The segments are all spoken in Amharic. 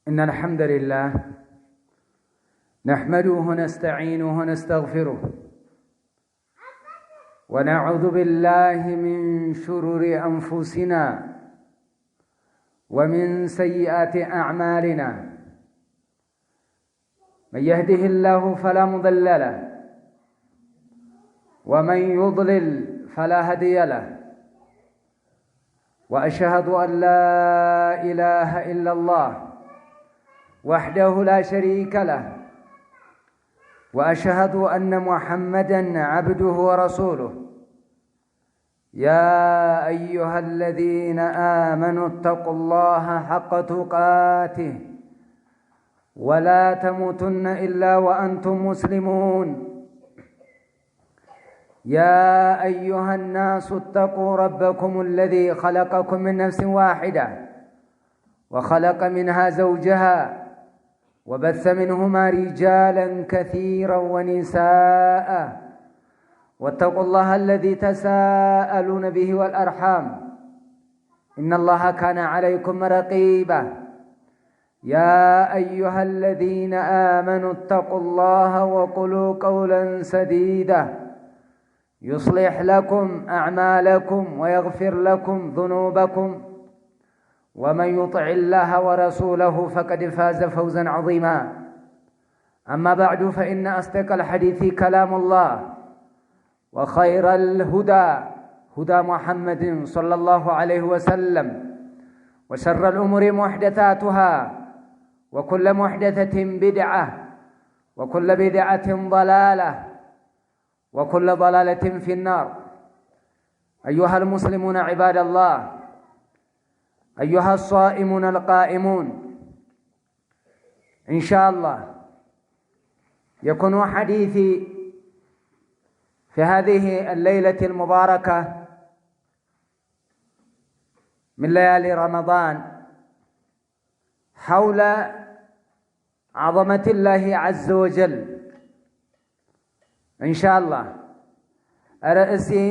إن الحمد لله نحمده ونستعينه ونستغفره ونعوذ بالله من شرور أنفسنا ومن سيئات أعمالنا. من يهده الله فلا مضل له ومن يضلل فلا هادي له. وأشهد أن لا إله إلا الله وحده لا شريك له، وأشهد أن محمدًا عبده ورسوله. يا أيها الذين آمنوا اتقوا الله حق تقاته ولا تموتن إلا وأنتم مسلمون. يا أيها الناس اتقوا ربكم الذي خلقكم من نفس واحدة وخلق منها زوجها وبث منهما رجالا كثيرا ونساء، واتقوا الله الذي تساءلون به والأرحام إن الله كان عليكم رقيبا. يا أيها الذين آمنوا اتقوا الله وقولوا قولا سديدا يصلح لكم أعمالكم ويغفر لكم ذنوبكم، ومن يطع الله ورسوله فقد فاز فوزا عظيما. أما بعد، فإن أصدق الحديث كلام الله، وخير الهدى هدى محمد صلى الله عليه وسلم، وشر الأمور محدثاتها، وكل محدثة بدعة، وكل بدعة ضلالة، وكل ضلالة في النار. أيها المسلمون عباد الله، أيها الصائمون القائمون، إن شاء الله يكون حديثي في هذه الليلة المباركة من ليالي رمضان حول عظمة الله عز وجل. إن شاء الله رأسي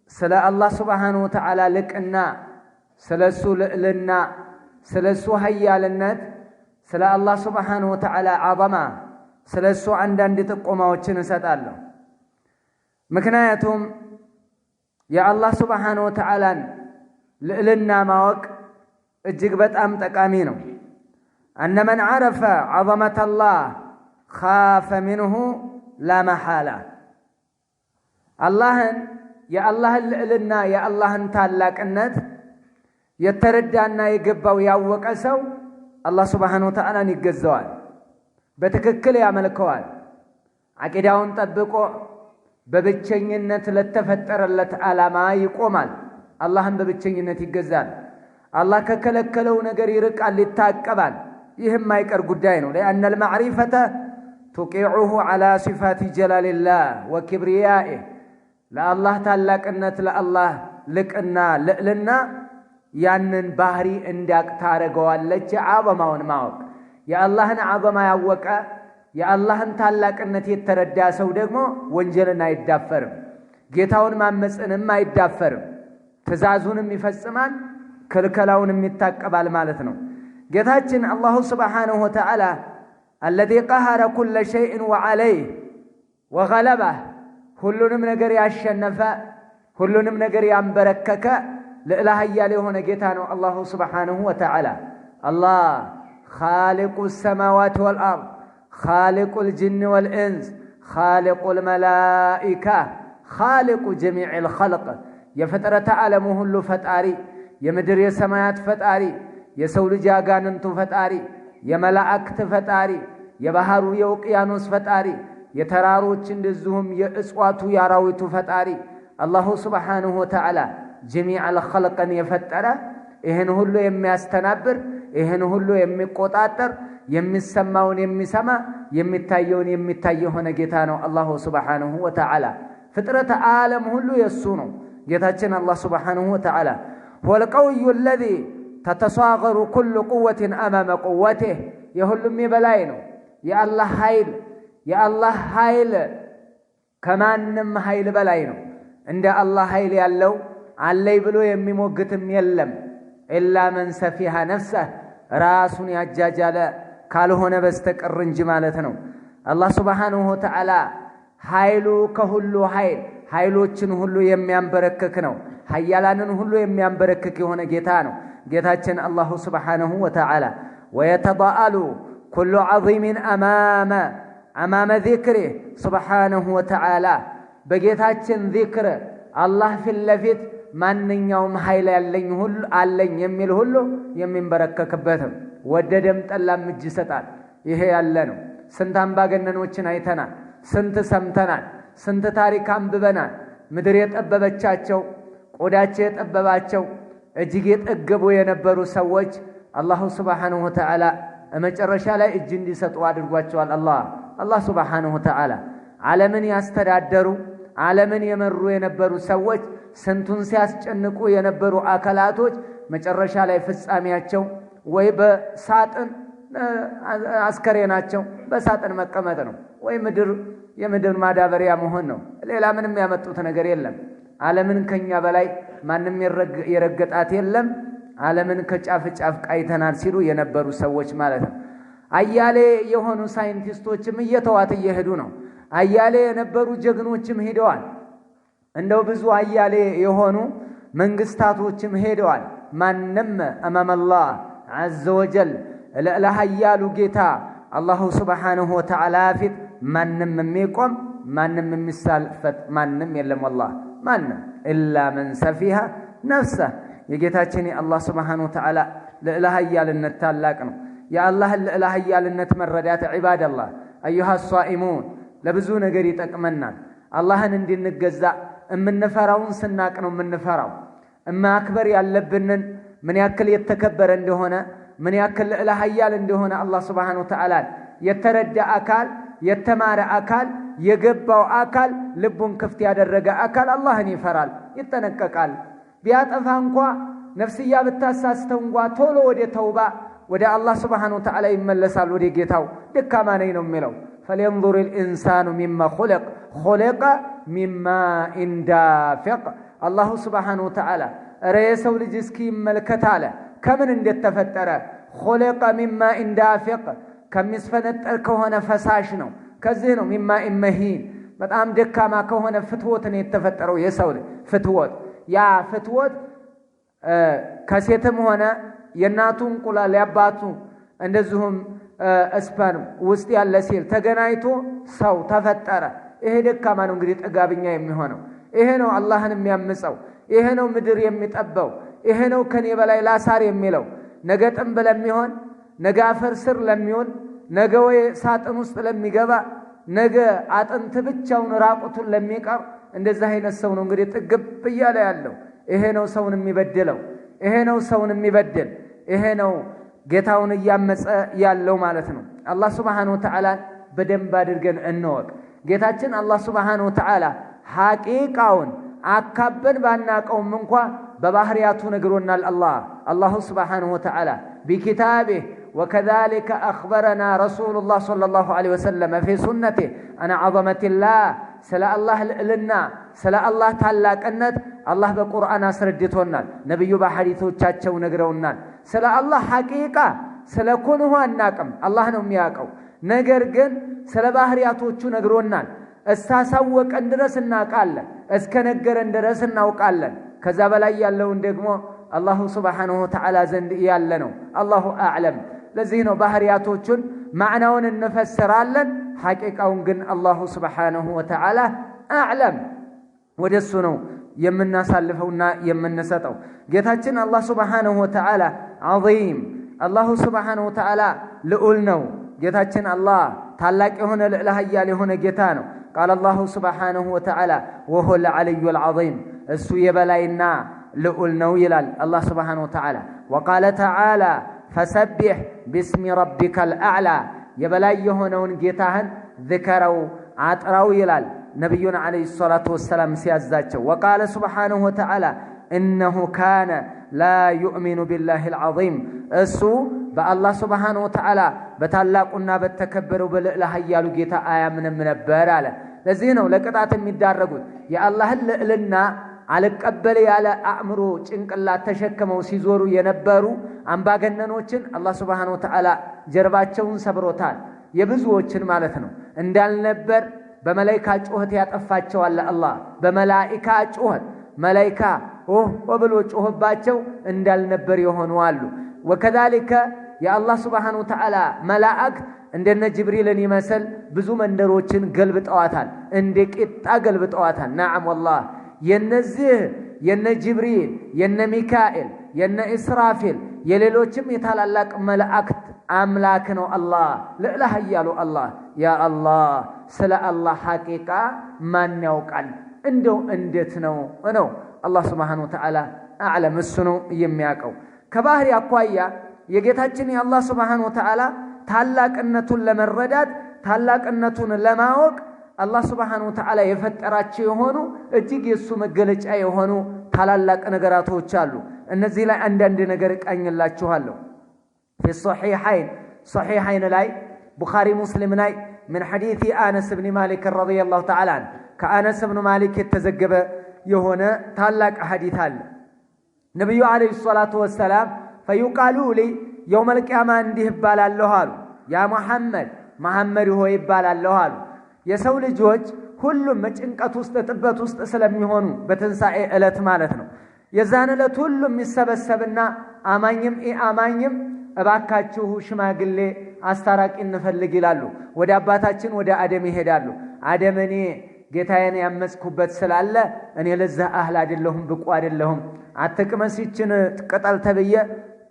سلا الله سبحانه وتعالى لكنا ስለሱ ልዕልና ስለሱ ኃያልነት ስለ አላህ Subhanahu Wa Ta'ala አዘማ ስለሱ አንዳንድ ጥቆማዎችን እሰጣለሁ። ምክንያቱም የአላህ Subhanahu Wa Ta'ala ልዕልና ማወቅ እጅግ በጣም ጠቃሚ ነው። أن من عرف عظمة الله خاف منه لا محالة። አላህን የአላህን ልዕልና የአላህን ታላቅነት የተረዳና የገባው ያወቀ ሰው አላህ Subhanahu Wa Ta'ala ይገዛዋል፣ በትክክል ያመልከዋል። አቂዳውን ጠብቆ በብቸኝነት ለተፈጠረለት ዓላማ ይቆማል። አላህን በብቸኝነት ይገዛል። አላህ ከከለከለው ነገር ይርቃል፣ ይታቀባል። ይህም ማይቀር ጉዳይ ነው። لأن المعرفة توقعه على صفات جلال الله وكبريائه። ለአላህ ታላቅነት ለአላህ ልቅና ልዕልና ያንን ባህሪ እንዲያቅ ታረጋዋለች። አዘማውን ማወቅ የአላህን አዘማ ያወቀ የአላህን ታላቅነት የተረዳ ሰው ደግሞ ወንጀልን አይዳፈርም፣ ጌታውን ማመጽንም አይዳፈርም፣ ትእዛዙንም ይፈጽማል፣ ክልከላውንም ይታቀባል ማለት ነው። ጌታችን አላሁ Subhanahu Wa Ta'ala الذي قهر كل شيء وعليه وغلبه ሁሉንም ነገር ያሸነፈ ሁሉንም ነገር ያንበረከከ ልዕላ ኃያል የሆነ ጌታ ነው አላሁ Subhanahu Wa Ta'ala። አላህ خالق السماوات والأرض خالق الجن والإنس خالق الملائكة خالق جميع الخلق የፍጥረተ ዓለሙ ሁሉ ፈጣሪ፣ የምድር የሰማያት ፈጣሪ፣ የሰው ልጅ አጋንንቱ ፈጣሪ፣ የመላእክት ፈጣሪ፣ የባህሩ የውቅያኖስ ፈጣሪ፣ የተራሮች እንደዚሁም የእጽዋቱ ያራዊቱ ፈጣሪ አላሁ Subhanahu Wa Ta'ala جميع الخلق يفتر ይሄን ሁሉ የሚያስተናብር ይሄን ሁሉ የሚቆጣጠር የሚሰማውን የሚሰማ የሚታየውን የሚታይ ሆነ ጌታ ነው አላሁ Subhanahu Wa Ta'ala። ፍጥረተ ዓለም ሁሉ የሱ ነው ጌታችን አላህ Subhanahu Wa Ta'ala هو القوي الذي تتصاغر كل قوة أمام قوته። የሁሉም የበላይ ነው የአላህ ኃይል ከማንም ኃይል በላይ ነው። እንደ አላህ ኃይል ያለው አለይ ብሎ የሚሞግትም የለም ኢላ መን ሰፊሃ ነፍሰህ ራሱን ያጃጃለ ካልሆነ በስተቀር እንጂ ማለት ነው። አላህ ሱብሓነሁ ወተዓላ ኃይሉ ከሁሉ ኃይሎችን ሁሉ የሚያንበረክክ ነው። ኃያላንን ሁሉ የሚያንበረክክ የሆነ ጌታ ነው ጌታችን አላሁ ሱብሓነሁ ወተዓላ። ወየተዳአሉ ኩሉ ዐዚምን አማመ ዚክሪህ ሱብሓነሁ ወተዓላ። በጌታችን ዚክር አላህ ፊት ለፊት ማንኛውም ኃይል ያለኝ ሁሉ አለኝ የሚል ሁሉ የሚንበረከክበትም ወደደም ጠላም እጅ ይሰጣል። ይሄ ያለ ነው። ስንት አምባገነኖችን አይተናል፣ ስንት ሰምተናል፣ ስንት ታሪክ አንብበናል። ምድር የጠበበቻቸው ቆዳቸው የጠበባቸው እጅግ የጠገቡ የነበሩ ሰዎች አላሁ ሱብሓነሁ ወተዓላ መጨረሻ ላይ እጅ እንዲሰጡ አድርጓቸዋል። አላህ ሱብሓነሁ ወተዓላ ዓለምን ያስተዳደሩ ዓለምን የመሩ የነበሩ ሰዎች ስንቱን ሲያስጨንቁ የነበሩ አካላቶች መጨረሻ ላይ ፍጻሜያቸው ወይ በሳጥን አስከሬናቸው በሳጥን መቀመጥ ነው፣ ወይ የምድር ማዳበሪያ መሆን ነው። ሌላ ምንም ያመጡት ነገር የለም። ዓለምን ከኛ በላይ ማንም የረገጣት የለም። ዓለምን ከጫፍ ጫፍ ቃይተናል ሲሉ የነበሩ ሰዎች ማለት ነው። አያሌ የሆኑ ሳይንቲስቶችም እየተዋት እየሄዱ ነው። አያሌ የነበሩ ጀግኖችም ሄደዋል። እንደው ብዙ አያሌ የሆኑ መንግስታቶችም ሄደዋል። ማንም አማመላህ ዐዘ ወጀል ለኃያሉ ጌታ አላሁ ሱብሓነሁ ወተዓላ ፊት ማንም የሚቆም ማንም የሚሳልፈት ማንም የለም። ወላሂ ማንም ኢላ መን ሰፊሃ ነፍሰህ። የጌታችን የአላህ ሱብሓነሁ ወተዓላ ልዕለ ኃያልነት ታላቅ ነው። የአላህን ልዕለ ኃያልነት መረዳት ዒባደላህ አዩሃ ሷኢሙን ለብዙ ነገር ይጠቅመናል። አላህን እንድንገዛ የምንፈራውን ስናቅ ነው የምንፈራው። ማክበር ያለብንን ምን ያክል የተከበረ እንደሆነ ምን ያክል ልዕለ ኃያል እንደሆነ አላህ ሱብሓነሁ ወተዓላ የተረዳ አካል የተማረ አካል የገባው አካል ልቡን ክፍት ያደረገ አካል አላህን ይፈራል፣ ይጠነቀቃል። ቢያጠፋ እንኳ ነፍስያ ብታሳስተው እንኳ ቶሎ ወደ ተውባ ወደ አላህ ሱብሓነሁ ወተዓላ ይመለሳል። ወደ ጌታው ደካማ ነኝ ነው የሚለው። فلينظر الإنسان مما خلق من ماء دافق الله سبحانه وتعالى ريسو لجسكي ملكت على كمن اندت تفتر خلق من ماء دافق كم يسفنتر كهنا فساشنو كزينو من ماء مهين بتأم دكا ما كهنا فتوت يتفتروا يسولي فتوت يا فتوت كسيتم هنا يناتون قلا ليباتون እንደዚሁም እስፓን ውስጥ ያለ ሴል ተገናኝቶ ሰው ተፈጠረ። ይሄ ደካማ ነው እንግዲህ ጥጋብኛ የሚሆነው። ይሄ ነው አላህን የሚያምፀው። ይሄ ነው ምድር የሚጠበው። ይሄ ነው ከኔ በላይ ላሳር የሚለው። ነገ ጥንብ ለሚሆን ነገ አፈር ስር ለሚሆን ነገ ወይ ሳጥን ውስጥ ለሚገባ ነገ አጥንት ብቻውን ራቁቱን ለሚቀር እንደዛ አይነት ሰው ነው እንግዲህ ጥግብ እያለ ያለው። ይሄ ነው ሰውን የሚበድለው። ይሄ ነው ሰውን የሚበድል። ይሄ ነው ጌታውን እያመፀ ያለው ማለት ነው። አላህ ሱብሓነሁ ወተዓላ በደንብ አድርገን እንወቅ። ጌታችን አላህ ሱብሓነሁ ወተዓላ ሐቂቃውን አካበን ባናቀውም እንኳ በባህሪያቱ ነግሮናል። አላሁ ሱብሓነሁ ወተዓላ ቢኪታቢህ وكذلك أخبرنا رسول الله صلى الله عليه وسلم في سنته أنا عظمة الله سلا الله لنا سلا الله تعالى كنت الله بقرآن أسردتونا نبي بحديثه تشاتشو نقرونا سلا الله حقيقة سلا كونه الناكم الله نمياكو نقرقن سلا بحرياتو تشو نقرونا استاسوك اندرسنا قالا اسكنقر اندرسنا وقالا كذا بلا يالون دقمو الله سبحانه وتعالى زند يالنو الله أعلم لذينو بحرياتوچن معناون نفسرالن حقيقاون ግን الله سبحانه وتعالى أعلم ወደሱ ነው የምናሳልፈውና የምንሰጠው። ጌታችን الله سبحانه وتعالى عظيم الله سبحانه وتعالى ልዑል ነው። ጌታችን الله ታላቅ የሆነ ልዕለ ኃያል የሆነ ጌታ ነው። قال الله سبحانه وتعالى وهو العلي العظيم እሱ የበላይና ልዑል ነው ይላል الله سبحانه وتعالى وقال تعالى فسبح باسم ربك الأعلى يبلاي يهونون جيتاهن ذكروا عطروا يلال نبينا عليه الصلاة والسلام سيازاتشو وقال سبحانه وتعالى إنه كان لا يؤمن بالله العظيم السو بالله سبحانه وتعالى بتلاقنا بتكبروا بالله يالو جيتا آية من البرالة لزينو لقطعة مدارقون يا الله لنا አልቀበል ያለ አእምሮ ጭንቅላት ተሸክመው ሲዞሩ የነበሩ አምባገነኖችን አላህ Subhanahu Wa Ta'ala ጀርባቸውን ሰብሮታል የብዙዎችን ማለት ነው እንዳልነበር በመላእክት ጩኸት ያጠፋቸዋል አላህ በመላእክት ጩኸት መላእክት ወብሎ ጩኸባቸው እንዳልነበር የሆኑ አሉ ወከذلك ያ አላህ Subhanahu Wa Ta'ala መላእክት እንደነ ጅብሪልን ይመስል ብዙ መንደሮችን ገልብጠዋታል እንደ ቂጣ ገልብጠዋታል ነዓም والله የነዚህ የነ ጅብሪል የነ ሚካኤል የነ ኢስራፊል የሌሎችም የታላላቅ መላእክት አምላክ ነው አላህ ለኢላህ ያለው አላህ ያ አላህ ስለ አላህ ሐቂቃ ማን ያውቃል እንደው እንዴት ነው አላህ Subhanahu Wa Ta'ala አዕለም እሱ ነው የሚያውቀው ከባህሪ አኳያ የጌታችን የአላህ Subhanahu Wa Ta'ala ታላቅነቱን ለመረዳት ታላቅነቱን ለማወቅ አላህ Subhanahu Wa Ta'ala የፈጠራቸው የሆኑ እጅግ የሱ መገለጫ የሆኑ ታላላቅ ነገራቶች አሉ እነዚህ ላይ አንዳንድ ነገር ቃኝላችኋለሁ في صحيحين لاي بخاري مسلم لاي من حديث انس بن مالك رضي الله تعالى عنه كانس بن مالك የተዘገበ የሆነ ታላቅ ሐዲስ አለ ነብዩ አለይሂ ሰላቱ ወሰለም فيقالوا لي يوم القيامه እንዲህ ይባላልሁ አሉ ያ መሐመድ ሆይ ይባላልሁ አሉ የሰው ልጆች ሁሉም ጭንቀት ውስጥ ጥበት ውስጥ ስለሚሆኑ በትንሳኤ ዕለት ማለት ነው የዛን ዕለት ሁሉም ይሰበሰብና አማኝም ኢአማኝም እባካችሁ ሽማግሌ አስታራቂ እንፈልግ ይላሉ ወደ አባታችን ወደ አደም ይሄዳሉ አደምኔ ጌታዬን ያመስኩበት ስላለ እኔ ለዛ አህል አይደለሁም ብቁ አይደለሁም አትቅመሲችን ቅጠል ተብየ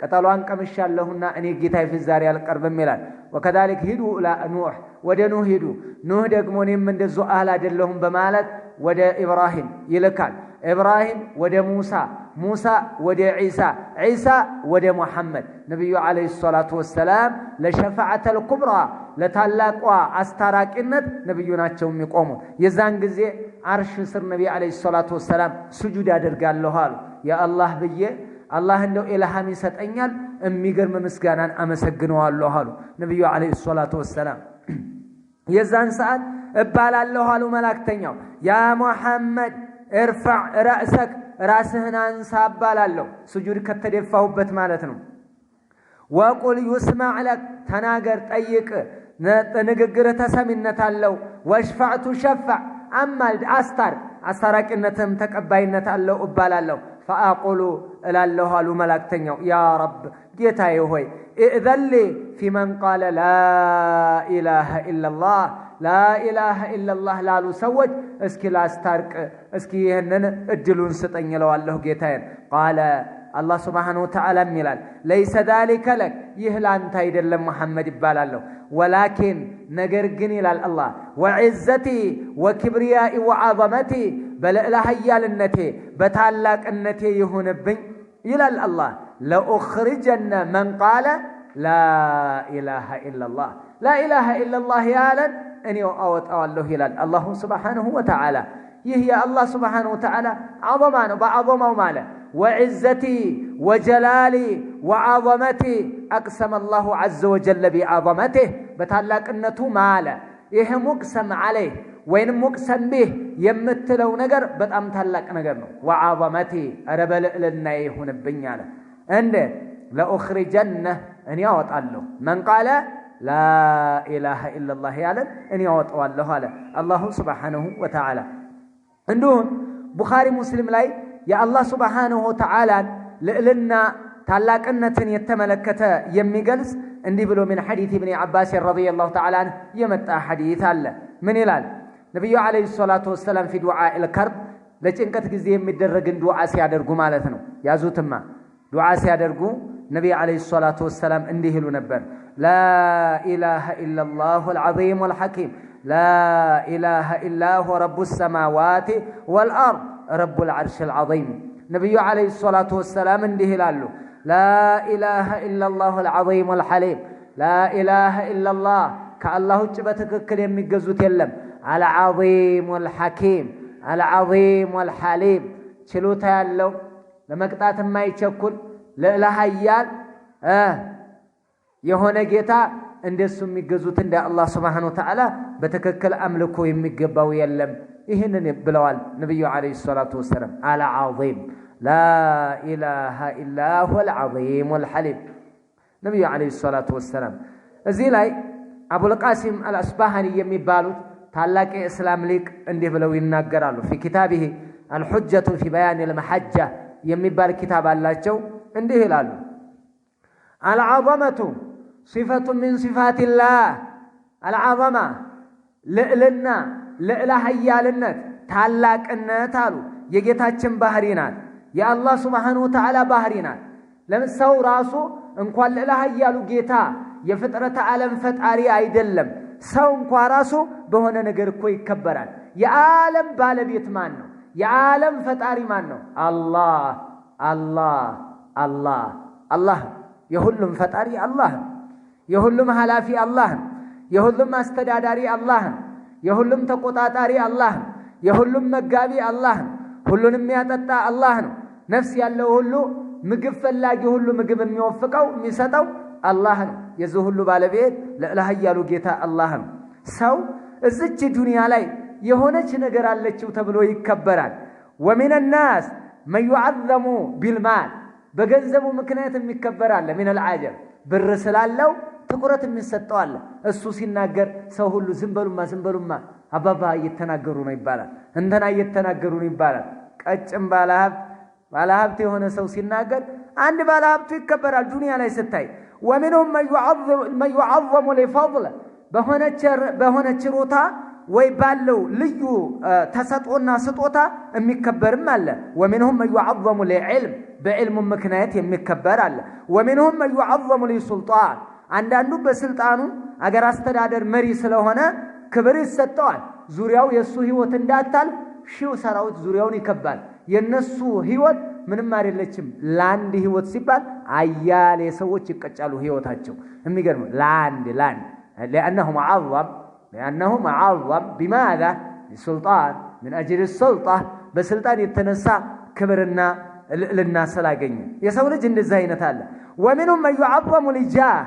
ቅጠሏን ቀምሻለሁና እኔ ጌታዬ ፊት ዛሬ አልቀርብም ይላል وكذلك ሂዱ ላ ኑህ ወደ ኑህ ሂዱ ኑህ ደግሞ እኔም እንደዛ አህል አይደለሁም በማለት ወደ ኢብራሂም ይልካል ኢብራሂም ወደ ሙሳ ወደ ዒሳ ወደ ሙሐመድ ነብዩ አለይሂ ሰላቱ ወሰለም ለሸፋዓተል ኩብራ ለታላቋ አስታራቂነት ነብዩ ናቸው የሚቆሙ የዛን ጊዜ አርሽ ስር ነብዩ አለይሂ ሰላቱ ወሰለም ስጁድ ያደርጋሉ አሉ ያ አላህ ብዬ አላህ እንደው ኢልሃም ይሰጠኛል የሚገርም ምስጋናን አመሰግነዋለሁ አሉ ነብዩ አለይሂ ሰላቱ ወሰለም የዛን ሰዓት እባላለሁ አሉ መላእክተኛው ያ ሙሐመድ ارفع رأسك راسهن انسى بالالو سجود ከተደፋሁበት ማለት ነው وقل يسمع لك ተናገር ጠይቅ ንግግር ተሰሚነት አለው واشفع تشفع አማልድ አስታራቂነትም ተቀባይነት አለው እባላለሁ فاقول እላለሁ አሉ መላእክተኛው ያ ረብ ጌታዬ ሆይ اذن لي في من قال لا اله الا الله لا اله الا الله ላሉ ሰዎች እስኪ ላስታርቅ እስኪ ይሄንን እድሉን ስጠኝ ለዋለሁ ጌታዬን قال الله سبحانه وتعالى ሚላል ليس ذلك لك ይህላንተ አይደለም መሐመድ ይባላለሁ ولكن ነገር ግን ይላል አላህ وعزتي وكبريائي وعظمتي በለላህያልነቴ በታላቅነቴ ይሁንብኝ ይላል አላህ لأخرجن من قال لا اله الا الله لا اله الا الله ያለን እኔ አወጣዋለሁ ይላል አላህ Subhanahu Wa Ta'ala ይህ የአላህ Subhanahu Wa Ta'ala አዘማ ነው በአዘማው ማለት وعزتي وجلالي وعظمتي اقسم الله عز وجل بعظمته በታላቅነቱ ማለት ይሄ ሙቅሰም عليه ወይንም ሙቅሰም به የምትለው ነገር በጣም ታላቅ ነገር ነው وعظمتي ረበለልና ይሁንብኝ አለ እንደ لأخرجنه እኔ አወጣለሁ من قال لا اله الا الله ያለን እኔ አወጣዋለሁ አለ አላህ Subhanahu Wa Ta'ala እንደውም ቡኻሪ ሙስሊም ላይ የአላህ Subhanahu Wa Ta'ala ለእልና ታላቅነትን የተመለከተ የሚገልጽ እንዲህ ብሎ من حديث ابن عباس رضي الله تعالى عنه የመጣ ሐዲስ አለ ምን ይላል ነብዩ አለይሂ ሰላቱ ወሰለም في دعاء الكرب ለጭንቀት ጊዜ የሚደረግን ዱዓ ሲያደርጉ ማለት ነው ያዙትማ ዱዓ ሲያደርጉ ነብዩ አለይሂ ሰላቱ ወሰለም እንዲህ ይሉ ነበር لا اله الا الله العظيم الحكيم لا اله الا هو رب السماوات والارض رب العرش العظيم نبي عليه الصلاه والسلام እንዲህ ይላሉ لا اله الا الله العظيم الحليم لا اله الا الله ከአላህ ውጭ በትክክል የሚገዙት የለም العظيم الحكيم العظيم الحليم ችሎታ ያለው ለመቅጣት የማይቸኩል ለላህያል የሆነ ጌታ እንደሱ የሚገዙት እንደ አላህ Subhanahu Wa Ta'ala በትክክል አምልኮ የሚገባው የለም ይህንን ብለዋል ነብዩ አለይሂ ሰላቱ ወሰለም አልዓዚም ላ ኢላሃ ኢላ ሁወል ዐዚሙል ሐሊም ነብዩ አለይሂ ሰላቱ ወሰለም እዚህ ላይ አቡል ቃሲም አልአስባሃኒ የሚባሉት ታላቅ የእስላም ሊቅ እንዲህ ብለው ይናገራሉ في كتابه الحجة في بيان المحجة የሚባል ኪታብ አላቸው እንዲህ ይላሉ العظمة صفة من صفات الله العظمة ልዕልና ልዕለ ኃያልነት ታላቅነት አሉ የጌታችን ባህሪ ናት የአላህ Subhanahu Wa Ta'ala ባህሪ ናት ለምሳው ራሱ እንኳን ልዕለ ኃያሉ ጌታ የፍጥረት ዓለም ፈጣሪ አይደለም ሰው እንኳን ራሱ በሆነ ነገር እኮ ይከበራል የዓለም ባለቤት ማን ነው የዓለም ፈጣሪ ማን ነው አላህ አላህ አላህ አላህ የሁሉም ፈጣሪ አላህ የሁሉም ኃላፊ አላህ የሁሉም አስተዳዳሪ አላህ የሁሉም ተቆጣጣሪ አላህ የሁሉም መጋቢ አላህ ሁሉንም የሚያጠጣ አላህ ነው ነፍስ ያለው ሁሉ ምግብ ፈላጊ ሁሉ ምግብ የሚወፍቀው የሚሰጠው አላህ ነው የዚህ ሁሉ ባለቤት ለኃያሉ ጌታ አላህ ነው ሰው እዚች ዱንያ ላይ የሆነች ነገር አለችው ተብሎ ይከበራል ومن الناس من يعظم بالمال በገንዘቡ ምክንያት የሚከበራል من العجب ብር ስላለው ትኩረት የሚሰጠው አለ እሱ ሲናገር ሰው ሁሉ ዝምበሉማ አባባ እየተናገሩ ነው ይባላል እንተና እየተናገሩ ነው ይባላል ቀጭም ባለሀብት የሆነ ሰው ሲናገር አንድ ባለሀብቱ ይከበራል ዱንያ ላይ ስታይ ومنهم من يعظم لفضله በሆነ ችሮታ ወይ ባለው ልዩ ተሰጥኦና ስጦታ የሚከበርም አለ ومنهم من يعظم لعلم በዕልሙ ምክንያት የሚከበር አለ ومنهم من يعظم لسلطان አንዳንዱ በስልጣኑ አገር አስተዳደር መሪ ስለሆነ ክብር ይሰጠዋል ዙሪያው የሱ ህይወት እንዳታል ሺው ሰራውት ዙሪያውን ይከባል የነሱ ህይወት ምንም አይደለችም ላንድ ህይወት ሲባል አያሌ ሰዎች ይቀጫሉ ህይወታቸው የሚገርም ላንድ لانه معظم بماذا للسلطان من اجل السلطه بسلطان يتنسى كبرنا للناس لاغኝ የሰው ልጅ እንደዛ አይነት አለ ومنهم من يعظم لجاه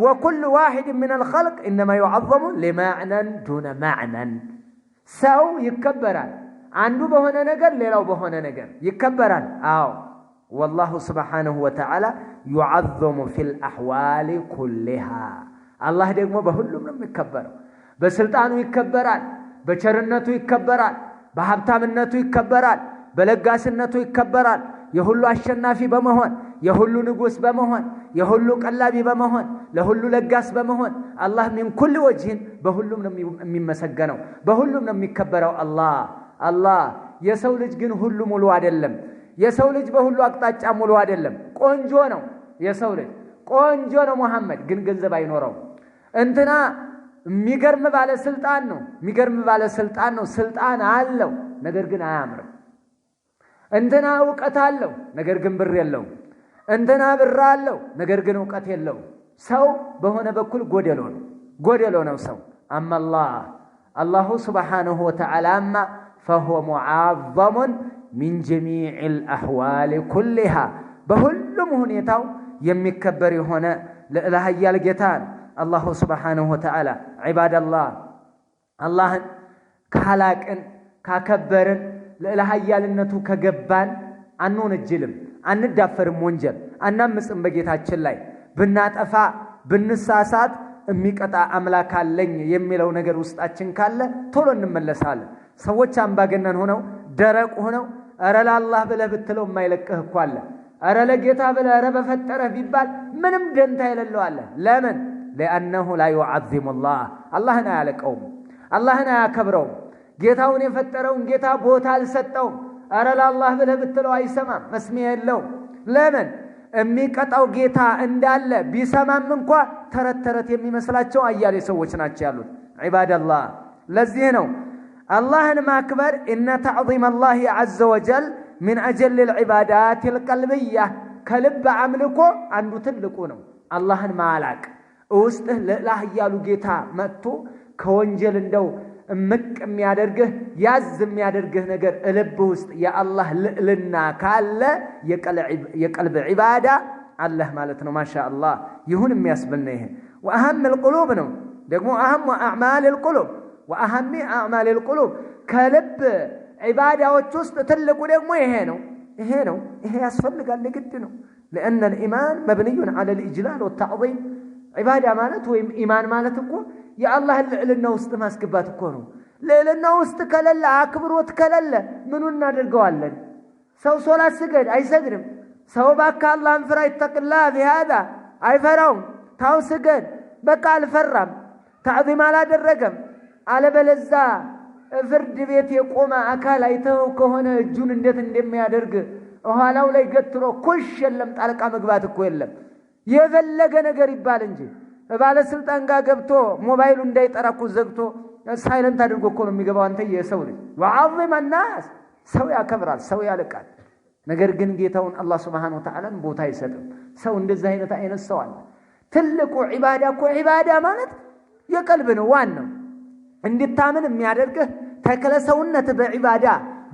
وكل واحد من الخلق انما يعظم لمعنى دون معنى ሰው ይከበራል አንዱ በሆነ ነገር ሌላው በሆነ ነገር ይከበራል አዎ والله سبحانه وتعالى يعظم في الاحوال كلها الله ደግሞ በሁሉም ነው የሚከበረው በስልጣኑ ይከበራል በቸርነቱ ይከበራል በሀብታምነቱ ይከበራል በለጋስነቱ ይከበራል የሁሉ አሸናፊ በመሆን የሁሉ ንጉስ በመሆን የሁሉ ቀላቢ በመሆን ለሁሉ ለጋስ በመሆን አላህ من كل وجه በሁሉም ነው የሚመሰገነው በሁሉም ነው የሚከበረው አላህ የሰው ልጅ ግን ሁሉ ሙሉ አይደለም የሰው ልጅ በሁሉ አቅጣጫ ሙሉ አይደለም ቆንጆ ነው የሰው ልጅ ቆንጆ ነው መሐመድ ግን ገንዘብ አይኖረው እንትና የሚገርም ባለ ስልጣን ነው ስልጣን አለው ነገር ግን አያምርም እንትና ዕውቀት አለው ነገር ግን ብር የለው እንትና ብር አለው ነገር ግን ዕውቀት የለው ሰው በሆነ በኩል ጎደሎ ነው ሰው አማ አላህ Subhanahu Wa Ta'ala فهو معظم من جميع الأحوال كلها بهلم ሁኔታው የሚከበር የሆነ ለኃያል ጌታን አላህ Subhanahu Wa Ta'ala عباد الله አላህን ካላቅን ካከበርን ለኃያልነቱ ከገባን አንወነጀልም አንዳፈርም ወንጀል አናምጽም በጌታችን ላይ ብናጠፋ ብንሳሳት የሚቀጣ አምላክ አለኝ የሚለው ነገር ውስጣችን ካለ ቶሎ እንመለሳለን ሰዎች አምባገነን ሆነው ደረቅ ሆነው አረ ለአላህ ብለህ ብትለው የማይለቅህ እኮ አለ አረ ለጌታ ብለህ አረ በፈጠረህ ቢባል ምንም ደንታ የሌለው አለ ለምን لانه لا يعظم الله لا ያለቀውም አላህን አያከብረውም ጌታውን የፈጠረውን ጌታ ቦታ አልሰጠውም አረ ለአላህ ብለህ ብትለው አይሰማም መስሚያ የለው ለምን የሚቀጣው ጌታ እንዳለ ቢሰማም እንኳን ተረተረት የሚመስላቸው አያሌ ሰዎች ናቸው ያሉት عباد الله ለዚህ ነው አላህን ማክበር ان تعظيم الله عز وجل من اجل العبادات القلبيه ከልብ አምልኮ አንዱ ትልቁ ነው አላህን ማላቅ ውስጥህ ለኃያሉ ጌታ መጥቶ ከወንጀል እንደው እምቅ የሚያደርግህ ያዝ የሚያደርግህ ነገር ልብ ውስጥ የአላህ ልዕልና ካለ የቀልብ ዒባዳ አላህ ማለት ነው ማሻአላህ ይሁን የሚያስብልነ ይሄ واهم القلوب ነው ደግሞ اهم اعمال القلوب واهم اعمال القلوب ከልብ ዒባዳዎች ውስጥ ትልቁ ደግሞ ይሄ ነው ይሄ ያስፈልጋል ግድ ነው لأن الإيمان مبني على الإجلال والتعظيم عبادة ማለት ወይም ኢማን ማለት እኮ የአላህ ልዕልና ውስጥ ማስገባት እኮ ነው ልዕልና ውስጥ ከሌለ አክብሮት ከሌለ ምኑን እናደርገዋለን ሰው ሶላት ስገድ አይሰግድም ሰው ባካ አላህን ፍራ ይተቅላ بهذا አይፈራውም ታው ስገድ በቃ አልፈራም تعظيم አላደረገም አለበለዛ ፍርድ ቤት የቆመ አካል አይተው ከሆነ እጁን እንዴት እንደሚያደርግ ኋላው ላይ ገትሮ ኩሽ የለም ጣልቃ መግባት እኮ የለም የፈለገ ነገር ይባል እንጂ ባለስልጣን ጋር ገብቶ ሞባይሉ እንዳይጠራኩ ዘግቶ ሳይለንት አድርጎ እኮ ነው የሚገባው አንተ የሰው ልጅ وعظم الناس ሰው ያከብራል ሰው ያለቃል ነገር ግን ጌታውን አላህ Subhanahu Wa Ta'ala ቦታ ይሰጣል ሰው እንደዚህ አይነት ሰው አለ ትልቁ ዒባዳ እኮ ዒባዳ ማለት የቀልብ ነው ዋናው እንድታምን የሚያደርግህ ተከለ ሰውነት በዒባዳ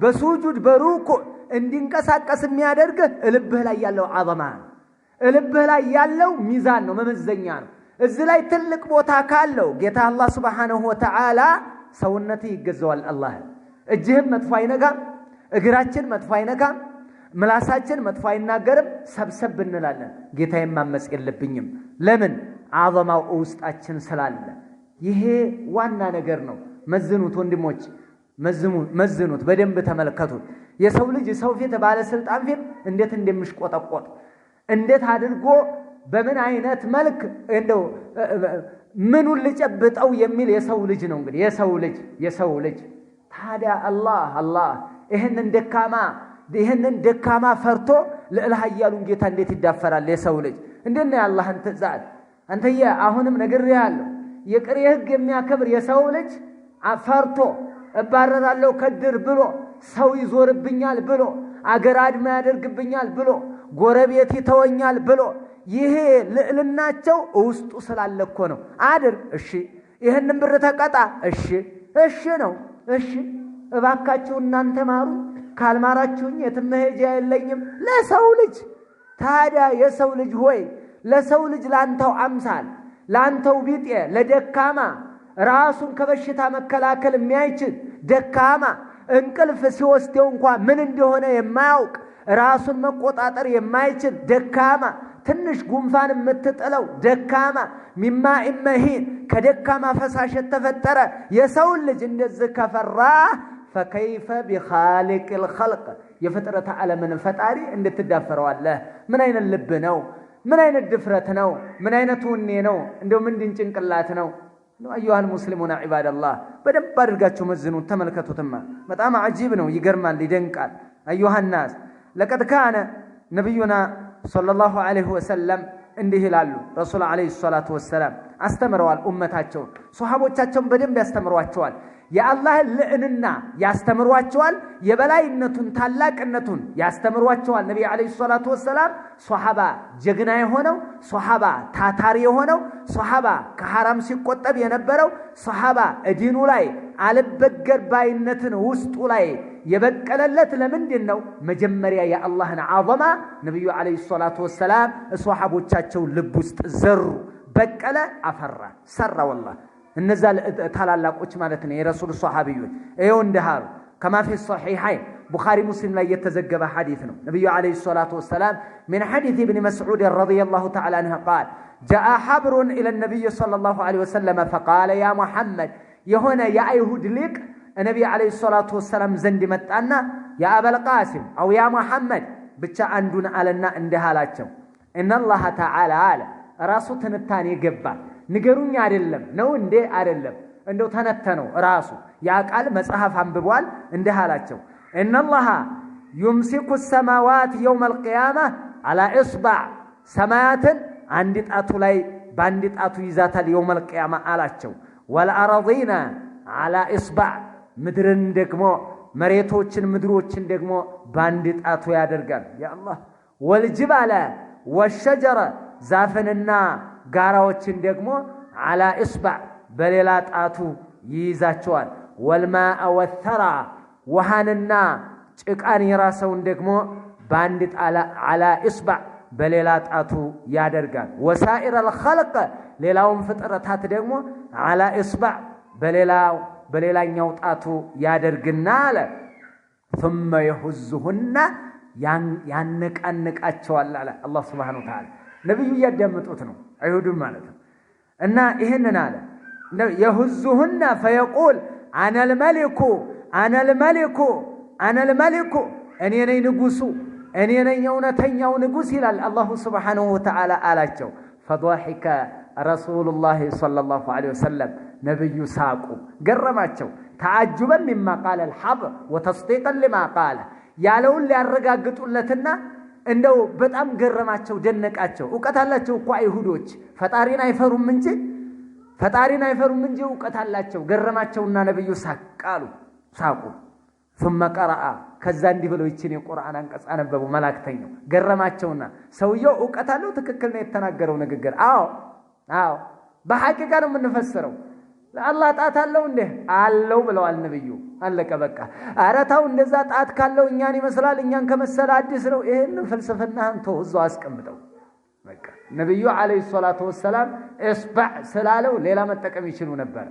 በሱጁድ በሩኩዕ እንዲንቀሳቀስ የሚያደርግህ ልብህ ላይ ያለው አዘማ ልብህ ላይ ያለው ሚዛን ነው መመዘኛ ነው እዚህ ላይ ትልቅ ቦታ ካለው ጌታ አላህ Subhanahu Wa Ta'ala ሰውነት ይገዛዋል አላህ እጅህም መጥፎ አይነካም እግራችን መጥፎ አይነካም ምላሳችን መጥፎ አይናገርም ሰብሰብ እንላለን ጌታዬ ማመጽ የለብኝም ለምን አዘማው ውስጣችን ስላለ ይሄ ዋና ነገር ነው መዝኑት ወንድሞች መዝኑት በደንብ ተመልከቱት የሰው ልጅ ሰው ፊት ባለስልጣን ፊት እንዴት እንደምሽቆጠቆጥ እንዴት አድርጎ በምን አይነት መልክ እንደው ምኑን ልጨብጠው የሚል የሰው ልጅ ነው እንግዲህ የሰው ልጅ ታዲያ አላህ ይሄንን ደካማ ፈርቶ ለእልህ ያሉን ጌታ እንዴት ይዳፈራል የሰው ልጅ እንዴት ነው ያላህን ትእዛዝ አንተዬ አሁንም ነግሬሃለሁ የቅሪ ህግ የሚያከብር የሰው ልጅ አፈርቶ እባረራለሁ ከድር ብሎ ሰው ይዞርብኛል ብሎ አገር አድማ ያደርግብኛል ብሎ ጎረቤት ይተወኛል ብሎ ይሄ ልዕልናቸው ውስጡ ስላለኮ ነው አድር እሺ ይሄንን ብር ተቀጣ እሺ ነው እሺ እባካችሁ እናንተ ማሩ ካልማራችሁኝ የትም መሄጃ የለኝም ለሰው ልጅ ታዲያ የሰው ልጅ ሆይ ለሰው ልጅ ላንተው አምሳል ላንተው ቢጤ ለደካማ ራሱን ከበሽታ መከላከል የሚያይችል ደካማ እንቅልፍ ሲወስደው እንኳን ምን እንደሆነ የማያውቅ ራሱን መቆጣጠር የማይችል ደካማ ትንሽ ጉንፋን የምትጥለው ደካማ ሚማ ኢመሂን ከደካማ ፈሳሽ የተፈጠረ የሰው ልጅ እንደዚህ ከፈራ فكيف بخالق الخلق يفطرت على من فطاري እንድትዳፈረው አለ ምን አይነት ልብ ነው ምን አይነት ድፍረት ነው ምን አይነት ወኔ ነው እንደው ምን ድንጭንቅላት ነው ايها المسلمون عباد الله በደንብ አድርጋችሁ መዝኑ ተመልከቱትማ በጣም አጂብ ነው ይገርማል ይደንቃል ايها الناس لقد كان نبينا صلى الله عليه وسلم እንዲህ ይላሉ ረሱል አለይሂ ሰላቱ ወሰለም አስተምረዋል ኡመታቸው ሱሐቦቻቸውን በደንብ ያስተምሯቸዋል የአላህ ልዕልና ያስተምሯቸዋል የበላይነቱን ታላቅነቱን ያስተምሯቸዋል ነብዩ አለይሂ ሰላቱ ወሰለም ሱሐባ ጀግና የሆነው ሱሐባ ታታሪ የሆነው ሱሐባ ከሐራም ሲቆጠብ የነበረው ሱሐባ ዲኑ ላይ አልበገር ባይነትን ውስጡ ላይ የበቀለለት ለምንድን ነው መጀመሪያ የአላህን አዘማ ነብዩ አለይሂ ሰላቱ ወሰለም ሱሐቦቻቸው ልብ ውስጥ ዘሩ በቀለ አፈራ ሰራ والله እነዛ ታላላቆች ማለት ነው የረሱል ሱሐቢዮች ይሄው እንደሃሩ كما في الصحيحين بخاري مسلم ላይ የተዘገበ ሐዲስ ነው ነብዩ አለይሂ ሰላቱ ወሰለም من حديث ابن مسعود رضي الله تعالى عنه قال جاء حبر الى النبي صلى الله عليه وسلم فقال يا محمد يهنا يا ايهود لك النبي عليه الصلاه والسلام ዘንድ መጣና يا ابا القاسم او يا محمد ብቻ አንዱን አለና እንደሃላቸው ان الله تعالى على ራሱ ተነታኔ ገባ ንገሩኝ አይደለም ነው እንዴ አይደለም እንደው ተነተነው ራሱ ያ ቃል መጽሐፍ አንብቧል እንደሃላቸው ان الله يمسك السماوات يوم القيامه على اصبع سماوات አንድ ጣቱ ላይ ባንድ ጣቱ ይዛታል يوم القيامه አላቸው والارضين على اصبع ምድርን ደግሞ መሬቶችን ምድሮችን ደግሞ ባንድ ጣቱ ያደርጋል ያ አላህ والجبال والشجر ዛፍንና ጋራዎችን ደግሞ على اصبع በሌላ ጣቱ ይይዛቸዋል والماء والثرى ወሃንና ጭቃን የራሰውን ደግሞ ባንድ ጣላ على اصبع በሌላ ጣቱ ያደርጋል وسائر الخلق ሌላውን ፍጥረታት ደግሞ على اصبع በሌላ በሌላኛው ጣቱ ያደርግና አለ ثم يهزهن ያነቃንቃቸዋል አለ አላህ Subhanahu Wa Ta'ala ነብዩ ያዳምጡት ነው አይሁድም ማለት ነው እና ይሄንን አለ يهزهن فيقول انا الملك انا الملك انا الملك እኔ ነኝ ንጉሱ እኔ ነኝ እውነተኛው ንጉስ ይላል አላህ Subhanahu Wa Ta'ala አላቸው فضحك رسول الله صلى الله عليه وسلم نبي ساقو ገረማቸው تعجبا مما قال الحبر وتصديقا لما قال ያለውን ሊያረጋግጡለትና እንደው በጣም ገረማቸው ደነቃቸው ዕውቀት አላቸው እኮ አይሁዶች ፈጣሪን አይፈሩም እንጂ ዕውቀት አላቸው ገረማቸውና ነብዩ ሳቁ ثم قرأ ከዛ እንዲህ ብለው ይችን የቁርአን አንቀጽ አነበቡ መላእክተኛው ገረማቸውና ሰውየው ዕውቀት አለው ትክክል ነው የተናገረው ንግግር አዎ በሐቂቃ ነው የምንፈስረው ለአላህ ጣት አለው እንዴ አለው ብለዋል ነብዩ አለቀ በቃ አራታው እንደዛ ጣት ካለው እኛን ይመስላል እኛን ከመሰለ አዲስ ነው ይሄን ፍልስፍናን ተወዞ አስቀምጠው በቃ ነብዩ አለይሂ ሰላቱ ወሰለም እስባዕ ስላለው ሌላ መጠቀም ይችሉ ነበር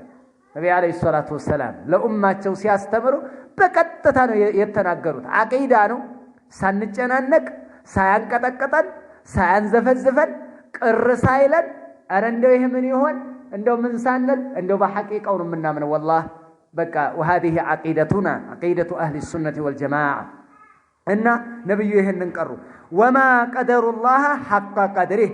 ነብዩ አለይሂ ሰላቱ ወሰለም ለኡማቸው ሲያስተምሩ በቀጥታ ነው የተናገሩት አቂዳ ነው ሳንጨናነቅ ሳያንቀጠቀጠን ሳያንዘፈዝፈን ቅር ሳይለን አረ እንደው ይሄ ምን ይሆን እንደው ምን ሳንል እንደው በሐቂቃው ነው ምናምን والله በቃ وهذه عقيدتنا عقيدة أهل السنة والجماعة ان نبي ይሄንን ቀሩ وما قدر الله حق قدره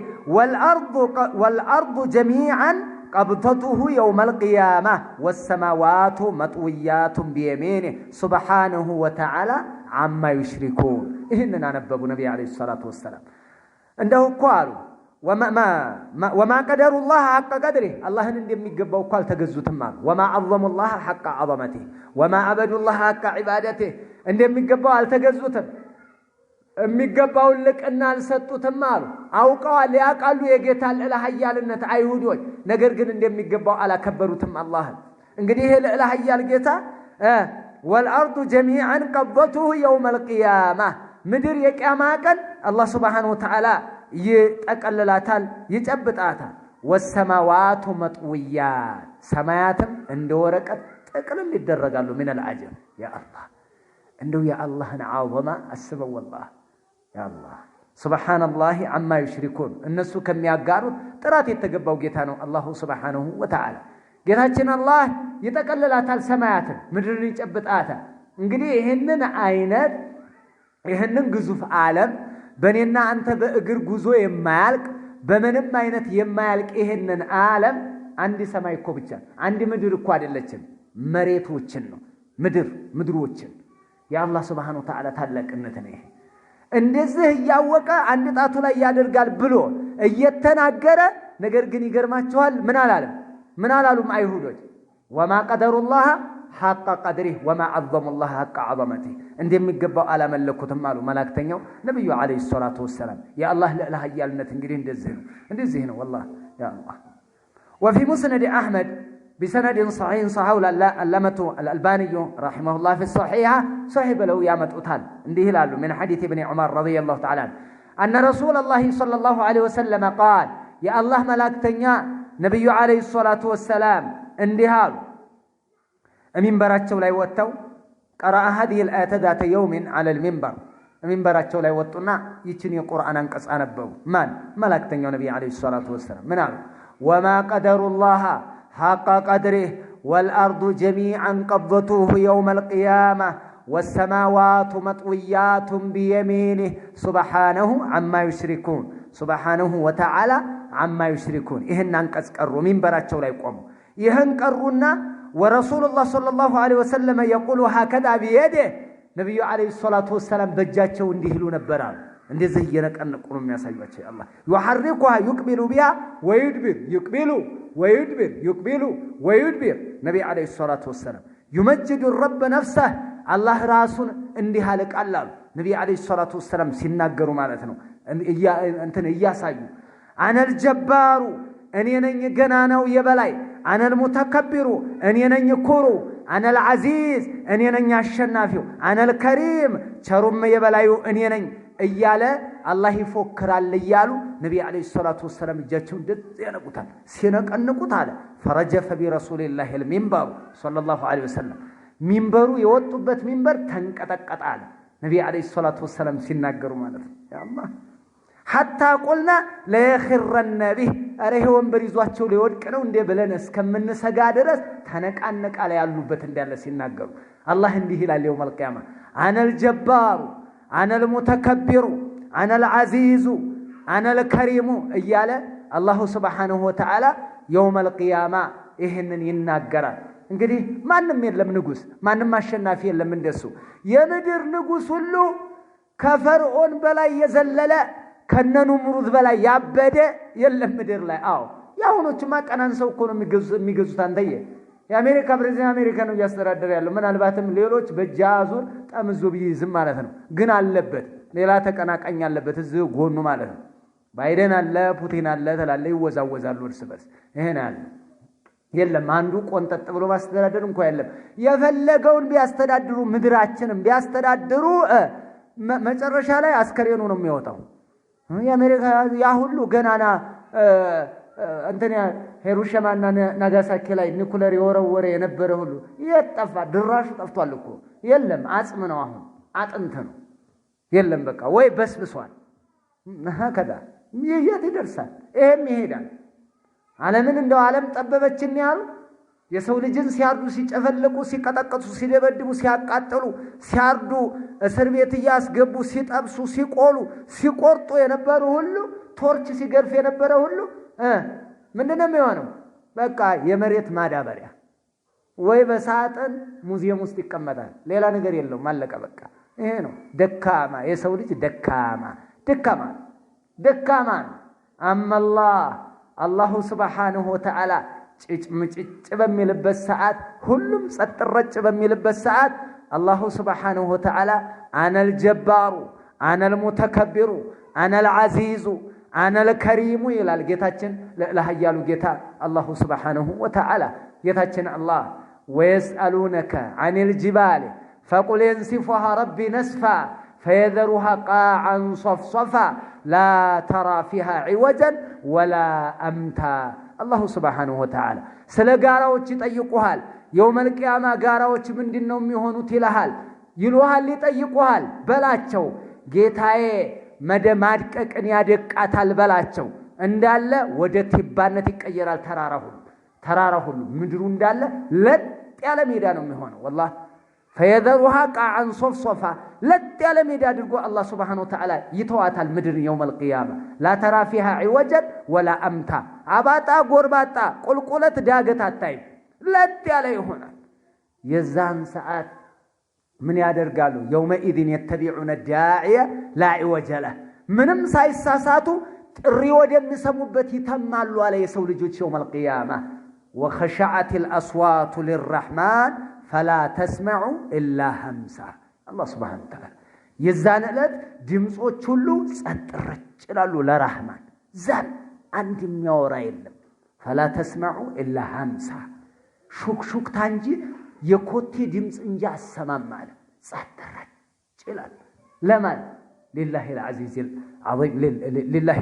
والارض جميعا قبضته يوم القيامة والسماوات مطويات بيمينه سبحانه وتعالى عما يشركون ይሄንን አነበቡ ነብዩ አለይሂ ሰላቱ ወሰለም እንደው ቋሉ وما قدر الله حق قدره اللهن እንደሚገባው ቃል ተገዙትም አሉ وما عظم الله حق عظمته وما عبد الله حق عبادته እንደሚገባው አልተገዙትም የሚገባው ልቅና አልሰጡትም አሉ አውቀዋል ያቃሉ የጌታ ለሐያልነት አይሁዶች ነገር ግን እንደሚገባው አላከበሩትም አላህ እንግዲህ ይሄ ለሐያል ጌታ والارض جميعا قبضته يوم القيامه ምድር የቂያማ ቀን አላህ Subhanahu Wa Ta'ala ይጠቀልላታል ይጨብጣታል والسماوات مطويات ሰማያትም እንደ ወረቀት ጥቅልል ይደረጋሉ من العجب يا الله እንደው يا الله عظمه አስበው والله يا الله سبحان الله عما يشركون እነሱ ከሚያጋሩት ጥራት የተገባው ጌታ ነው አላህ Subhanahu Wa Ta'ala ጌታችን አላህ ይጠቀልላታል ሰማያትን ምድርን ይጨብጣታል እንግዲህ ይሄንን ግዙፍ ዓለም በኔና አንተ በእግር ጉዞ የማያልቅ በምንም አይነት የማያልቅ ይሄንን ዓለም አንድ ሰማይ እኮ ብቻ አንድ ምድር እኮ አይደለችም መሬቶችን ነው ምድሮችን ያአላህ Subhanahu Wa Ta'ala ታላቅነት ነው ይሄ እንደዚህ ያወቀ አንድ ጣቱ ላይ ያደርጋል ብሎ እየተናገረ ነገር ግን ይገርማቸዋል ምን አላሉም አይሁዶች وما قدر الله حق قدره وما عظم الله حق عظمته እንደሚገባው አላመለኩትም አሉ መላእክተኛው ነብዩ አለይሂ ሰላቱ ወሰለም ያ አላህ ለሐያልነት እንግዲህ እንደዚህ ነው والله يا الله وفي مسند احمد بسند صحيح صحيح علامه الالباني رحمه الله في الصحيحه صحيح لو ያመጡታል እንዲህ ይላሉ من حديث ابن عمر رضي الله تعالى ان رسول الله صلى الله عليه وسلم قال يا الله ملائكتኛ ነብዩ አለይሂ ሰላቱ ወሰለም እንዲህ አሉ منبراتቸው ላይ ወጣው قرأ هذه الآية ذات يوم على المنبر منبراتቸው ላይ ወጡና ይችን የቁርአን አንቀጽ አነበቡ ማን መላእክተኛው ነብዩ አለይሂ ሰላቱ ወሰለም ምን አሉ وما قدر الله حق قدره والأرض جميعا قبضته يوم القيامة والسماوات مطويات بيمينه سبحانه عما يشركون سبحانه وتعالى عما يشركون ይሄን አንቀጽ ቀሩ منبراتቸው ላይ ቆሙ ይሄን ቀሩና ورسول الله صلى الله عليه وسلم يقول هكذا بيده نبي عليه الصلاه والسلام በእጃቸው እንዲህ ይሉ ነበር እንደዚህ እየነቀነቁ ነው የሚያሳዩአቸው አላህ يحركها يقبل بها ويدبر يقبل ويدبر نبي عليه الصلاه والسلام يمجد الرب نفسه الله ራሱን እንዲህ አለቃላሉ نبي عليه الصلاه والسلام ሲናገሩ ማለት ነው እንትን እያሳዩ انا الجبار እኔ ነኝ ገናናው የበላይ انا المتكبر اني ነኝ ኩሩ انا العزيز اني ነኝ አሸናፊው انا الكريم ቸሩም የበላዩ እኔ ነኝ እያለ አላህ ይፎክራል እያሉ ነብዩ አለይሂ ሰላቱ ወሰለም እጃቸውን እንደዚህ ያነቁታል። ሲነቀንቁት አለ ፈረጀፈ ቢረሱሊላሂ المنبر ሰለላሁ ዐለይሂ ወሰለም ሚንበሩ የወጡበት ሚንበር ተንቀጠቀጠ አለ ነብዩ አለይሂ ሰላቱ ወሰለም ሲናገሩ ማለት ነው። ያ አላህ حتى قلنا لا يخرن به አረህ ወንበር ይዟቸው ሊወድቅ ነው እንደ ብለን እስከምንሰጋ ድረስ ተነቃነቃ ላይ ያሉበት እንዳለ ሲናገሩ አላህ እንዲህ ይላል يوم القيامه انا الجبار انا المتكبر انا العزيز انا الكريم እያለ አላህ Subhanahu Wa Ta'ala يوم القيامه ይሄንን ይናገራል። እንግዲህ ማንንም የለም ንጉስ ማንንም አሸናፊ የለም እንደሱ የምድር ንጉስ ሁሉ ከፈርዖን በላይ የዘለለ ከነኑ ምሩዝ በላይ ያበደ የለም ምድር ላይ አዎ ያሁኖችማ ቀናንሰው እኮ ነው የሚገዙት አንተዬ የአሜሪካ ፕሬዝዳንት አሜሪካ ነው ያስተዳደረ ያለው ምናልባትም ሌሎች በጃዙር ጠምዞ ቢይዝም ማለት ነው ግን አለበት ሌላ ተቀናቃኝ አለበት እዚህ ጎኑ ማለት ነው ባይደን አለ ፑቲን አለ ተላለ ይወዛወዛሉ እርስ በርስ ይሄን አለ የለም አንዱ ቆንጠጥ ብሎ ማስተዳደር እንኳን የለም የፈለገውን ቢያስተዳድሩ ምድራችንን ቢያስተዳድሩ መጨረሻ ላይ አስከሬኑ ነው የሚወጣው የአሜሪካ ያ ሁሉ ገናና አንተኛ ሂሮሺማና ናጋሳኪ ላይ ኒኩለር የወረወረ የነበረ ሁሉ የጠፋ ድራሹ ጠፍቷል እኮ የለም አጽም ነው አሁን አጥንት ነው የለም በቃ ወይ በስብሷል ከዳ የት ይደርሳል ይሄም ይሄዳል ዓለምን እንደው ዓለም ጠበበችን ያሉ የሰው ልጅን ሲያርዱ ሲጨፈልቁ ሲቀጠቀጡ ሲደበድቡ ሲያቃጥሉ ሲያርዱ እስር ቤት ያስገቡ ሲጠብሱ ሲቆሉ ሲቆርጡ የነበሩ ሁሉ ቶርች ሲገርፍ የነበረ ሁሉ ምንድነው የሚሆነው በቃ የመሬት ማዳበሪያ ወይ በሳጥን ሙዚየም ውስጥ ይቀመጣል ሌላ ነገር የለውም አለቀ በቃ ይሄ ነው ደካማ የሰው ልጅ ደካማ አላህ Subhanahu Wa Ta'ala ጭጭምጭጭ በሚልበት ሰዓት ሁሉም ጸጥረጭ በሚልበት ሰዓት አላህ Subhanahu Wa Ta'ala انا الجبار انا المتكبر انا العزيز انا الكريم ይላል ጌታችን ለኃያሉ ጌታ አላህ Subhanahu Wa Ta'ala ጌታችን አላህ ويسالونك عن الجبال فقل ينسفها ربي نسفا فيذرها قاعا صفصفا لا ترى فيها عوجا ولا امتا الله سبحانه وتعالى ስለ ጋራዎች ይጠይቁሃል يوم القيامه ጋራዎች ምንድነው የሚሆኑት ይልሃል ይሉሃል ይጠይቁሃል በላቸው ጌታዬ መደማድቀቅን ያደቃታል በላቸው እንዳለ ወደ ትባነት ይቀየራል ተራራ ሁሉ ምድሩ እንዳለ ለጥ ያለ ሜዳ ነው የሚሆነው والله فيذرها قاعا صفصفا لጥ ያለ ሜዳ አድርጎ አላህ Subhanahu Wa Ta'ala ይተዋታል ምድር يوم القيامه لا ترى فيها عوجا ولا امتا አባጣ ጎርባጣ ቁልቁለት ዳገት አታይም ለጥ ያለ ይሆናል የዛን ሰዓት ምን ያደርጋሉ يومئذ يتبعون الداعي لا عوج له ምንም ሳይሳሳቱ ጥሪ ወደሚሰሙበት ይተማሉ አለ የሰው ልጆች يوم القيامه وخشعت الاصوات للرحمن فلا تسمعوا الا همسا الله سبحانه وتعالى የዛን ዕለት ድምጾች ሁሉ ጸጥረጭ ይላሉ ለራህማን ዛን አንድ የሚያወራ የለም فلا تسمعوا الا همسا ሹክሹክታ እንጂ የኮቴ ድምጽ እንጂ አሰማም ማለት ጸጥረጭ ይላል ለማን لله العزيز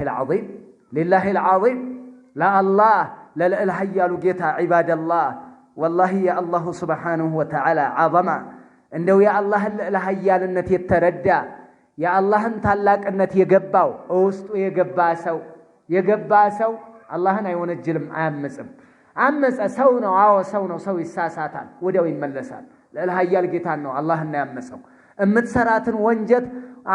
العظيم لله العظيم لا الله لا اله الا ጌታ عباد الله والله يا الله Subhanahu Wa Ta'ala عظما እንደው ያ አላህ ለሐያልነት የተረዳ ያ አላህን ታላቅነት የገባው ውስጡ የገባ ሰው አላህን አይወነጅልም አያመጽም አመጸ ሰው ነው አዎ ሰው ነው ሰው ይሳሳታል ወዲያው ይመለሳል ለሐያል ጌታ ነው አላህን ያመጸው እምትሰራትን ወንጀት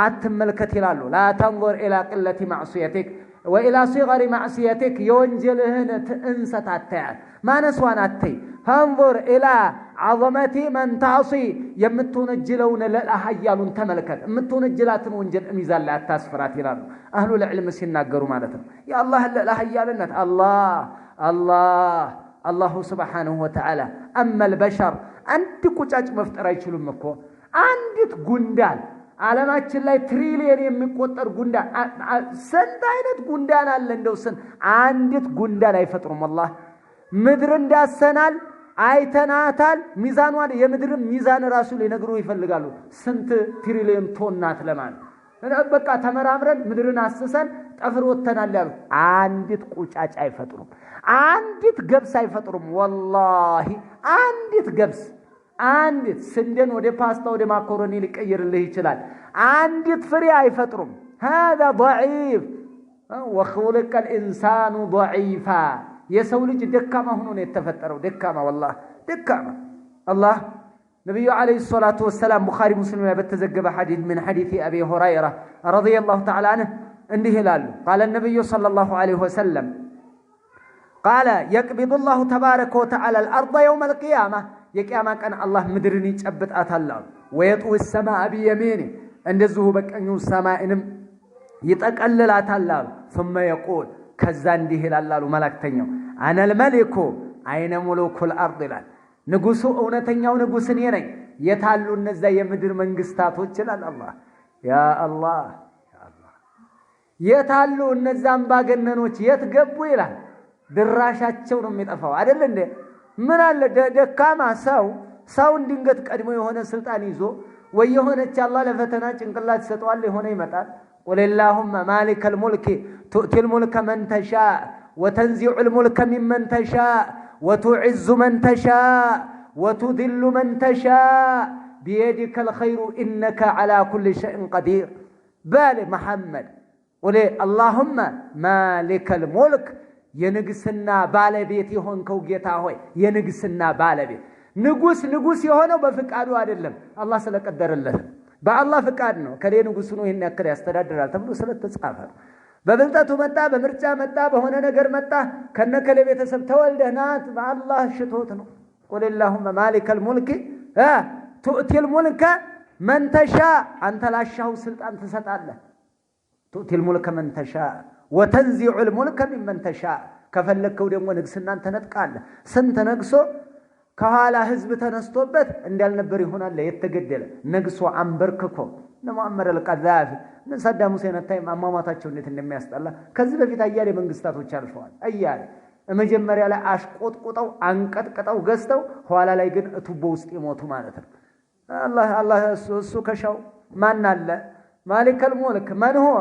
አትመልከት ይላሉ لا تنظر الى قله معصيتك والى صغر معصيتك يونجلهن انست አታያል ማነሷን አትይ فانظر الى عظمه من تعصي የምትወነጅለውን ለሐያሉን ተመልከት የምትወነጅላትን ወንጀል ሚዛን ላይ አታስፈራት ይላሉ አህሉ العلم ሲናገሩ ማለት ነው ያ አላህ ለሐያልነት الله Subhanahu Wa Ta'ala اما البشر አንድ ቁጫጭ መፍጠር አይችሉም እኮ አንዲት ጉንዳን ዓለማችን ላይ ትሪሊየን የሚቆጠር ጉንዳን ስንት አይነት ጉንዳን አለ እንደው አንዲት ጉንዳን አይፈጥሩም والله ምድር እንዳሰናል አይተናታል ሚዛኗን የምድር ሚዛን ራሱ ሊነግሩ ይፈልጋሉ ስንት ትሪሊየን ቶን ናት ለማን በቃ ተመራምረን ምድርን አስሰን ጠፍር ወተናል ያሉ አንዲት ቁጫጭ አይፈጥሩም አንዲት ገብስ አይፈጥሩም والله አንዲት ገብስ አንዲት ስንዴን ወደ ፓስታ ወደ ማካሮኒ ሊቀይርልህ ይችላል አንዲት ፍሬ አይፈጥሩም هذا ضعيف وخلق الانسان ضعيفا የሰው ልጅ ደካማ ሆኖ ነው የተፈጠረው ደካማ والله ደካማ الله نبي عليه الصلاة والسلام بخاري مسلم بتزجب حديث من حديث أبي هريرة رضي الله تعالى عنه عنده هلال قال النبي صلى الله عليه وسلم قال يقبض الله تبارك وتعالى الأرض يوم القيامة يقيامة كان الله مدرني تشبت أتالله ويطوي السماء بيمينه عند الزهوبك أن السماء يتقلل أتالله ثم يقول كزان ده هلال ملك تنيو أنا الملك أين ملوك الأرض لال ንጉሱ እውነተኛው ንጉስ እኔ ነኝ የታሉ እነዛ የምድር መንግስታቶች ይላል አላህ ያ አላህ የታሉ እነዛ አምባገነኖች የት ገቡ ይላል ድራሻቸው ነው የሚጠፋው አይደል እንዴ ምን አለ ደካማ ሰው ድንገት ቀድሞ የሆነ ስልጣን ይዞ ወይ የሆነች አላህ ለፈተና ጭንቅላት ይሰጠዋል የሆነ ይመጣል قل اللهم مالك الملك تؤتي الملك من تشاء وتنزع الملك ممن تشاء وتعز من تشاء وتذل من تشاء بيدك الخير إنك على كل شيء قدير بال محمد قل اللهم مالك الملك ينقسنا بالبيت يهونكو جيتا هوي ينقسنا بالبيت ንጉስ የሆነው በፍቃዱ አይደለም አላህ ስለቀደረለት በአላህ ፍቃድ ነው ከሌ ንጉስ ነው ይሄን ያክል ያስተዳድራል ተብሎ ስለተጻፈ በብልጣቱ መጣ በምርጫ መጣ በሆነ ነገር መጣ ከነከለ ቤተሰብ ተወልደናት በአላህ ሽቶት ነው قل اللهم مالك الملك تؤتي الملك من تشاء انت ላሻው ስልጣን ትሰጣለህ تؤتي الملك من تشاء وتنزع الملك ممن تشاء ከፈለከው ደግሞ ንግስናን ተነጥቃለህ ስንት ነግሶ ከኋላ ህዝብ ተነስቶበት እንዳልነበር ይሆናል የተገደለ ነግሶ አንበርክኮ ለሙአመር አልቀዛፊ ሰዳም ሁሴን ታይም አማማታቸው እንዴት እንደሚያስጠላ ከዚህ በፊት አያሌ መንግስታቶች አልፈዋል አያሌ መጀመሪያ ላይ አሽቆጥቁጠው አንቀጥቅጠው ገዝተው ኋላ ላይ ግን እቱቦ ውስጥ ይሞቱ ማለት ነው አላህ እሱ ከሻው ማን አለ ማሊከል ሙልክ ማን هو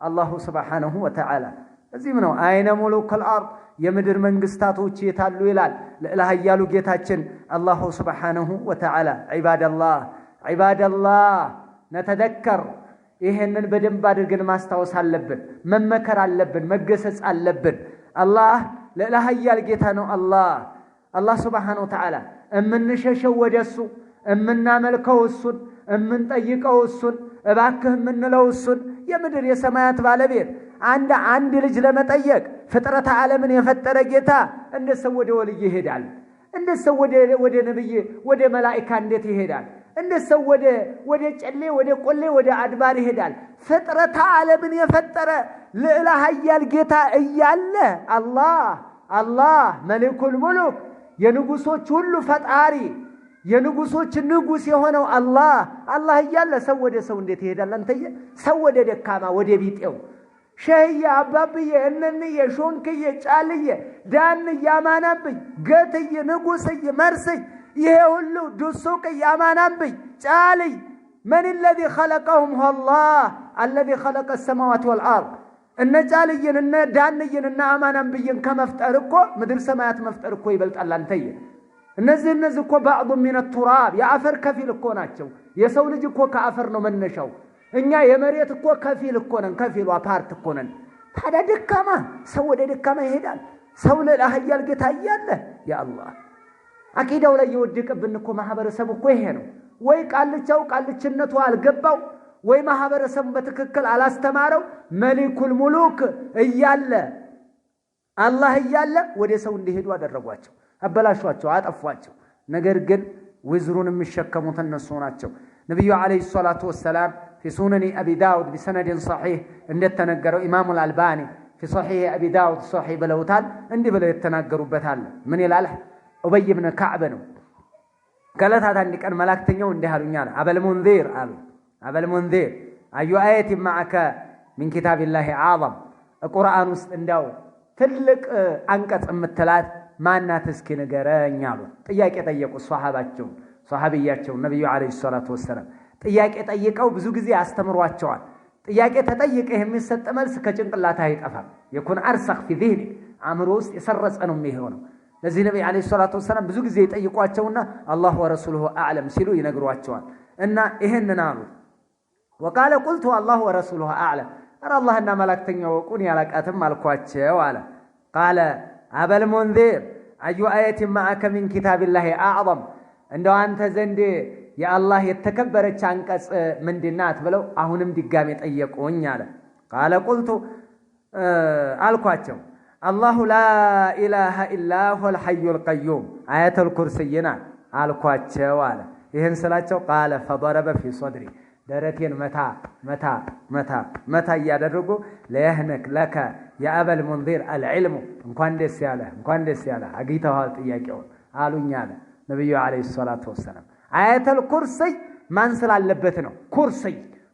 الله سبحانه وتعالى እዚህም ነው አይነ ሙሉከል አርድ የምድር መንግስታቶች የታሉ ይላል ለኢላህያሉ ጌታችን አላሁ Subhanahu Wa Ta'ala ዒባደላህ ነተደከር ይሄንን በደንብ አድርገን ማስታወስ አለብን መመከር አለብን መገሰጽ አለብን አላህ ለኢላህያል ጌታ ነው አላህ Subhanahu Wa Ta'ala እምንሸሸው ወደሱ እምናመልከው እሱን እምንጠይቀው እሱን እባክህ ምንለው እሱን የምድር የሰማያት ባለቤት አንድ ልጅ ለመጠየቅ ፍጥረት ዓለምን የፈጠረ ጌታ እንደሰው ወደ ወልይ ይሄዳል እንደሰው ወደ ነብይ ወደ መላእክት እንዴት ይሄዳል እንደሰው ወደ ጨሌ ወደ ቆሌ ወደ አድባር ይሄዳል ፍጥረት ዓለምን የፈጠረ ልዕለ ኃያል ጌታ እያለ አላህ መሊኩል ሙሉክ የንጉሶች ሁሉ ፈጣሪ የንጉሶች ንጉስ የሆነው አላህ እያለ ሰው ወደ ሰው እንዴት ይሄዳል አንተየ ሰው ወደ ደካማ ወደ ቢጤው ሸህያ አባብዬ እነንየ ሾንክየ ጫልየ ዳን ያማናብኝ ገትየ ንጉስየ መርስይ ይሄ ሁሉ ዱሱቅ ያማናብኝ ጫልይ من الذي خلقهم هو الله الذي خلق السماوات والارض እነ ጫልየን እነ ዳንየን እነ አማናብይን ከመፍጠር እኮ ምድር ሰማያት መፍጠር እኮ ይበልጣል አንተየ እነዚህ እኮ بعض من التراب የአፈር ከፊል እኮ ናቸው የሰው ልጅ እኮ ከአፈር ነው መነሻው እኛ የመሬት እኮ ከፊል እኮ ነን ከፊሏ ፓርት እኮ ነን ታዲያ ደካማ ሰው ወደ ደካማ ይሄዳል ሰው ለላህያል ጌታ እያለ ያ አላህ አቂዳው ላይ ይወድቅብን እኮ ማህበረሰብ እኮ ይሄ ነው ወይ ቃልችነቱ አልገባው ወይ ማህበረሰብ በትክክል አላስተማረው መሊኩል ሙሉክ እያለ አላህ እያለ ወደ ሰው እንዲሄዱ አደረጓቸው አበላሿቸው አጠፏቸው ነገር ግን ወዝሩን የሚሸከሙት እነሱ ናቸው ነብዩ አለይሂ ሰላቱ ወሰለም في سنن أبي داود بسند صحيح عند التنقر إمام الألباني في صحيح أبي داود صحيح بلوتال عندي بلو يتنقروا بتال من الألح أبي بن كعب قالت هذا عندك أن ملاك تنيون ده هالنيان أبا المنذير أي آية معك من كتاب الله عظم القرآن استنداو تلك أنكت أم الثلاث ما ناتسكي نقرأ نيالو تياك يتيقوا صحابياتهم النبي عليه الصلاة والسلام ጥያቄ ጠይቀው ብዙ ጊዜ አስተምሯቸዋል። ጥያቄ ተጠይቀህ የሚሰጥ መልስ ከጭንቅላት አይጠፋም። يكون ارسخ في ذهنك አእምሮ ውስጥ የሰረጸ ነው የሚሆነው። ለዚህ ነብይ አለይሂ ሰላቱ ወሰለም ብዙ ጊዜ ይጠይቋቸውና አላህ ወረሱሉሁ አዕለም ሲሉ ይነግሯቸዋል። እና ይሄንን አሉ وقال قلت الله ورسوله اعلم ارى الله ان ملائكتኛው ወቁን ያላቃተም አልኳቸው አለ። قال ابا المنذر اي ايه معك من كتاب الله اعظم እንደው አንተ ዘንድ የአላህ የተከበረች አንቀጽ ምንድናት ብለው አሁንም ድጋሜ ጠየቁኝ አለ። قال قلت አልኳቸው الله لا اله الا هو الحي القيوم آية الكرسي አልኳቸው አለ። ይሄን ስላቸው قال فضرب في صدري ደረቴን መታ ያደረጉ ለይህነክ ለከ የአበል ሙንዚር አልዕልሙ እንኳን ደስ ያለ አግኝተዋል ጥያቄውን አሉኝ አለ ነብዩ አለይሂ ሰላቱ ወሰለም። አያተል ኩርሲይ ማን ስላለበት ነው?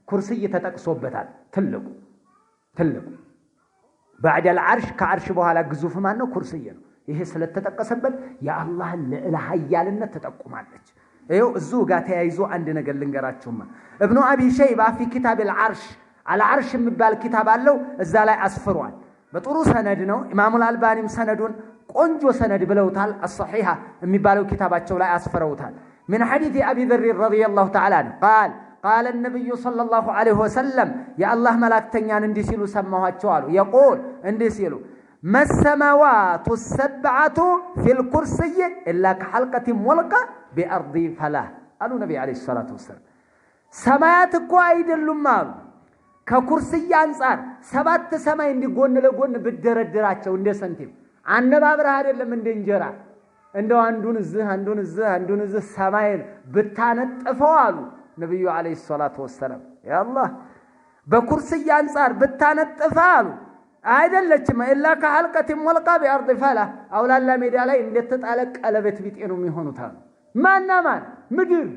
ኩርሲይ ተጠቅሶበታል። ትልቁ بعد العرش ከአርሽ በኋላ ግዙፍ ማን ነው? ኩርሲይ ነው። ይሄ ስለተጠቀሰበት የአላህን ልዕለ ኃያልነት ተጠቁማለች። ይኸው እዚሁ ጋር ተያይዞ አንድ ነገር ልንገራችሁማ። ابن ابي شيبه في كتاب العرش على عرش የሚባል ኪታብ አለው። እዛ ላይ አስፍሯል። በጥሩ ሰነድ ነው። ኢማሙ አልባኒም ሰነዱን ቆንጆ ሰነድ ብለውታል። الصحيحه የሚባለው ኪታባቸው ላይ አስፈረውታል። من حديث ابي ذر رضي الله تعالى عنه قال النبي صلى الله عليه وسلم يا الله ملائكتኛን እንዲህ ሲሉ ሰማኋቸው አሉ። يقول እንዲህ ሲሉ ما السماوات السبعه في الكرسي الا كحلقه ملقى بأرض فلا قالوا النبي عليه الصلاة والسلام ሰማያት እኮ አይደሉም አሉ ከኩርሲይ አንፃር ሰባት ሰማይ እንዲጎን ለጎን ብደረድራቸው እንደ ሰንቲም አነባብረህ አይደለም እንደ እንጀራ እንደው አንዱን እዚህ ሰማይን ብታነጥፈው አሉ ነብዩ አለይሂ ሰላቱ ወሰለም ያ አላህ በኩርሲይ አንፃር ብታነጥፈው አሉ አይደለችም ኢላ ከሐልቀት ሙልቃ بأرض فلا አውላላ ሜዳ ላይ እንደተጣለ ቀለበት ቢጤ ነው የሚሆኑት አሉ። ማን ምድር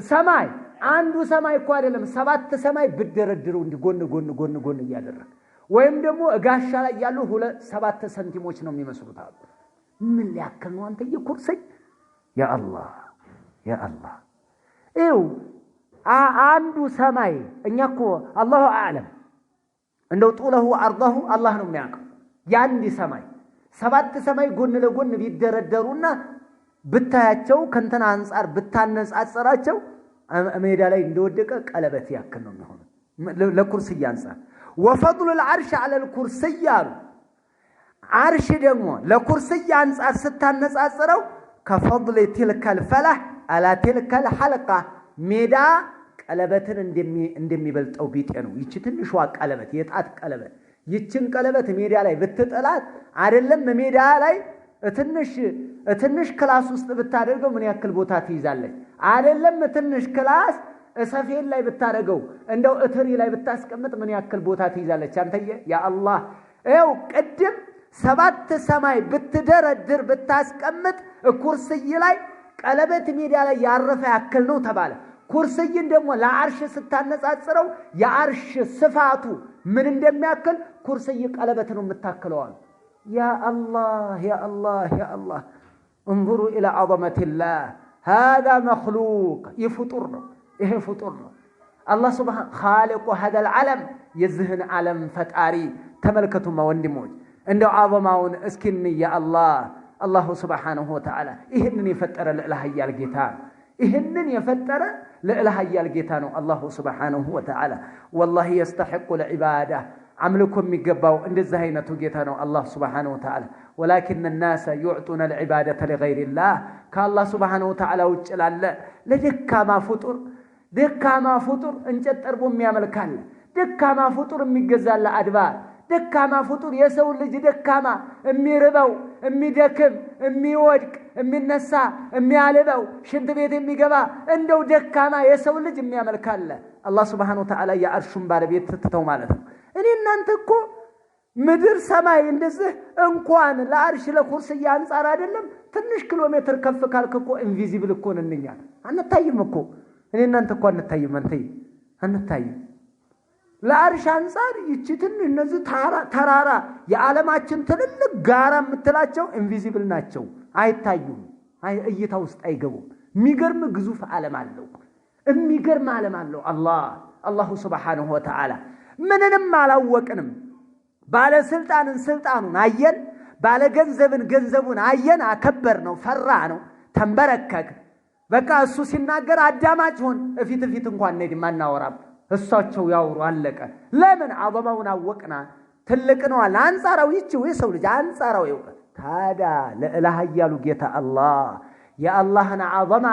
ሰማይ አንዱ ሰማይ እኮ አይደለም ሰባት ሰማይ ብደረድረው እንዲ ጎን እያደረገ ወይም ደግሞ ጋሻ ላይ ያሉ ሰባት ሰንቲሞች ነው የሚመስሉት አሉ። ምን ሊያክል ነው አንተ የኩርሲይ ያ አላህ አንዱ ሰማይ እኛኮ አላሁ አዕለም እንደው ጡለሁ አርضሁ አላህ ነው የሚያውቀው። ያንዲ ሰማይ ሰባት ሰማይ ጎን ለጎን ቢደረደሩና ብታያቸው ከንተና አንፃር ብታነጻጽራቸው ሜዳ ላይ እንደወደቀ ቀለበት ያክል ነው የሚሆነው ለኩርሲይ አንፃር። وفضل العرش على الكرسي عرش ደግሞ ለኩርሲይ አንፃር ስታነጻጽረው كفضل تلك الفلح على تلك الحلقه ሜዳ ቀለበትን እንደሚበልጠው ቢጤ ነው። ይቺ ትንሿ ቀለበት የጣት ቀለበት ይቺን ቀለበት ሜዳ ላይ ብትጠላት አይደለም ሜዳ ላይ ትንሽ ክላስ ውስጥ ብታደርገው ምን ያክል ቦታ ትይዛለች? አይደለም ትንሽ ክላስ ሰፌን ላይ ብታደርገው እንደው እትሪ ላይ ብታስቀምጥ ምን ያክል ቦታ ትይዛለች? አንተዬ ያ አላህ ይኸው ቅድም ሰባት ሰማይ ብትደረድር ብታስቀምጥ ኩርሲይ ላይ ቀለበት ሜዳ ላይ ያረፈ ያክል ነው ተባለ። ኩርሲይን ደግሞ ለአርሽ ስታነጻጽረው የአርሽ ስፋቱ ምን እንደሚያክል ኩርሲይ ቀለበት ነው የምታክለው። يا الله انظروا إلى عظمة الله هذا مخلوق يفطرنا فطرنا الله سبحانه خالق هذا العالم يزهن عالم فتاري تملكتهم وندموج عنده عظماون اسكني يا الله سبحانه وتعالى إهنن يفتر لإلهي الجيتان إهنن يفتر لإلهي الجيتان الله سبحانه وتعالى والله يستحق العبادة عملكم ميقباو እንደዚህ አይነቱ ጌታ ነው አላህ Subhanahu Wa Ta'ala ولكن الناس يعطون العبادة لغير الله كالله Subhanahu Wa Ta'ala ውጭ ላለ ለደካማ ፍጡር እንጨት ጠርቦ የሚያመልካል ደካማ ፍጡር የሚገዛል አድባር ደካማ ፍጡር የሰው ልጅ ደካማ የሚርበው የሚደክም የሚወድቅ የሚነሳ የሚያልበው ሽንት ቤት የሚገባ እንደው ደካማ የሰው ልጅ የሚያመልካል አላህ Subhanahu Wa Ta'ala የአርሹን ባለቤት ትተው ማለት ነው። እኔ እናንተ እኮ ምድር ሰማይ እንደዚህ እንኳን ለአርሽ ለኩርሲይ አንፃር አይደለም ትንሽ ኪሎ ሜትር ከፍ ካልክ እኮ ኢንቪዚብል እኮ ነንኛ አንታይም እኮ እኔ እናንተ እኮ አንታይም ለአርሽ አንፃር ይቺ ትንሽ እነዚህ ተራራ የዓለማችን ትልልቅ ጋራ የምትላቸው ኢንቪዚብል ናቸው አይታዩም እይታ ውስጥ አይገቡም የሚገርም ግዙፍ ዓለም አለው የሚገርም ዓለም አለው አላሁ ሱብሓነሁ ወተዓላ። ምንንም አላወቅንም። ባለ ስልጣንን ስልጣኑን አየን፣ ባለ ገንዘብን ገንዘቡን አየን፣ አከበር ነው፣ ፈራ ነው፣ ተንበረከክ። በቃ እሱ ሲናገር አዳማጭ ሆን። እፊት እንኳን ነዲ ማናወራም፣ እሳቸው ያወሩ አለቀ። ለምን አዘማውን አወቅና ትልቅ ነው አለ። አንጻራው ይችው የሰው ልጅ አንጻራው ይወቅ። ታዳ ለኢላህ ያሉ ጌታ አላህ የአላህን አዘማ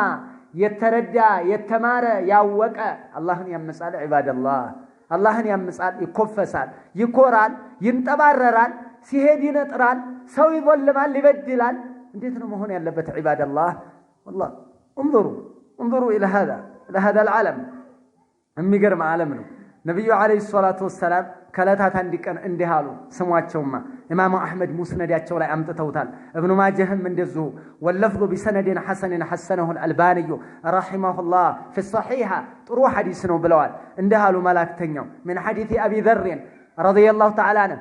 የተረዳ የተማረ ያወቀ አላህን ያመጻል። ዒባደላህ አላህን ያመጻል፣ ይኮፈሳል፣ ይኮራል፣ ይንጠባረራል፣ ሲሄድ ይነጥራል፣ ሰው ይወልማል፣ ይበድላል። እንዴት ነው መሆን ያለበት? ዒባደላህ والله انظروا الى هذا العالم የሚገርም ዓለም ነው። ነብዩ አለይሂ ሰላቱ ወሰለም ከለታት አንድ ቀን እንዲህ አሉ። ስሟቸውማ ኢማሙ አህመድ ሙስነዳቸው ላይ አምጥተውታል። ኢብኑ ማጀህም እንደዚሁ ወለፍዙ ቢሰነድን ሐሰንን ሐሰነሁ አልባኒ ረሂመሁላህ في الصحيحة ጥሩ ሐዲስ ነው ብለዋል። እንዲህ አሉ መላእክተኛው من حديث ابي ذر رضي الله تعالى عنه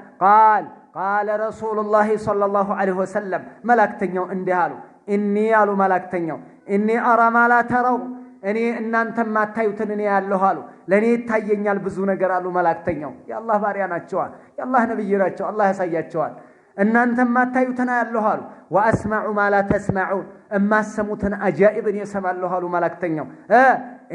قال رسول الله صلى الله عليه وسلم መላእክተኛው እንዲህ አሉ إني አሉ መላእክተኛው إني أرى ما لا تروا እኔ እናንተ ማታዩትን እኔ ያለሁ አሉ። ለኔ ይታየኛል ብዙ ነገር አሉ መላእክተኛው። የአላህ ባሪያ ናቸው፣ የአላህ ነብይ ናቸው፣ አላህ ያሳያቸዋል። እናንተ ማታዩትን ያለሁ አሉ። ወአስማዑ ማ ላ ተስማዑን እማሰሙትን አጃኢብን የሰማለሁ አሉ መላእክተኛው።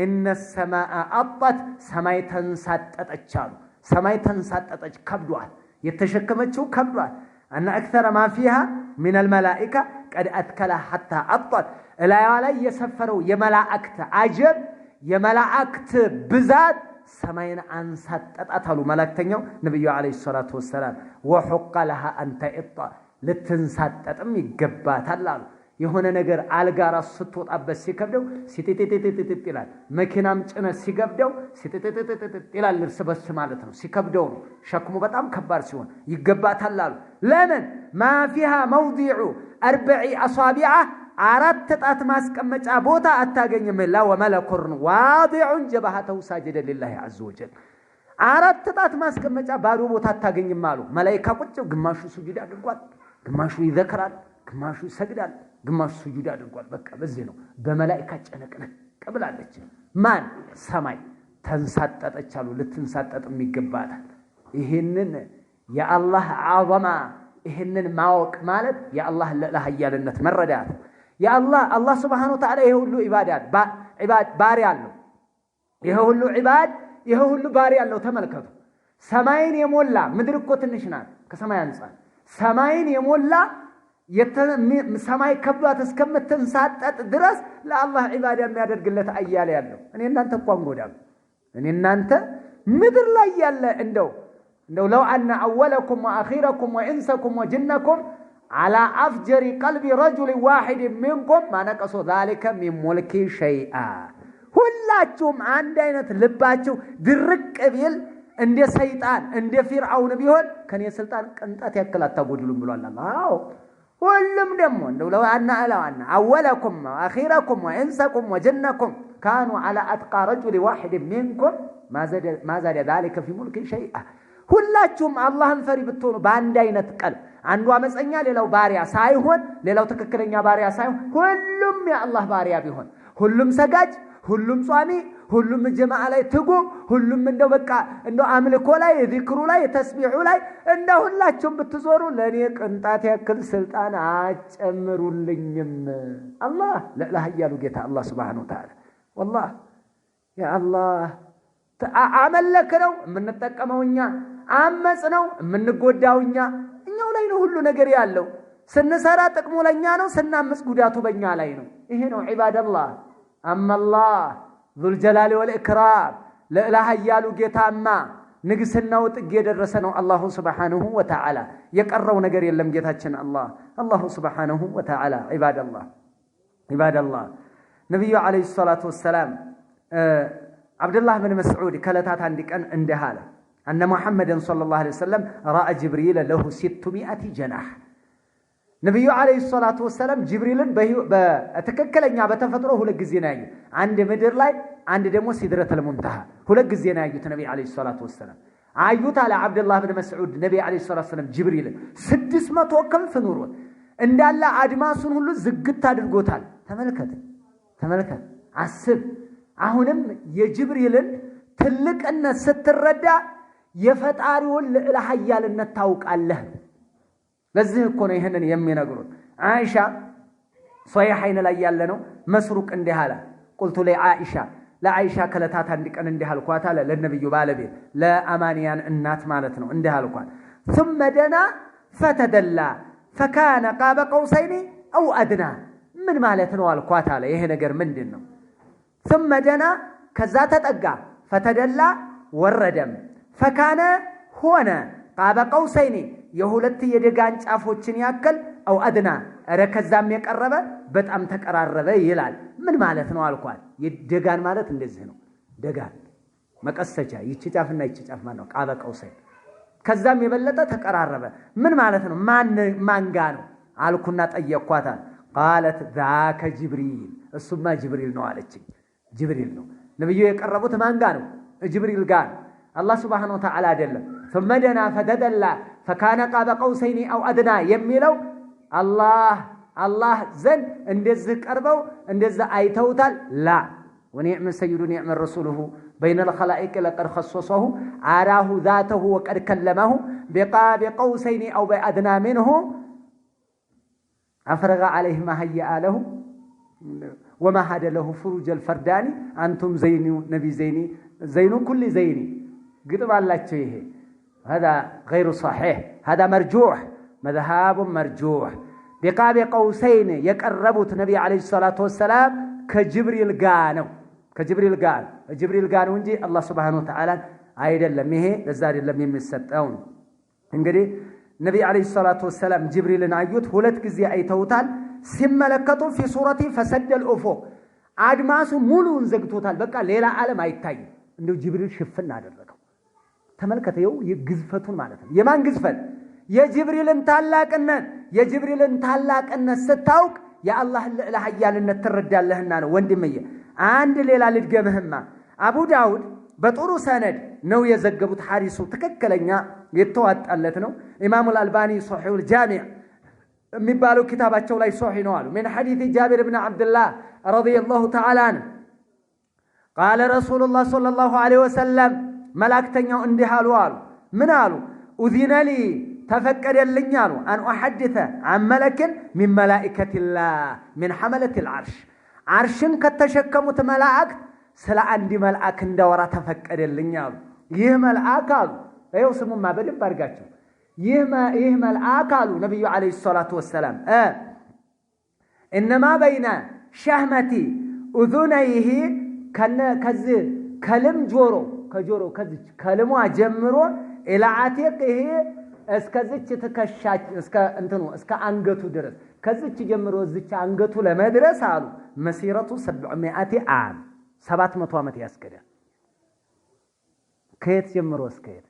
እነ ሰማአ አጣት ሰማይ ተንሳጠጠች አሉ። ሰማይ ተንሳጠጠች፣ ከብዷል፣ የተሸከመችው ከብዷል። أن أكثر ما فيها من الملائكة قد أثكلها حتى أبطل لا ላይ የሰፈረው የመላእክት አጀብ የመላእክት ብዛት ሰማይን አንሳጠጣት አሉ መላእክተኛው ነብዩ አለይሂ ሰላቱ ወሰለም። وحق لها أن تئط ልትንሳጠጥም ይገባታል አሉ። የሆነ ነገር አልጋ ራስ ስትወጣበት ሲከብደው ሲጥጥጥጥጥ ይላል። መኪናም ጭነት ሲገብደው ሲጥጥጥጥጥ ይላል። እርስ ማለት ነው። ሲከብደው ነው ሸክሙ በጣም ከባድ ሲሆን ይገባታል አሉ። ለምን ما فيها موضع 4 أصابع አራት ጣት ማስቀመጫ ቦታ አታገኝም። ላ ወመለኩር ዋዲዑ ጀባሃተሁ ሳጅደ ሊላሂ ዐዘ ወጀል አራት ጣት ማስቀመጫ ባዶ ቦታ አታገኝም አሉ። መላእክታ ቁጭ ግማሹ ሱጁድ አድርጓል፣ ግማሹ ይዘክራል፣ ግማሹ ይሰግዳል፣ ግማሹ ሱጁድ አድርጓል። በቃ በዚህ ነው በመላእክታ ጨነቅነቅ ብላለች። ማን ሰማይ ተንሳጠጠች አሉ። ልትንሳጠጥም ይገባታል። ይሄንን የአላህ አዘማ ይሄንን ማወቅ ማለት የአላህ ለላህያልነት መረዳት አላህ Subhanahu Wa Ta'ala ይሄ ሁሉ ኢባዳት ባሪያ አለው። ይሄ ሁሉ ኢባድ ይሄ ሁሉ ባሪያ አለው። ተመልከቱ ሰማይን የሞላ ምድር እኮ ትንሽ ናት ከሰማይ አንፃር። ሰማይን የሞላ ሰማይ ከብዷት እስከምትንሳጠጥ ድረስ ለአላህ ኢባዳ የሚያደርግለት አያለ ያለው እኔ እናንተ እንኳን ጎዳም እኔ እናንተ ምድር ላይ ያለ እንደው لو أن أولكم وآخركم وإنسكم وجنكم على أفجر قلب رجل واحد منكم ما نقصوا ذلك من ملك شيئا ሁላችሁም አንድ አይነት ልባችሁ ድርቅ ቢል እንደ ሰይጣን እንደ ፊርዓውን ቢሆን ከኔ ስልጣን ቅንጣት ያክል አታጎድሉም ብሏል አላህ። ሁሉም ደግሞ እንደው لو أن أولكم وآخركم وإنسكم وجنكم كانوا على أتقى رجل واحد منكم ما زاد ذلك في ملك شيئا ሁላችሁም አላህን ፈሪ ብትሆኑ በአንድ አይነት ቀል አንዱ አመፀኛ ሌላው ባሪያ ሳይሆን ሌላው ተከክለኛ ባሪያ ሳይሆን ሁሉም የአላህ ባሪያ ቢሆን ሁሉም ሰጋጅ ሁሉም ጿሚ ሁሉም ጀማዓ ላይ ትጉ ሁሉም እንደው በቃ እንደው አምልኮ ላይ ዚክሩ ላይ ተስቢሑ ላይ እንደው ሁላችሁም ብትዞሩ ለኔ ቅንጣት ያክል ስልጣን አጨምሩልኝም። አላህ ለላህ ያሉ ጌታ አላህ Subhanahu Wa Ta'ala والله يا الله አመለክ ነው የምንጠቀመውኛ አመጽ ነው የምንጎዳውኛ እኛው ላይ ነው ሁሉ ነገር ያለው። ስንሰራ ጥቅሙ ለኛ ነው፣ ስናመጽ ጉዳቱ በእኛ ላይ ነው። ይሄ ነው ዒባደላህ። አማላህ ዙል ጀላሊ ወል ኢክራም ለኢላህ ያሉ ጌታማ ንግስናው ጥግ የደረሰ ነው አላሁ Subhanahu Wa Ta'ala። የቀረው ነገር የለም ጌታችን አላሁ Subhanahu Wa Ta'ala። ዒባደላህ ነብዩ አለይሂ ሰላቱ ወሰለም عبدالله بن مسعود كلتات عندك اندهال أن محمد صلى الله عليه وسلم رأى جبريل له 600 جناح. نبي عليه الصلاة والسلام جبريل بتككل إني بتفتره هو لجزيناي عند مدر لاي عند دمو سدرة المنتهى هو لجزيناي النبي عليه الصلاة والسلام عيوت على عبد الله بن مسعود النبي عليه الصلاة والسلام جبريل 600 وكم في نور إن الله عدماسون هو زقت هذا القتال تملكت عسب አሁንም የጅብሪልን ትልቅነት ስትረዳ የፈጣሪውን ልዕለ ኃያልነት ታውቃለህ። ለዚህ እኮ ነው ይሄንን የሚነግሩን። አይሻ ሶሒሐይን ላይ ያለ ነው። መስሩቅ እንዲህ አለ ቁልቱ ለአኢሻ ለአኢሻ ከለታት አንድ ቀን እንዲህ አልኳት አለ ለነብዩ ባለቤት ለአማንያን እናት ማለት ነው። እንዲህ አልኳት ثم دنا فتدلى فكان قاب قوسين او ادنى ምን ማለት ነው አልኳት አለ። ይሄ ነገር ምንድነው? ثم دنا ከዛ ተጠጋ فتدلى ወረደም فكان ሆነ قاب قوسين የሁለት የደጋን ጫፎችን ያከል او ادنى ረከዛም የቀረበ በጣም ተቀራረበ ይላል። ምን ማለት ነው አልኳት። የደጋን ማለት እንደዚህ ነው። ደጋን መቀሰቻ ይቺ ጫፍና ይቺ ጫፍ ማለት ነው قاب قوسين ከዛም የበለጠ ተቀራረበ ምን ማለት ነው? ማንጋ ነው አልኩና ጠየቅኳታ። قالت ذاك جبريل እሱማ ጅብሪል ነው አለችኝ። ጅብሪል ነው ነብዩ የቀረቡት ማንጋ ነው? ጅብሪል ጋር አላህ Subhanahu Wa Ta'ala አይደለም። ثم دنا فتدلى فكان قاب قوسين او ادنى የሚለው አላህ ዘንድ እንደዚህ ቀርበው እንደዚህ አይተውታል። ላ ونعم السيد نعم رسوله بين الخلائق لقد خصصه أراه ذاته وقد كلمه بقاب قوسين أو بأدنى منه أفرغ عليه ما هيأ له وما هدى له فروج الفردان أنتم زين نبي زيني زين كل زيني قلت الله شيء هذا غير صحيح هذا مرجوح مذهب مرجوح بقاب قوسين يقربت نبي عليه الصلاة والسلام كجبريل قانو ከጅብሪል ጋር ነው እንጂ አላህ Subhanahu Wa Ta'ala አይደለም። ይሄ ለዛ አይደለም የሚሰጠው። እንግዲህ ነብይ አለይሂ ሰላቱ ወሰለም ጅብሪልን አዩት። ሁለት ጊዜ አይተውታል። ሲመለከቱ في صورتي فسد الافق አድማሱ ሙሉን ዘግቶታል። በቃ ሌላ ዓለም አይታይም። እንደው ጅብሪል ሽፍን አደረገው። ተመልከተው የግዝፈቱን ማለት ነው። የማን ግዝፈት? የጅብሪልን ታላቅነት ስታውቅ የአላህ ልዕለ ኃያልነት ትረዳለህና ነው ወንድምዬ። አንድ ሌላ ልድገምህማ። አቡ ዳውድ በጥሩ ሰነድ ነው የዘገቡት። ሐዲሱ ትክክለኛ የተዋጣለት ነው። ኢማሙ አልባኒ ሶሒሁል ጃሚዕ የሚባለው ኪታባቸው ላይ ሶሒህ ነው አሉ። من حديث جابر بن عبد الله رضي الله تعالى عنه قال رسول الله صلى الله عليه وسلم ملائكتኛው እንዲህ አሉ አሉ። ምን አሉ? اذن لي ተፈቀደልኝ አሉ አን احدث عن ملك من ملائكه الله من حمله العرش عرشን ከተሸከሙት መላእክት ስለ አንድ መልአክ እንዳወራ ተፈቀደልኝ አሉ። ይህ መልአክ አሉ ይኸው ስሙማ በደንብ አድርጋችሁ ይህ መልአክ አሉ ነብዩ አለይሂ ሰላቱ ወሰለም انما بين شهمتي اذنيه ከዚህ ከልም ጆሮ ከጆሮ ከዚህ ከልሟ ጀምሮ الى عاتقه እስከዚች ተከሻች እስከ አንገቱ ድረስ ከዚች ጀምሮ እዚች አንገቱ ለመድረስ አሉ መስይረቱ 700 ዓም 700 ዓመት ያስከዳል። ከየት ጀምሮ እስከየት?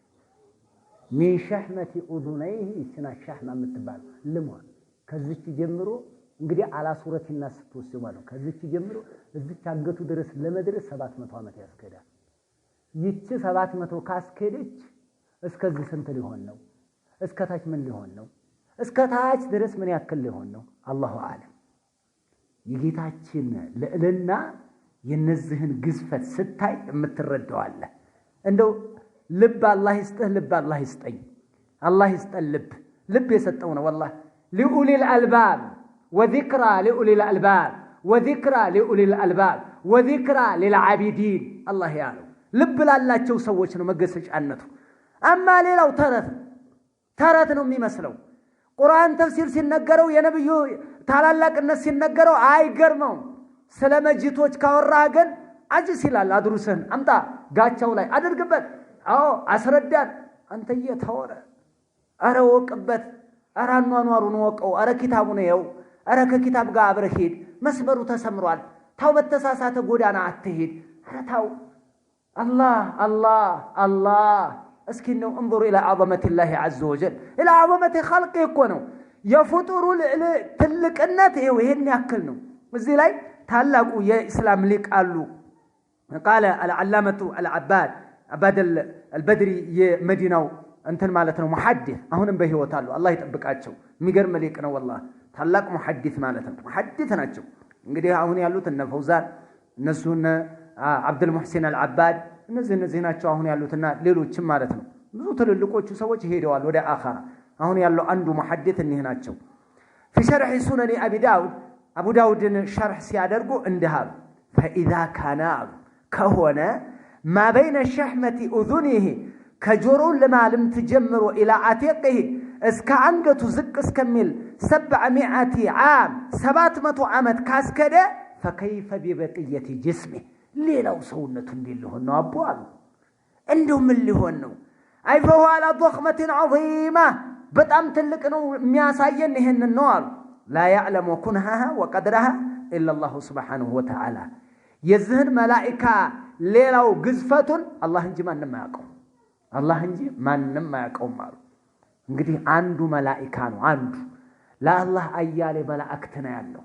من شحمة اذنيه ይችና ሻህማ የምትባል ልሟ ከዚች ጀምሮ እንግዲህ አላ ሱረት الناس ተወስማሉ። ከዚች ጀምሮ እዚች አንገቱ ድረስ ለመድረስ 700 ዓመት ያስከዳል። ይቺ 700 ካስከደች እስከዚህ ስንት ሊሆን ነው? እስከታች ምን ሊሆን ነው? እስከታች ድረስ ምን ያክል ሊሆን ነው? አላሁ አለም። የጌታችን ልዕልና የነዚህን ግዝፈት ስታይ የምትረዳዋለህ። እንደው ልብ አላህ ይስጥህ፣ ልብ አላህ ይስጠኝ፣ አላህ ይስጠን ልብ የሰጠው ነው والله لأولي الألباب وذكرى لأولي الألباب وذكرى لأولي الألباب وذكرى للعابدين الله ያለው ልብ ላላቸው ሰዎች ነው መገሰጫነቱ። አማ ሌላው ተረት ነው የሚመስለው። ቁርአን ተፍሲር ሲነገረው የነብዩ ታላላቅነት ሲነገረው አይገርመው። ስለ መጂቶች ካወራህ ግን አጅስ ይላል። አድሩስን አምጣ ጋቻው ላይ አድርግበት። አዎ አስረዳን። አንተዬ ተወረ አረ ወቅበት አረ አኗኗሩን ወቀው አረ ኪታቡን ነው አረ ከኪታብ ጋር አብረህ ሂድ። መስበሩ ተሰምሯል። ታው በተሳሳተ ጎዳና አትሂድ። አረ ታው الله اسكن انظر الى عظمه الله عز وجل الى عظمه خلقه يكونوا يفطر تلقنت ይሄን ያክል ነው። እዚህ ላይ ታላቁ የእስላም ሊቅ አሉ። قال العلامه العباد عباد البدري የመዲናው እንትን ማለት ነው ሙሐዲስ አሁንም በህይወት አሉ። አላህ ይጠብቃቸው። የሚገርም ሊቅ ነው والله ታላቅ ሙሐዲስ ማለት ነው። ሙሐዲስ ናቸው። እንግዲህ አሁን ያሉት እነ ፈውዛን እነሱን አብዱል ሙህሲን አልዓባድ እነዚህ ናቸው አሁን ያሉትና ሌሎችም ማለት ነው። ብዙ ትልልቆቹ ሰዎች ሄደዋል ወደ አኺራ። አሁን ያለው አንዱ ሙሐዲስ እነዚህ ናቸው። في شرح سنن أبي داود أبو داود شرح سيادرقو اندهاب فإذا كان كهونا ما بين الشحمة أذنه كجرون لما لم تجمروا إلى عتيقه اسكا عنقة زق اسكمل 700 عام 700 عامت كاسكده فكيف ببقية جسمه ليلو سونة للهن أبوال عندهم اللي هنو أي فهو على ضخمة عظيمة በጣም ትልቅ ነው የሚያሳየን ይሄንን ነው አሉ لا يعلم كنهها وقدرها إلا الله سبحانه وتعالى የዚህን መላእክት ሌላው ግዝፈቱን አላህ እንጂ ማንንም አያውቀው አላህ እንጂ ማንንም አያውቀው አሉ። እንግዲህ አንዱ መላእክት ነው አንዱ ለአላህ አያሌ መላእክት ነው ያለው።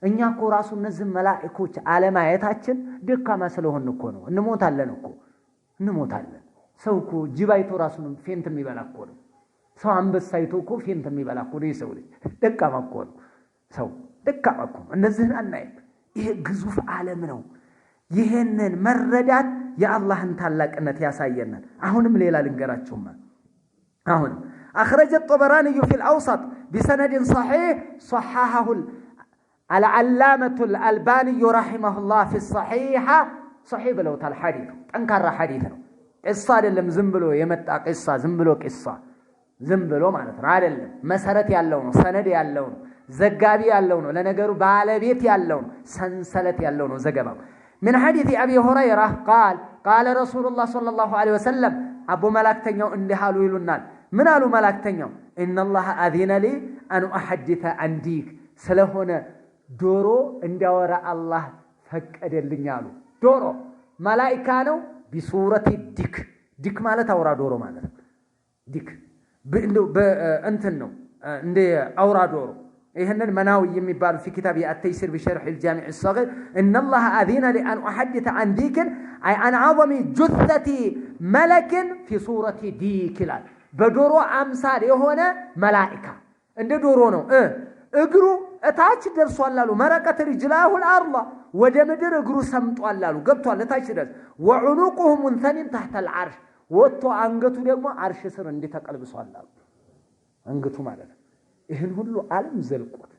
እኛ እኮ ራሱ እነዚህ መላእክቶች አለማየታችን ደካማ ስለሆነ እኮ ነው። እንሞታለን። ሰው እኮ ጅባይቶ ራሱን ፌንት የሚበላ እኮ ነው። ሰው አንበሳይቶ እኮ ፌንት የሚበላ እኮ ነው። ሰው ልጅ ደካማ እኮ ነው። ሰው ደካማ እኮ ነው። እነዚህን አናይም። ይሄ ግዙፍ ዓለም ነው። ይሄንን መረዳት የአላህን ታላቅነት ያሳየናል። አሁንም ሌላ ልንገራችሁማ አሁን أخرج الطبراني في الأوسط بسند صحيح صححه العلامة الألباني رحمه الله في الصحيحة صحيح بلو الحديث أنكر حديثه قصة اللي مزنبلو يمتع قصة زنبلو قصة زنبلو معناته عادل مسرت ياللون سند ياللون زقابي ياللون لنقروا بعلبيت ياللون سنسلت ياللون زقبا من حديث أبي هريرة قال رسول الله صلى الله عليه وسلم أبو ملاك تنيو إني حالو يلونال من قالوا ملاك تنيو إن الله أذن لي أن أحدث عن ديك سلهنا دورو اندورا الله فقد لنيالو دورو ملائكانو بصورة ديك مالت أورا دورو مالت ديك بأنتنو اندي أورا دورو إهن مناوي يميبال في كتاب التيسير بشرح الجامع الصغير إن الله أذن لي أن أحدث عن ديك أي عن عظم جثة ملك في صورة ديك بدورو أمثال هنا ملائكة عند دورونو اقرو اتاچ درسوا لالو مرقت رجلاه الارض ودمدر اقرو سمطوا لالو غبطوا لتاچ درس وعنقهم منثنين تحت العرش وتو انغتو ደግሞ عرش سر እንዲ ተቀልብሷል አሉ አንገቱ ማለት ነው። ይሄን ሁሉ ዓለም ዘልቆት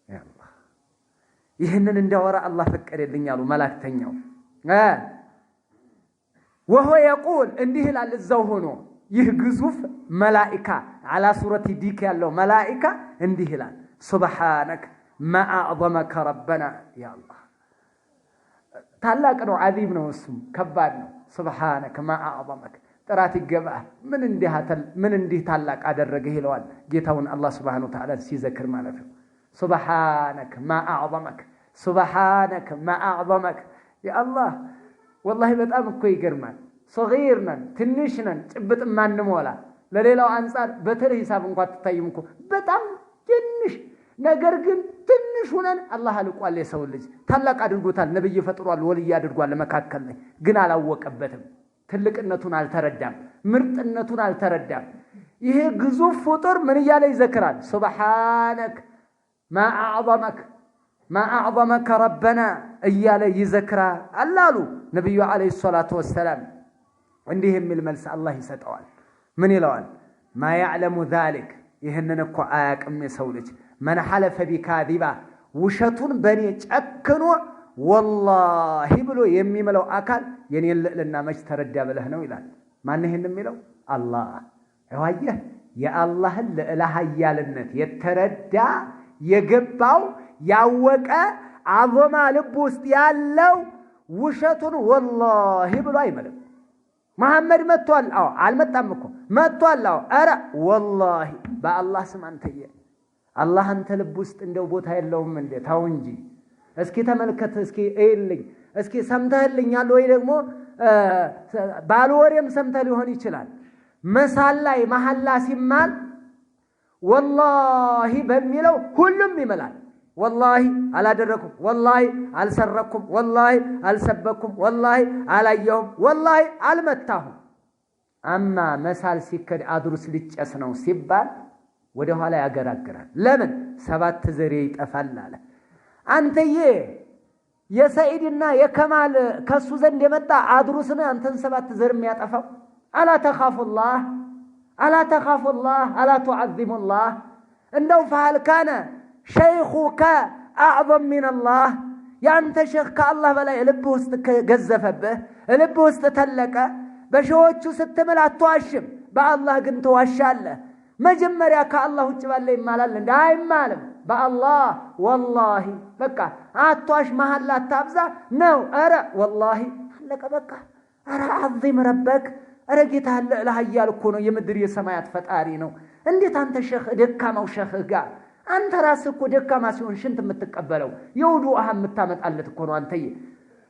ያ አላህ ይሄንን እንዳወራ አላህ ፈቀደልኝ አሉ መላእክተኛው وهو يقول እንዲህ ይላል እዛው ሆኖ ይህ ግዙፍ መላእክት على صورة ديك ያለው መላእክት እንዲህ ይላል سبحانك ما أعظمك ربنا يا الله ታላቅ ነው عظيم ነው እሱ ከባድ ነው سبحانك ما أعظمك ጥራት ይገባህ ምን እንዲህ ታላቅ አደረገህ ይለዋል ጌታውን አላህ Subhanahu Wa Ta'ala ሲዘክር ማለት ነው سبحانك ما أعظمك سبحانك ما أعظمك يا الله والله በጣም እኮ ይገርማል صغير ነን ትንሽ ነን ጭብጥ ማንሞላ ለሌላው አንፃር በተረ ሂሳብ እንኳን ተታይምኮ በጣም ትንሽ ነገር ግን ትንሽ ሆነን አላህ አልቋል የሰው ልጅ ታላቅ አድርጎታል ነብይ ፈጥሯል ወልይ አድርጓል ለመካከል ነኝ ግን አላወቀበትም ትልቅነቱን አልተረዳም ምርጥነቱን አልተረዳም ይሄ ግዙፍ ፍጡር ምን ይያለ ይዘክራል سبحانك ما أعظمك ربنا እያለ ይዘክራ አላሉ ነብዩ አለይሂ ሰላቱ ወሰለም እንዲህ የሚል መልስ አላህ ይሰጠዋል ምን ይለዋል ما يعلم ذلك ይሄንን እኮ አያቅም የሰው ልጅ من حلف بكاذبا ውሸቱን በኔ ጨክኖ والله ብሎ የሚመለው አካል የኔን ለና መች ተረዳ ብለህ ነው ይላል ማን ይሄን የሚለው አላህ አይዋየ የአላህን ለኢላሃያልነት የተረዳ የገባው ያወቀ አዘማ ልብ ውስጥ ያለው ውሸቱን والله ብሎ አይመለም መሐመድ መጥቷል አው አልመጣም እኮ መጥቷል አው አረ والله በአላህ ስም አንተየ አላህ አንተ ልብ ውስጥ እንደው ቦታ የለውም እንዴ ታው እንጂ እስኪ ተመልከት እስኪ እይልኝ እስኪ ሰምተህልኛል ወይ ደግሞ ባልወሬም ሰምተህ ሊሆን ይችላል መሳል ላይ መሐላ ሲማል والله በሚለው ሁሉም ይመላል والله አላደረኩም والله አልሰረኩም والله አልሰበኩም والله አላየሁም والله አልመታሁም አማ መሳል ሲከድ አድሩስ ሊጨስ ነው ሲባል ወደ ኋላ ያገራግራል ለምን ሰባት ዘሬ ይጠፋል አለ አንተዬ የሰይድና የከማል ከሱ ዘንድ የመጣ አድሩስ ነው አንተን 7 ዘር የሚያጠፋው አላ ተኻፉላህ አላ ተዓዚሙላህ እንደው فهل كان شيخك اعظم من الله ያንተ ሸኽ ከአላህ በላይ ልብ ውስጥ ገዘፈብህ ልብ ውስጥ ተለቀ በሸዎቹ ስትምል አትዋሽም በአላህ ግን ተዋሻለህ መጀመሪያ ከአላህ ውጭ ባለ ይማላል እንደ አይማልም በአላህ والله በቃ አትዋሽ መሐላ አታብዛ ነው አረ والله ለቀ በቃ አረ عظم ربك አረ ጌታ ለሐያል እኮ ነው የምድር የሰማያት ፈጣሪ ነው እንዴት አንተ ሸኽ ደካማው ሸኽ ጋር አንተ ራስህ እኮ ደካማ ሲሆን ሽንት የምትቀበለው የውዱ አህ የምታመጣለት እኮ ነው አንተ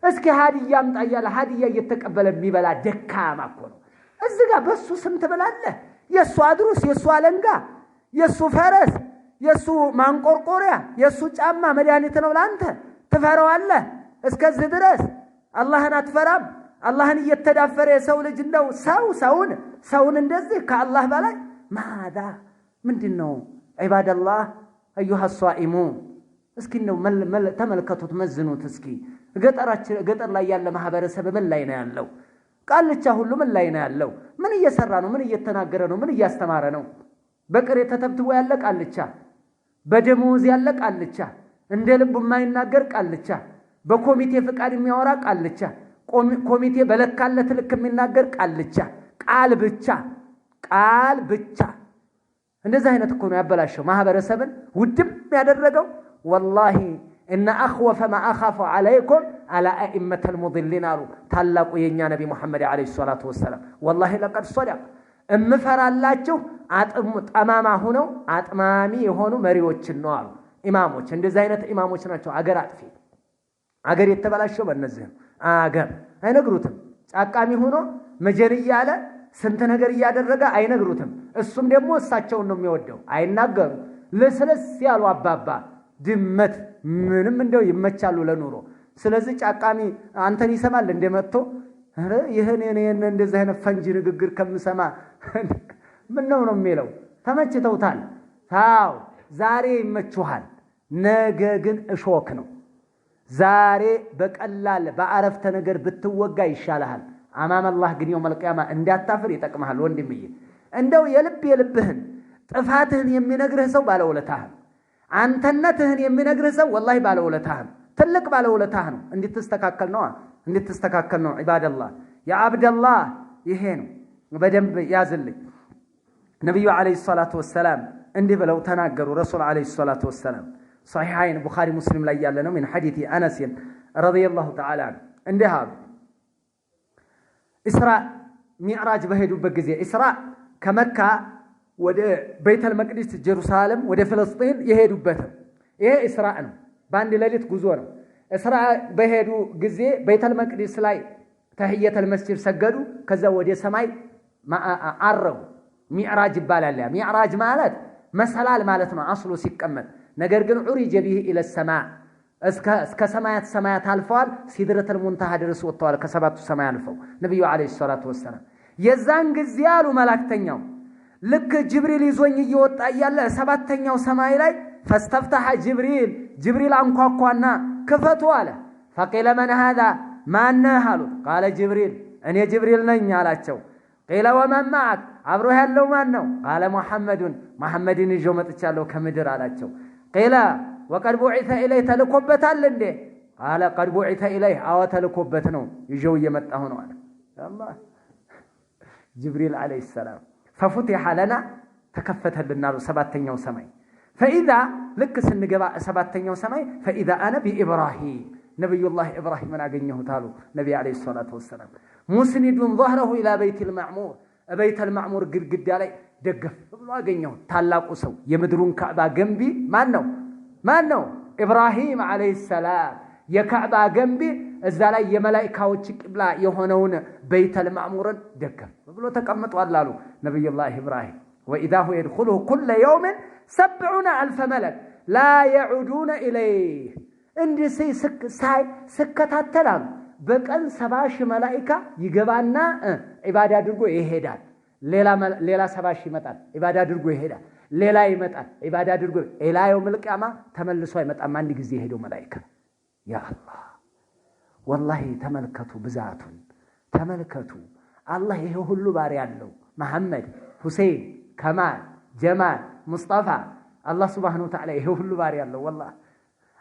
እስኪ ሀዲያ አምጣ ያለ ሀዲያ እየተቀበለ የሚበላ ደካማ እኮ ነው እዚህ ጋር በሱ ስም ትበላለህ የሱ አድሩስ የሱ አለንጋ የሱ ፈረስ የሱ ማንቆርቆሪያ የሱ ጫማ መድኃኒት ነው ላንተ ትፈራዋለህ እስከዚህ ድረስ አላህን አትፈራም አላህን እየተዳፈረ የሰው ልጅ እንደው ሰውን እንደዚህ ከአላህ በላይ ማዳ ምንድነው ዒባደላህ አዩሃ الصائمون እስኪ ነው ተመልከቱት መዝኑት እስኪ ገጠር ላይ ያለ ማህበረሰብ ምን ላይ ነው ያለው ቃልቻ ሁሉ ምን ላይ ነው ያለው ምን እየሰራ ነው ምን እየተናገረ ነው ምን እያስተማረ ነው በቅሬ ተተብትቦ ያለ ቃልቻ በደሞዝ ያለ ቃልቻ እንደ ልብ የማይናገር ቃልቻ በኮሚቴ ፍቃድ የሚያወራ ቃልቻ ኮሚቴ በለካለት ልክ የሚናገር ቃልቻ ቃል ብቻ እንደዚህ አይነት እኮ ነው ያበላሸው ማህበረሰብን ውድም ያደረገው والله ان اخوف ما اخاف عليكم على ائمه المضلين ታላቁ የኛ ነብይ መሐመድ አለይሂ ሰላቱ ወሰለም والله لقد صدق እምፈራላችሁ ጠማማ ሆነው አጥማሚ የሆኑ መሪዎችን ነው አሉ ኢማሞች እንደዚህ አይነት ኢማሞች ናቸው አገር የተበላሸው በእነዚህ አገር አይነግሩትም ጫቃሚ ሆኖ መጀሪያ አለ ስንት ነገር ያደረገ አይነግሩትም እሱም ደግሞ እሳቸውን ነው የሚወደው አይናገሩ ለስለስ ያሉ አባባ ድመት ምንም እንደው ይመቻሉ ለኑሮ ስለዚህ ጫቃሚ አንተን ይሰማል እንደመጥቶ አረ ይሄን እንደዚህ አይነት ፈንጂ ንግግር ከምሰማ ምን ነው የሚለው ተመችተውታል ታው ዛሬ ይመቹሃል ነገ ግን እሾክ ነው ዛሬ በቀላል በአረፍተ ነገር ብትወጋ ይሻላል አማም አላህ ግን የውመል ቂያማ እንዳታፍር ይጠቅምሃል ወንድምዬ እንደው የልብህን ጥፋትህን የሚነግርህ ሰው ባለውለታህ አንተነትህን የሚነግርህ ሰው والله ባለውለታህ ትልቅ ባለውለታህ ነው እንድትስተካከል ነው ዒባደላህ ያ አብደላህ ይሄ ነው በደንብ ያዝልኝ ነብዩ አለይሂ ሰላቱ ወሰለም እንዲህ ብለው ተናገሩ ረሱል አለይሂ ሰላቱ ወሰለም صحيحين بخاري مسلم لا يالنا من حديث أنس رضي الله تعالى عنه عندها إسراء معراج بهدو بجزية إسراء كمكة ود بيت المقدس جيروسالم ود فلسطين يهدو بيتهم إيه إسراء باند ليلة جزورة إسراء بهدو جزية بيت المقدس لاي تحية المسجد سجدوا كذا ود سماي ما عرب معراج بالله معراج مالت مسألة مالتنا أصله سكمل ነገር ግን ዑሪጀ ቢሂ ኢለ ሰማዕ እስከ ሰማያት አልፈዋል ሲድረተል ሙንተሃ ድረስ ወጥተዋል ከሰባቱ ሰማይ አልፈው ነብዩ አለይሂ ሰላቱ ወሰለም የዛን ጊዜ ያሉ መላእክተኛው ልክ ጅብሪል ይዞኝ እየወጣ ያለ ሰባተኛው ሰማይ ላይ ፈስተፍተሐ ጅብሪል አንኳኳና ክፈቱ አለ فقيل من هذا ማን አሉ قال ጅብሪል እኔ ጅብሪል ነኝ አላቸው قيل ومن معك አብሮ ያለው ማን ነው قال محمدን ይዤው መጥቻለሁ ከምድር አላቸው قيل وقد بعث إليه تلكبت لنده قال قد بعث إليه أو تلكبت نو يجو يمتاه نو الله جبريل عليه السلام ففتح لنا تكفت للنار سباتين سماي فإذا لك سنجبا سباتين سماي فإذا أنا بإبراهيم نبي الله إبراهيم من أجنيه تالو نبي عليه الصلاة والسلام مسند ظهره إلى بيت المعمور بيت المعمور قد عليه دقف ብሎ አገኘው ታላቁ ሰው የምድሩን ካዕባ ገንቢ ማን ነው ኢብራሂም አለይሂ ሰላም የካዕባ ገንቢ እዛ ላይ የመላእክቶች ቂብላ የሆነውን በይተል ማዕሙርን ደገፍ ብሎ ተቀምጧል አሉ ነብዩላህ ኢብራሂም وإذا هو يدخله كل يوم 70,000 ملك لا يعودون إليه እንዲህ ስከታተላሉ በቀን 70,000 መላእክት ይገባና ኢባዳ አድርጎ ይሄዳል ሌላ 70,000 ይመጣል ኢባዳ አድርጎ ይሄዳል ሌላ ይመጣል ኢባዳ አድርጎ ኢላ የውመል ቂያማ ተመልሶ አይመጣም አንድ ጊዜ ሄደው መላእክት ያ አላህ ወላሂ ተመልከቱ ብዛቱን ተመልከቱ። አላህ ይሄ ሁሉ ባሪያ ያለው መሐመድ፣ ሁሴን፣ ከማል፣ ጀማል፣ ሙስጠፋ አላህ ሱብሓነሁ ወተዓላ ይሄ ሁሉ ባሪያ ያለው ወላሂ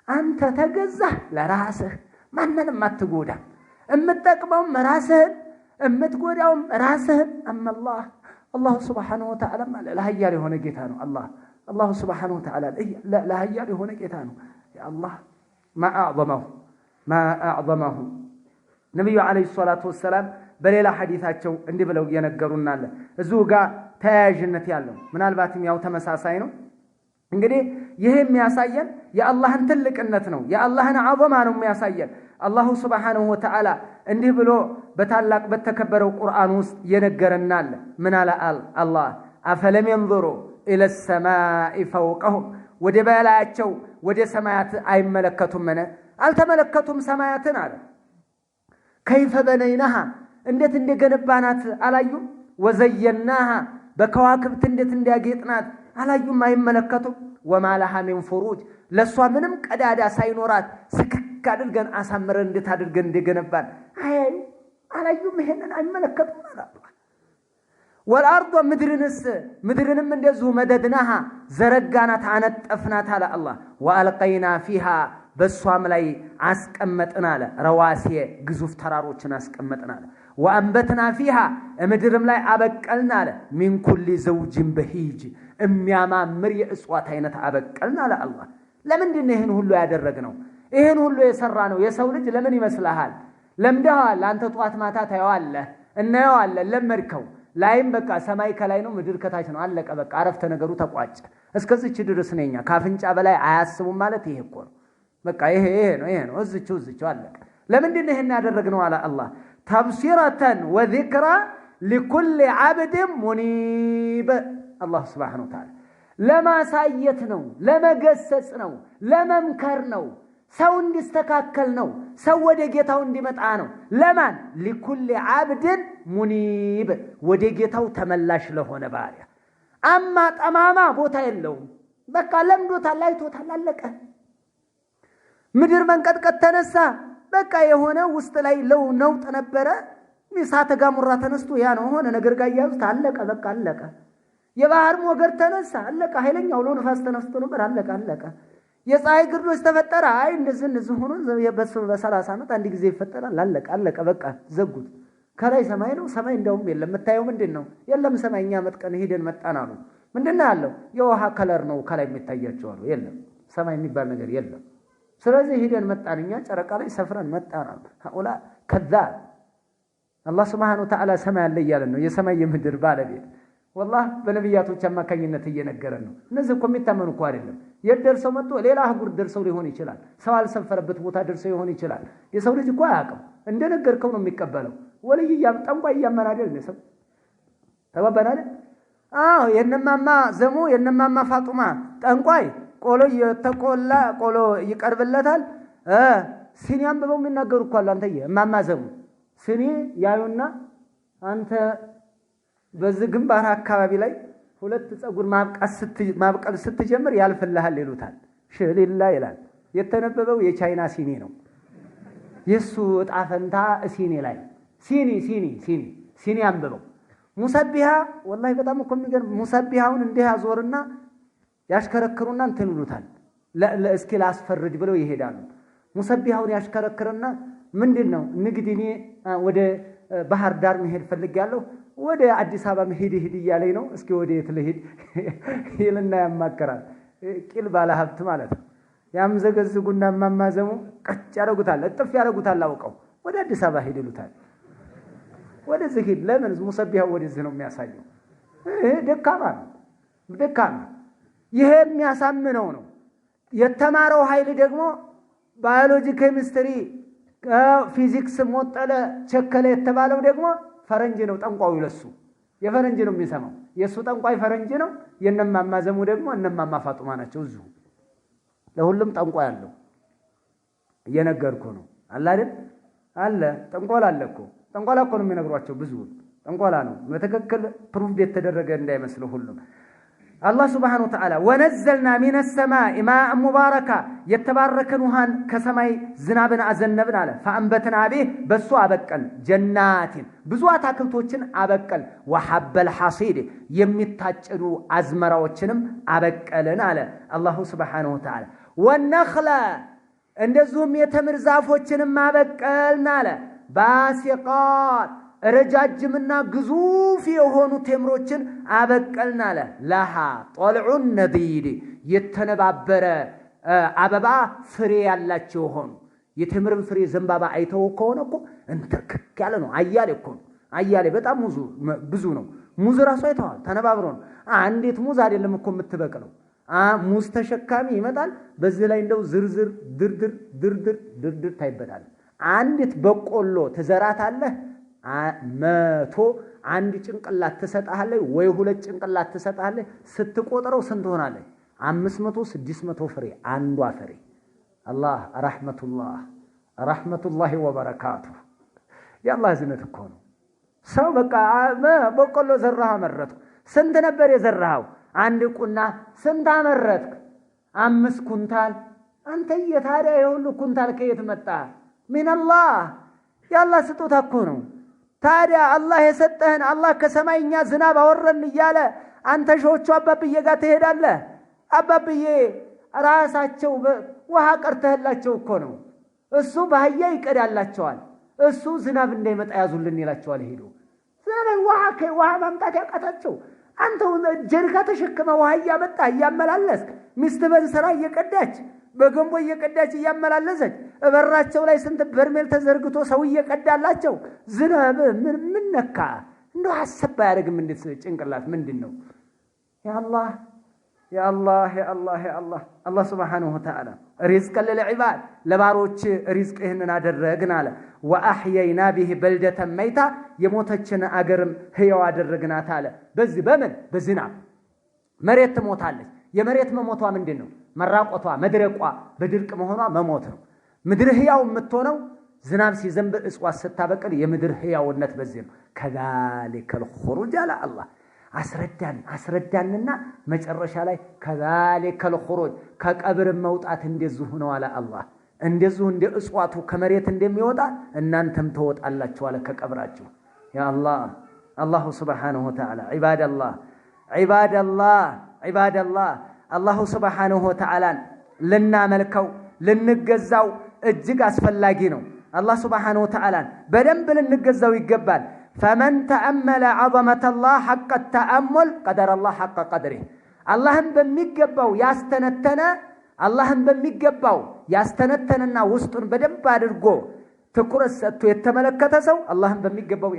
አንተ ተገዛህ ለራስህ ማንንም አትጎዳም። እምትጠቅመውም ራስህን እምትጎዳውም ራስህን። አላህ ሱብሓነሁ ወተዓላ ለሀያል የሆነ ጌታ ነው። አላህ ሱብሓነሁ ወተዓላ ለሀያል የሆነ ጌታ ነው። አላህ ማ አዕዘመሁ ነቢዩ ዓለይሂ ሰላቱ ወሰላም በሌላ ሐዲታቸው እንዲህ ብለው የነገሩናል። እዚሁ ጋር ተያያዥነት ያለው ምናልባትም ያው ተመሳሳይ ነው። እንግዲህ ይሄ የሚያሳየን የአላህን ትልቅነት ነው፣ የአላህን ዐዘማ ነው የሚያሳየን። አላሁ ሱብሓነሁ ወተዓላ እንዲህ ብሎ በታላቅ በተከበረው ቁርአን ውስጥ የነገረናል። ምን አለ አላህ? አፈለም የንዙሩ ኢለ ሰማኢ ፈውቀሁም፣ ወደ በላያቸው ወደ ሰማያት አይመለከቱምን? አልተመለከቱም ሰማያትን አለ። ከይፈ በነይናሃ፣ እንዴት እንደገነባናት አላዩም? ወዘየናሃ፣ በከዋክብት እንዴት እንዲያጌጥናት አላዩም? አይመለከቱም? ወማ ለሃ ሚን ፍሩጅ፣ ለሷ ምንም ቀዳዳ ሳይኖራት ስክክ አድርገን አሳምረን እንዴት አድርገን እንደገነባን አላዩም? ይሄንን አይመለከቱም አላህ። ወልአርض፣ ምድርንም እንደዚሁ መደድናሃ፣ ዘረጋናት አነጠፍናት አለ አላህ። ወአልቀይና ፊሃ፣ በሷም ላይ አስቀመጥን አለ። ረዋሲየ፣ ግዙፍ ተራሮችን አስቀመጥን አለ። ወአንበትና ፊሃ፣ ምድርም ላይ አበቀልን አለ። ሚን ኩሊ ዘውጅን በሂጅ፣ የሚያማምር የእጽዋት አይነት አበቀልን አለ አላህ። ለምንድን ነው ይህን ሁሉ ያደረግነው? ይህን ሁሉ የሰራ ነው የሰው ልጅ ለምን ይመስልሃል? ለምደኸዋል። አንተ ጧት ማታ ታየዋለህ፣ እናየዋለን፣ ለመድከው። ላይም በቃ ሰማይ ከላይ ነው ምድር ከታች ነው፣ አለቀ በቃ አረፍተ ነገሩ ተቋጨ። እስከዚች ድረስ ነኛ ካፍንጫ በላይ አያስቡም ማለት ይሄ እኮ ነው። በቃ ይሄ ነው እዝቹ አለቀ። ለምንድን ነው ይሄን ያደረግነው አለ አላህ? ተብሲረተን ወዚክራ ሊኩል ዓብድ ሙኒብ። አላህ ሱብሓነሁ ወተዓላ ለማሳየት ነው፣ ለመገሰጽ ነው፣ ለመምከር ነው፣ ሰው እንዲስተካከል ነው፣ ሰው ወደ ጌታው እንዲመጣ ነው። ለማን? ሊኩል ዓብድን ሙኒብ፣ ወደ ጌታው ተመላሽ ለሆነ ባሪያ። አማ ጠማማ ቦታ የለውም። በቃ ለምዶታል፣ አይቶታል፣ አለቀ። ምድር መንቀጥቀጥ ተነሳ፣ በቃ የሆነ ውስጥ ላይ ነውጥ ነበረ፣ እሳተ ገሞራ ተነስቶ ያ ነው ሆነ ነገር ጋር ያዩት፣ አለቀ በቃ አለቀ። የባህር ሞገድ ተነሳ፣ አለቀ። ኃይለኛ አውሎ ነፋስ ተነስቶ ነበር፣ አለቀ። የፀሐይ ግርዶሽ ተፈጠረ፣ እንደዚህ ሆኖ በ30 ዓመት አንድ ጊዜ ይፈጠራል፣ አለቀ በቃ ዘጉት። ከላይ ሰማይ ነው፣ ሰማይ እንደውም የለም። የምታየው ምንድን ነው? የለም ሰማይ። እኛ መጥቀን ሄደን መጣን አሉ። ምንድን ነው ያለው? የውሃ ከለር ነው ከላይ የሚታያቸው አሉ። የለም ሰማይ የሚባል ነገር የለም። ስለዚህ ሄደን መጣን፣ እኛ ጨረቃ ላይ ሰፍረን መጣን አሉ። ሀኡላ ከዛ አላህ ሱብሓነሁ ወተዓላ ሰማይ አለ እያለን ነው፣ የሰማይ የምድር ባለቤት ወላሂ በነቢያቶች አማካኝነት እየነገረን ነው። እነዚህ እኮ የሚታመኑ እኮ አይደለም። የት ደርሰው መጥቶ ሌላ አህጉር ደርሰው ሊሆን ይችላል፣ ሰው አልሰፈረበት ቦታ ደርሰው ይሆን ይችላል። የሰው ልጅ እኮ አያውቅም፣ እንደነገርከው ነው የሚቀበለው። ወልይ ጠንቋይ እያመን አይደል ሰው ተባባል አይደል? አዎ የነማማ ዘሙ የነማማ ፋጡማ ጠንቋይ ቆሎ የተቆላ ቆሎ ይቀርብለታል። ሲኒ አንብበው የሚናገሩ እኮ አሉ። አንተዬ እማማ ዘሙ ሲኒ ያዩና አንተ በዚህ ግንባር አካባቢ ላይ ሁለት ፀጉር ማብቀል ስትጀምር ያልፍልሃል ይሉታል። ሽሊላ ይላል። የተነበበው የቻይና ሲኒ ነው። የሱ ዕጣ ፈንታ ሲኒ ላይ ሲኒ አንብበው። ሙሰቢሃ ወላሂ በጣም እኮ የሚገርም ሙሰቢሃውን እንዲህ ያዞርና ያሽከረክሩና እንትን ይሉታል። ለእስኪ ላስፈርድ ብለው ይሄዳሉ። ሙሰቢሃውን ያሽከረክርና ምንድነው ንግድ እኔ ወደ ባህር ዳር መሄድ ፈልጋለሁ፣ ወደ አዲስ አበባ መሄድ እያለኝ ነው፣ እስኪ ወደ የት ልሄድ ይልና ያማከራል። ቂል ባለ ሀብት ማለት ነው። ያምዘገዝጉና ማማዘሙ ቀጭ ያረጉታል፣ እጥፍ ያረጉታል። አውቀው ወደ አዲስ አበባ ሄድ ይሉታል። ወደዚህ ሄድ። ለምን? ሙሰቢሃው ወደዚህ ነው የሚያሳየው። ደካማ ነው። ይሄ የሚያሳምነው ነው። የተማረው ኃይል ደግሞ ባዮሎጂ፣ ኬሚስትሪ፣ ፊዚክስ ሞጠለ ቸከለ የተባለው ደግሞ ፈረንጅ ነው። ጠንቋዩ ለሱ የፈረንጅ ነው የሚሰማው። የሱ ጠንቋይ ፈረንጅ ነው። የነማማ ዘሙ ደግሞ እነማማ ፋጡማ ናቸው። እዚሁ ለሁሉም ጠንቋይ አለው። እየነገርኩ ነው። አለ አይደል? አለ ጠንቋላ አለ እኮ። ጠንቋላ እኮ ነው የሚነግሯቸው። ብዙ ጠንቋላ ነው። በትክክል ፕሩቭ የተደረገ እንዳይመስል ሁሉም الله سبحانه وتعالى ونزلنا من السماء ماء مباركا يتبارك نهان كسماي زنابنا أزنبنا له فأنبتنا به بسو أبكل جنات بزوات أكلتوچن أبكل وحب الحصيد يمتاجرو أزمراوچنم أبكلنا له الله سبحانه وتعالى والنخل እንደዚሁም የተምር ዛፎችንም አበቀልና አለ ባሲቃት ረጃጅምና ግዙፍ የሆኑ ተምሮችን አበቀልና አለ ለሃ ጦልዑን ነዲድ የተነባበረ አበባ ፍሬ ያላቸው ሆኑ የተምርን ፍሬ ዘንባባ አይተው ከሆነ እኮ እንተክክ ያለ ነው አያሌ እኮ አያሌ በጣም ብዙ ነው ሙዝ ራሱ አይተዋል ተነባብሮ ነው አንዲት ሙዝ አይደለም እኮ የምትበቅለው ሙዝ ተሸካሚ ይመጣል በዚህ ላይ እንደው ዝርዝር ድርድር ታይበታል አንዲት በቆሎ ተዘራታለህ መቶ አንድ ጭንቅላት ተሰጣለህ ወይ ሁለት ጭንቅላት ተሰጣለህ ስትቆጥረው ስንት ሆናለህ 500 600 ፍሬ አንዷ ፍሬ አላህ ረህመቱላሂ ወበረካቱ ያላህ ዝነት እኮ ነው ሰው በቃ በቆሎ ዘራህ አመረቱ ስንት ነበር የዘራው አንድ ቁና ስንት አመረትክ 5 ኩንታል አንተ የታዲያ የሁሉ ኩንታል ከየት መጣ من الله ያላህ ስጦታ እኮ ነው ታዲያ አላህ የሰጠህን አላህ ከሰማይኛ ዝናብ አወረን ይያለ አንተ ሾቹ አባብዬ ጋር ትሄዳለህ አባብዬ ራሳቸው ውሃ ቀርተህላቸው እኮ ነው እሱ ባህያ ይቀዳላቸዋል እሱ ዝናብ እንዳይመጣ ያዙልን ይላቸዋል ሄዶ ዝናብ ውሃ ማምጣት ያቃታቸው አንተ ጀሪካ ተሸክመ ውሃ ያመጣ ያመላለስክ ሚስት በንሰራ እየቀዳች በገንቦ እየቀዳች ያመላለሰች በራቸው ላይ ስንት በርሜል ተዘርግቶ ሰው እየቀዳላቸው ዝናብ ምን ነካ እንደው ሐሰብ ያደርግም እንዴት ጭንቅላት ምንድነው ያ አላህ አላህ Subhanahu Wa Ta'ala ሪዝቅ ለልዒባድ ለባሮች ሪዝቅ ይሄንን አደረግን አለ ወአህየይና به بلدة ميتا የሞተችን አገርም ህያው አደረግናት አለ በዚህ በምን በዝናብ መሬት ትሞታለች የመሬት መሞቷ ምንድነው መራቆቷ መድረቋ በድርቅ መሆኗ መሞት ነው ምድር ህያው የምትሆነው ዝናብ ሲዘንብ እጽዋት ስታበቅል የምድር ህያውነት በዚህ ነው كذلك الخروج على الله አስረዳንና መጨረሻ ላይ كذلك الخروج ከቀብር መውጣት እንደዚህ ነው አለ አላህ እንደዚህ እንደ እጽዋቱ ከመሬት እንደሚወጣ እናንተም ተወጣላችሁ አለ ከቀብራችሁ ያ አላህ Subhanahu Wa Ta'ala ዒባደላህ አላህ Subhanahu Wa Ta'ala ለናመልከው ለንገዛው እጅግ አስፈላጊ ነው አላህ Subhanahu Wa Ta'ala በደንብ ለንገዛው ይገባል فمن تأمل عظمة الله حق التأمل قدر الله حق قدره اللهم بميغباو ያስተነተነና ውስጡን በደንብ አድርጎ ትኩረት ሰጥቶ የተመለከተ ሰው اللهم በሚገባው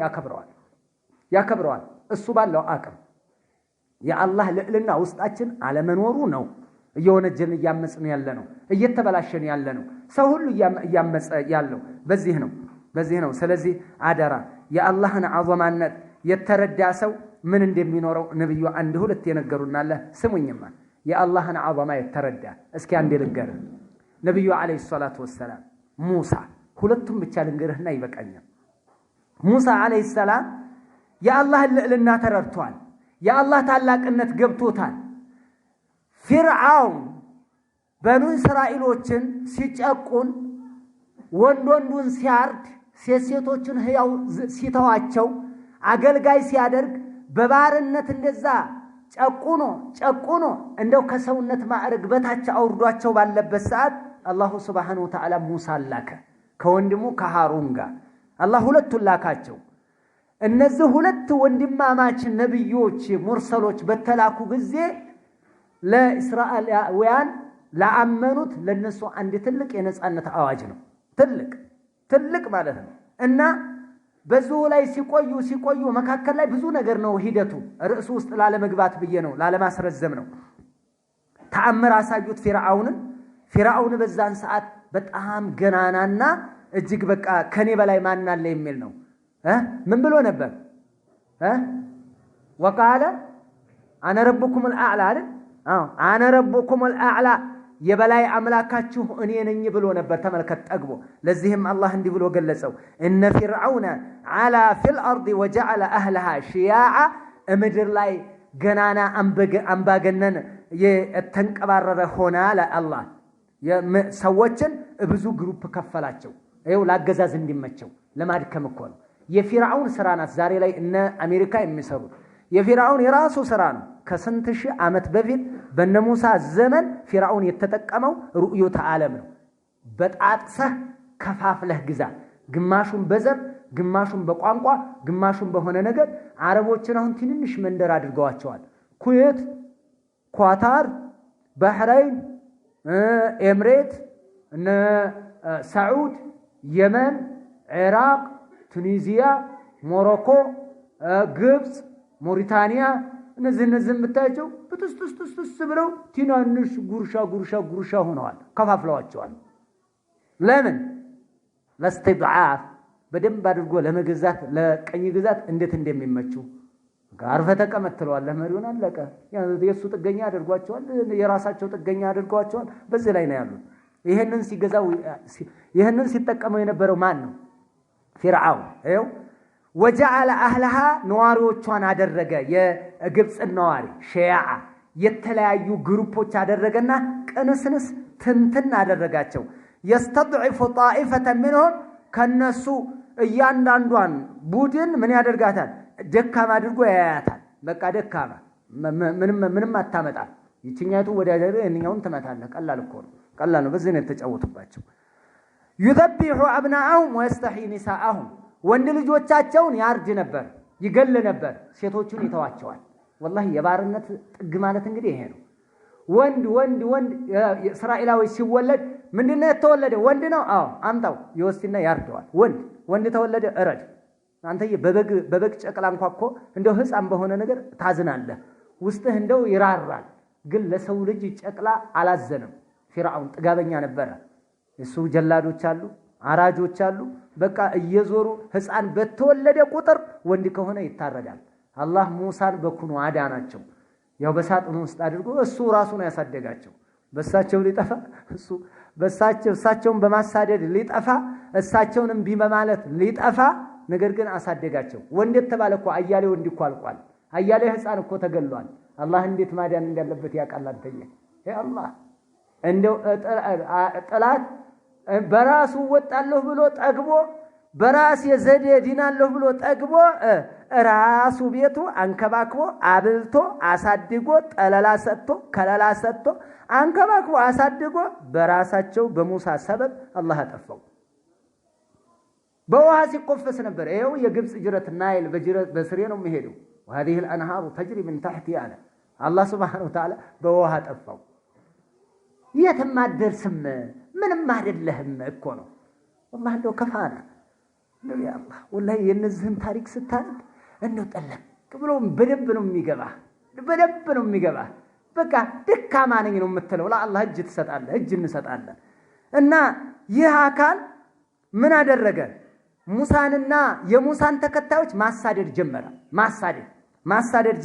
ያከብረዋል እሱ ባለው አቅም የአላህ ልዕልና ውስጣችን አለመኖሩ ነው እየወነጀን ያመጽን ያለ ነው እየተበላሸን ያለ ነው ሰው ሁሉ ያመጽ ያለው በዚህ ነው ስለዚህ አደራ የአላህን አዘማነት የተረዳ ሰው ምን እንደሚኖረው ነብዩ አንድ ሁለት የነገሩናል ስሙኝማ የአላህን አዘማ የተረዳ እስኪ አንዴ ልንገር ነብዩ አለይሂ ሰላቱ ወሰለም ሙሳ ሁለቱም ብቻ ልንገርህና ይበቃኛል ሙሳ አለይሂ ሰላም የአላህ ልዕልና ተረድቷል የአላህ ታላቅነት ገብቶታል ፊርዓውን በኑ እስራኤሎችን ሲጨቁን ወንዶንዱን ሲያርድ ሴቶችን ህያው ሲተዋቸው አገልጋይ ሲያደርግ በባርነት እንደዛ ጨቁኖ እንደው ከሰውነት ማዕረግ በታች አውርዷቸው ባለበት ሰዓት አላህ Subhanahu Wa Ta'ala ሙሳ ላከ ከወንድሙ ከሃሩን ጋር አላህ ሁለቱን ላካቸው እነዚህ ሁለት ወንድማማች ነብዮች ሙርሰሎች በተላኩ ጊዜ ለእስራኤላውያን ለአመኑት ለነሱ አንድ ትልቅ የነጻነት አዋጅ ነው ትልቅ ማለት ነው እና በዙ ላይ ሲቆዩ መካከል ላይ ብዙ ነገር ነው ሂደቱ ርዕሱ ውስጥ ላለመግባት ብዬ ነው ላለማስረዘም ነው ተአምር አሳዩት ፊርዓውን በዛን ሰዓት በጣም ገናናና እጅግ በቃ ከኔ በላይ ማን አለ የሚል ነው ምን ብሎ ነበር وقال انا ربكم الاعلى انا ربكم الاعلى የበላይ አምላካችሁ እኔ ነኝ ብሎ ነበር ተመልከት ጠግቦ ለዚህም አላህ እንዲህ ብሎ ገለጸው ان فرعون على في الارض وجعل اهلها شيعا ምድር ላይ ገናና አምባገነን የተንቀባረረ ሆነ አለ አላህ። ሰዎችን ብዙ ግሩፕ ከፈላቸው። ይኸው ለአገዛዝ እንዲመቸው ለማድከም እኮ ነው። የፊርዓውን ስራ ናት ዛሬ ላይ እነ አሜሪካ የሚሰሩት። የፊርዓውን የራሱ ስራ ነው። ከስንት ሺህ ዓመት በፊት በነ ሙሳ ዘመን ፊርዓውን የተጠቀመው ሩእዮተ ዓለም ነው። በጣጥሰህ ከፋፍለህ ግዛ፣ ግማሹን በዘር ግማሹን በቋንቋ ግማሹን በሆነ ነገር። አረቦችን አሁን ትንንሽ መንደር አድርገዋቸዋል። ኩዌት፣ ኳታር፣ ባህራይን፣ ኤምሬት፣ እነ ሳዑድ፣ የመን፣ ኢራቅ፣ ቱኒዚያ፣ ሞሮኮ፣ ግብጽ፣ ሞሪታኒያ እነዚህ የምታያቸው ብትስጥስጥስ ብለው ትናንሽ ጉርሻ ሆነዋል። ከፋፍለዋቸዋል። ለምን? ለስትድዓፍ በደንብ አድርጎ ለመገዛት ለቀኝ ግዛት እንዴት እንደሚመቹ ጋር ፈተቀመጥለዋለህ። መሪውን አለቀ። የሱ ጥገኛ አድርጓቸዋል፣ የራሳቸው ጥገኛ አድርጓቸዋል። በዚህ ላይ ነው ያሉት። ይሄንን ሲጠቀመው የነበረው ማን ነው? ፊርዓውን። ይኸው ወጀዐለ አህለሃ ነዋሪዎቿን አደረገ። የግብጽ ነዋሪ ሸያዓ የተለያዩ ግሩፖች አደረገና ቅንስንስ ትንትን አደረጋቸው። የስተድዒፉ ጣኢፈተ ሚንሁም ከነሱ እያንዳንዷን ቡድን ምን ያደርጋታል? ደካማ አድርጎ ያያታል። በቃ ደካማ ምንም አታመጣም። ይችኛቱ ወዳደረ እኛውን ትመታለህ። ቀላል እኮ ነው። ቀላል ነው። በዚህ ነው የተጫወቱባቸው። يذبح أبناءهم ويستحيي نساءهم ወንድ ልጆቻቸውን ያርድ ነበር፣ ይገል ነበር፣ ሴቶቹን ይተዋቸዋል። والله የባርነት ጥግ ማለት እንግዲህ ይሄ ነው። ወንድ እስራኤላዊ ሲወለድ ምንድነው የተወለደ? ወንድ ነው። አዎ አምጣው ይወስድና ያርደዋል። ወንድ ተወለደ እረድ። አንተ በበግ ጨቅላ እንኳን እኮ እንደው ህፃን በሆነ ነገር ታዝናለህ፣ ውስጥህ እንደው ይራራል። ግን ለሰው ልጅ ጨቅላ አላዘነም። ፊርዓውን ጥጋበኛ ነበረ። እሱ ጀላዶች አሉ፣ አራጆች አሉ። በቃ እየዞሩ ህፃን በተወለደ ቁጥር ወንድ ከሆነ ይታረዳል። አላህ ሙሳን በኩኑ አዳናቸው። ያው በሳጥኑ ውስጥ አድርጎ እሱ ራሱን ያሳደጋቸው። በሳቸው ሊጠፋ እሳቸውን በማሳደድ ሊጠፋ እሳቸውንም ቢመማለት ሊጠፋ ነገር ግን አሳደጋቸው። ወንድ የተባለ እኮ አያሌ ወንድ እኮ አልቋል። አያሌ ህፃን እኮ ተገሏል። አላህ እንዴት ማዳን እንዳለበት ያውቃል። አንተዬ አላህ እንደው ጠላት በራሱ ወጣለሁ ብሎ ጠግቦ በራስ የዘዴ ዲናለሁ ብሎ ጠግቦ ራሱ ቤቱ አንከባክቦ አብልቶ አሳድጎ ጠለላ ሰጥቶ ከለላ ሰጥቶ አንከባክቦ አሳድጎ በራሳቸው በሙሳ ሰበብ አላህ አጠፋው። በውሃ ሲቆፈስ ነበር። ይሄው የግብጽ ጅረት ናይል በስሬ ነው የሚሄደው። وهذه الانهار تجري من تحتي على الله سبحانه وتعالى በውሃ ጠፋው። የትም አደርስም ምንም አይደለህም እኮ ነው። والله እንደው ከፋና ነው ያ አላህ። والله የነዚህን ታሪክ ስታነብ እንደው ጠለቅ ብሎ በደንብ ነው የሚገባ። በቃ ደካማ ነኝ ነው የምትለው። ለአላህ እጅ ትሰጣለህ፣ እጅ እንሰጣለን። እና ይህ አካል ምን አደረገ? ሙሳንና የሙሳን ተከታዮች ማሳደድ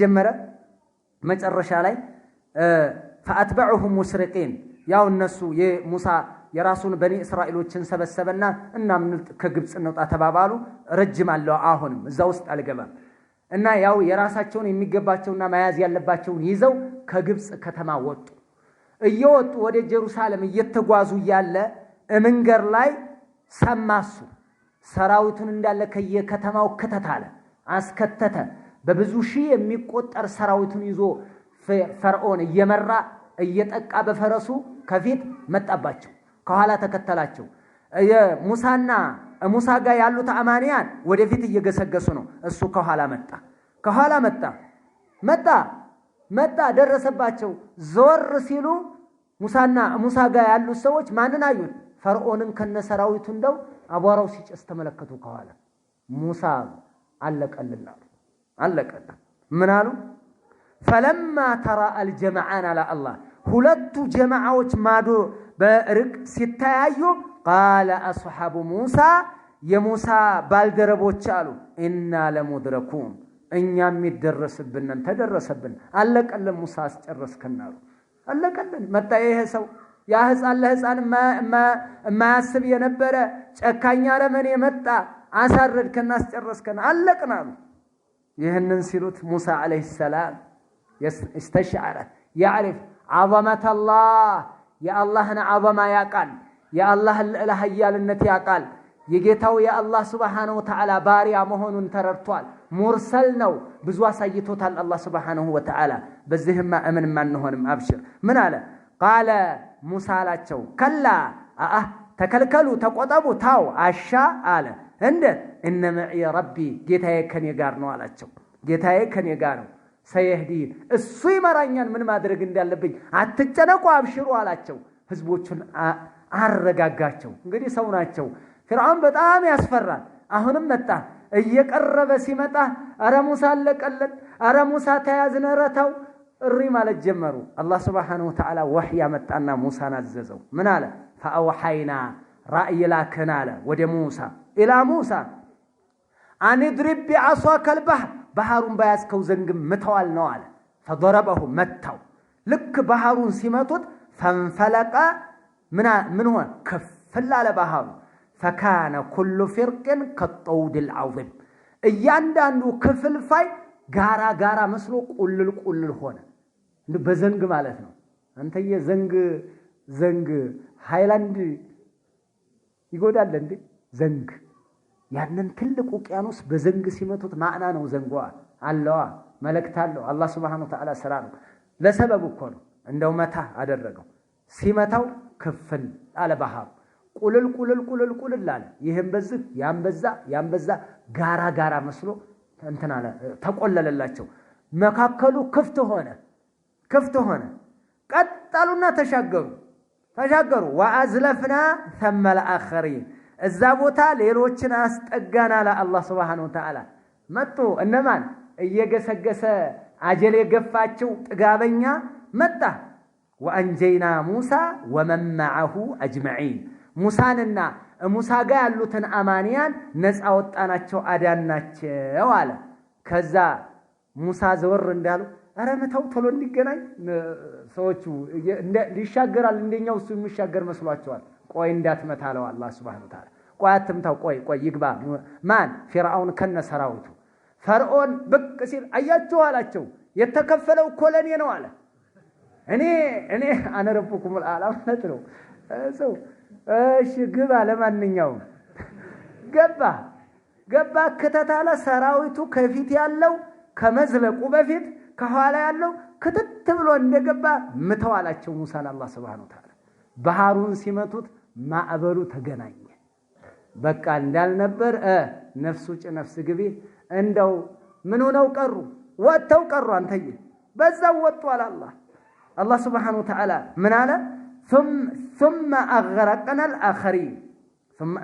ጀመረ። መጨረሻ ላይ فأتبعهم مسرقين ያው እነሱ የሙሳ የራሱን በኒ እስራኤሎችን ሰበሰበና እና ምን ከግብጽ እንውጣ ተባባሉ። ረጅም አለው አሁንም እዛ ውስጥ አልገባም። እና ያው የራሳቸውን የሚገባቸውና መያዝ ያለባቸውን ይዘው ከግብጽ ከተማ ወጡ። እየወጡ ወደ ኢየሩሳሌም እየተጓዙ ያለ መንገር ላይ ሰማሱ። ሰራዊቱን እንዳለ ከየከተማው ከተታለ አስከተተ። በብዙ ሺህ የሚቆጠር ሰራዊቱን ይዞ ፈርዖን እየመራ እየጠቃ በፈረሱ ከፊት መጣባቸው፣ ከኋላ ተከተላቸው። ሙሳ ጋር ያሉት አማንያን ወደፊት እየገሰገሱ ነው። እሱ ከኋላ መጣ ደረሰባቸው። ዞር ሲሉ ሙሳ ጋር ያሉት ሰዎች ማንን አዩት? ፈርዖንን ከነሰራዊቱ እንደው አቧራው ሲጨስ ተመለከቱ። ከኋላ ሙሳ አለቀልን። ምን አሉ? فلما ترى الجمعان على الله ሁለቱ ጀማዓዎች ማዶ በርቅ ሲታያዩ قال اصحاب موسى የሙሳ ባልደረቦች አሉ ኢና ለሙድረኩን እኛም ይደረስብንን ተደረሰብን። አለቀልን ሙሳ አስጨረስከናሉ። አለቀልን። መጣ ይሄ ሰው ያ ህፃን ለህፃን ማያስብ የነበረ ጨካኛ ረመኔ መጣ። አሳረድከና አስጨረስከና አለቅናሉ። ይህንን ሲሉት ሙሳ አለይሂ ሰላም استشعر يعرف عظمة الله يا الله عظمة يا قال يا الله الهيالነት ያቃል የጌታው የአላህ Subhanahu Wa Ta'ala ባሪያ መሆኑን ተረድቷል ሙርሰል ነው ብዙ አሳይቶታል አላህ Subhanahu Wa Ta'ala በዚህማ እምን ማንሆንም አብሽር ምን አለ قال ሙሳ አላቸው ከላ ተከልከሉ ተቆጠቡ ታው አሻ አለ እንደ እነ መዒ ረቢ ጌታዬ ከኔ ጋር ነው አላቸው ጌታዬ ከኔ ጋር ነው ሰይህዲ እሱ ይመራኛል ምን ማድረግ እንዳለብኝ አትጨነቁ አብሽሩ አላቸው ህዝቦቹን አረጋጋቸው እንግዲህ ሰው ናቸው ፍርዓን በጣም ያስፈራል አሁንም መጣ እየቀረበ ሲመጣ አረ ሙሳ ለቀለት አረ ሙሳ ተያዝነ ረታው እሪ ማለት ጀመሩ አላህ Subhanahu Wa Ta'ala ወህይ ያመጣና ሙሳን አዘዘው ምን አለ فاوحينا راي ላከና አለ ወደ ሙሳ ኢላ ሙሳ አንድሪብ بعصاك البحر ባህሩን ባያስከው ዘንግ መተዋል ነው አለ فضربه መታው ልክ ባህሩን ሲመቱት فانفلق من هو كفل على بحر فكان كل فرق كالطود العظيم እያንዳንዱ ክፍል ፋይ ጋራ መስሎ ቁልል ሆነ በዘንግ ማለት ነው አንተየ ዘንግ ሃይላንድ ይጎዳል እንዴ ዘንግ ያንን ትልቁ ቂያኖስ በዘንግ ሲመቱት ማዕና ነው ዘንጓ አለዋ መልእክታለው አላህ Subhanahu Wa Ta'ala ስራ ነው ለሰበብ እኮ ነው እንደው መታ አደረገው ሲመታው ክፍል አለ ባህር ቁልል አለ ይሄን በዚህ ያን በዛ ጋራ መስሎ እንትና አለ ተቆለለላቸው መካከሉ ክፍት ሆነ ቀጣሉና ተሻገሩ ወአዝለፍና ثم الاخرين እዛ ቦታ ሌሎችን አስጠጋና ለአላህ Subhanahu Wa Ta'ala መጡ እነማን እየገሰገሰ አጀል የገፋቸው ጥጋበኛ መጣ وانجينا موسى ومن معه اجمعين ሙሳንና ሙሳ ጋር ያሉትን አማንያን ነፃ ወጣናቸው አዳናቸው አለ ከዛ ሙሳ ዘወር እንዳሉ አረ መተው ቶሎ እንዲገናኝ ሰዎቹ ሊሻገራል እንደኛው እሱ የሚሻገር መስሏቸዋል ቆይ እንዳትመታለው አላህ Subhanahu Wa Ta'ala ቆይ አትምታው ቆይ ይግባ ማን ፍርዓውን ከነሰራውቱ ፈርዖን ብቅ ሲል አያችሁ አላቸው የተከፈለው ኮለኔ ነው አለ እኔ አነረብኩም አላማት ነው ሰው እሺ ግባ ለማንኛውም ገባ ከተታለ ሰራዊቱ ከፊት ያለው ከመዝለቁ በፊት ከኋላ ያለው ክትት ብሎ እንደገባ ምተዋላቸው ሙሳን አላህ Subhanahu Wa Ta'ala ባህሩን ሲመቱት ማዕበሉ ተገናኘ በቃ እንዳልነበር ነፍሱ ነፍስ ግቢ እንደው ምን ሆነው ወጥተው ቀሩ አንተዬ በዛው ወጡ አላህ Subhanahu Wa Ta'ala ምን አለ ثم اغرقنا الاخرين ثم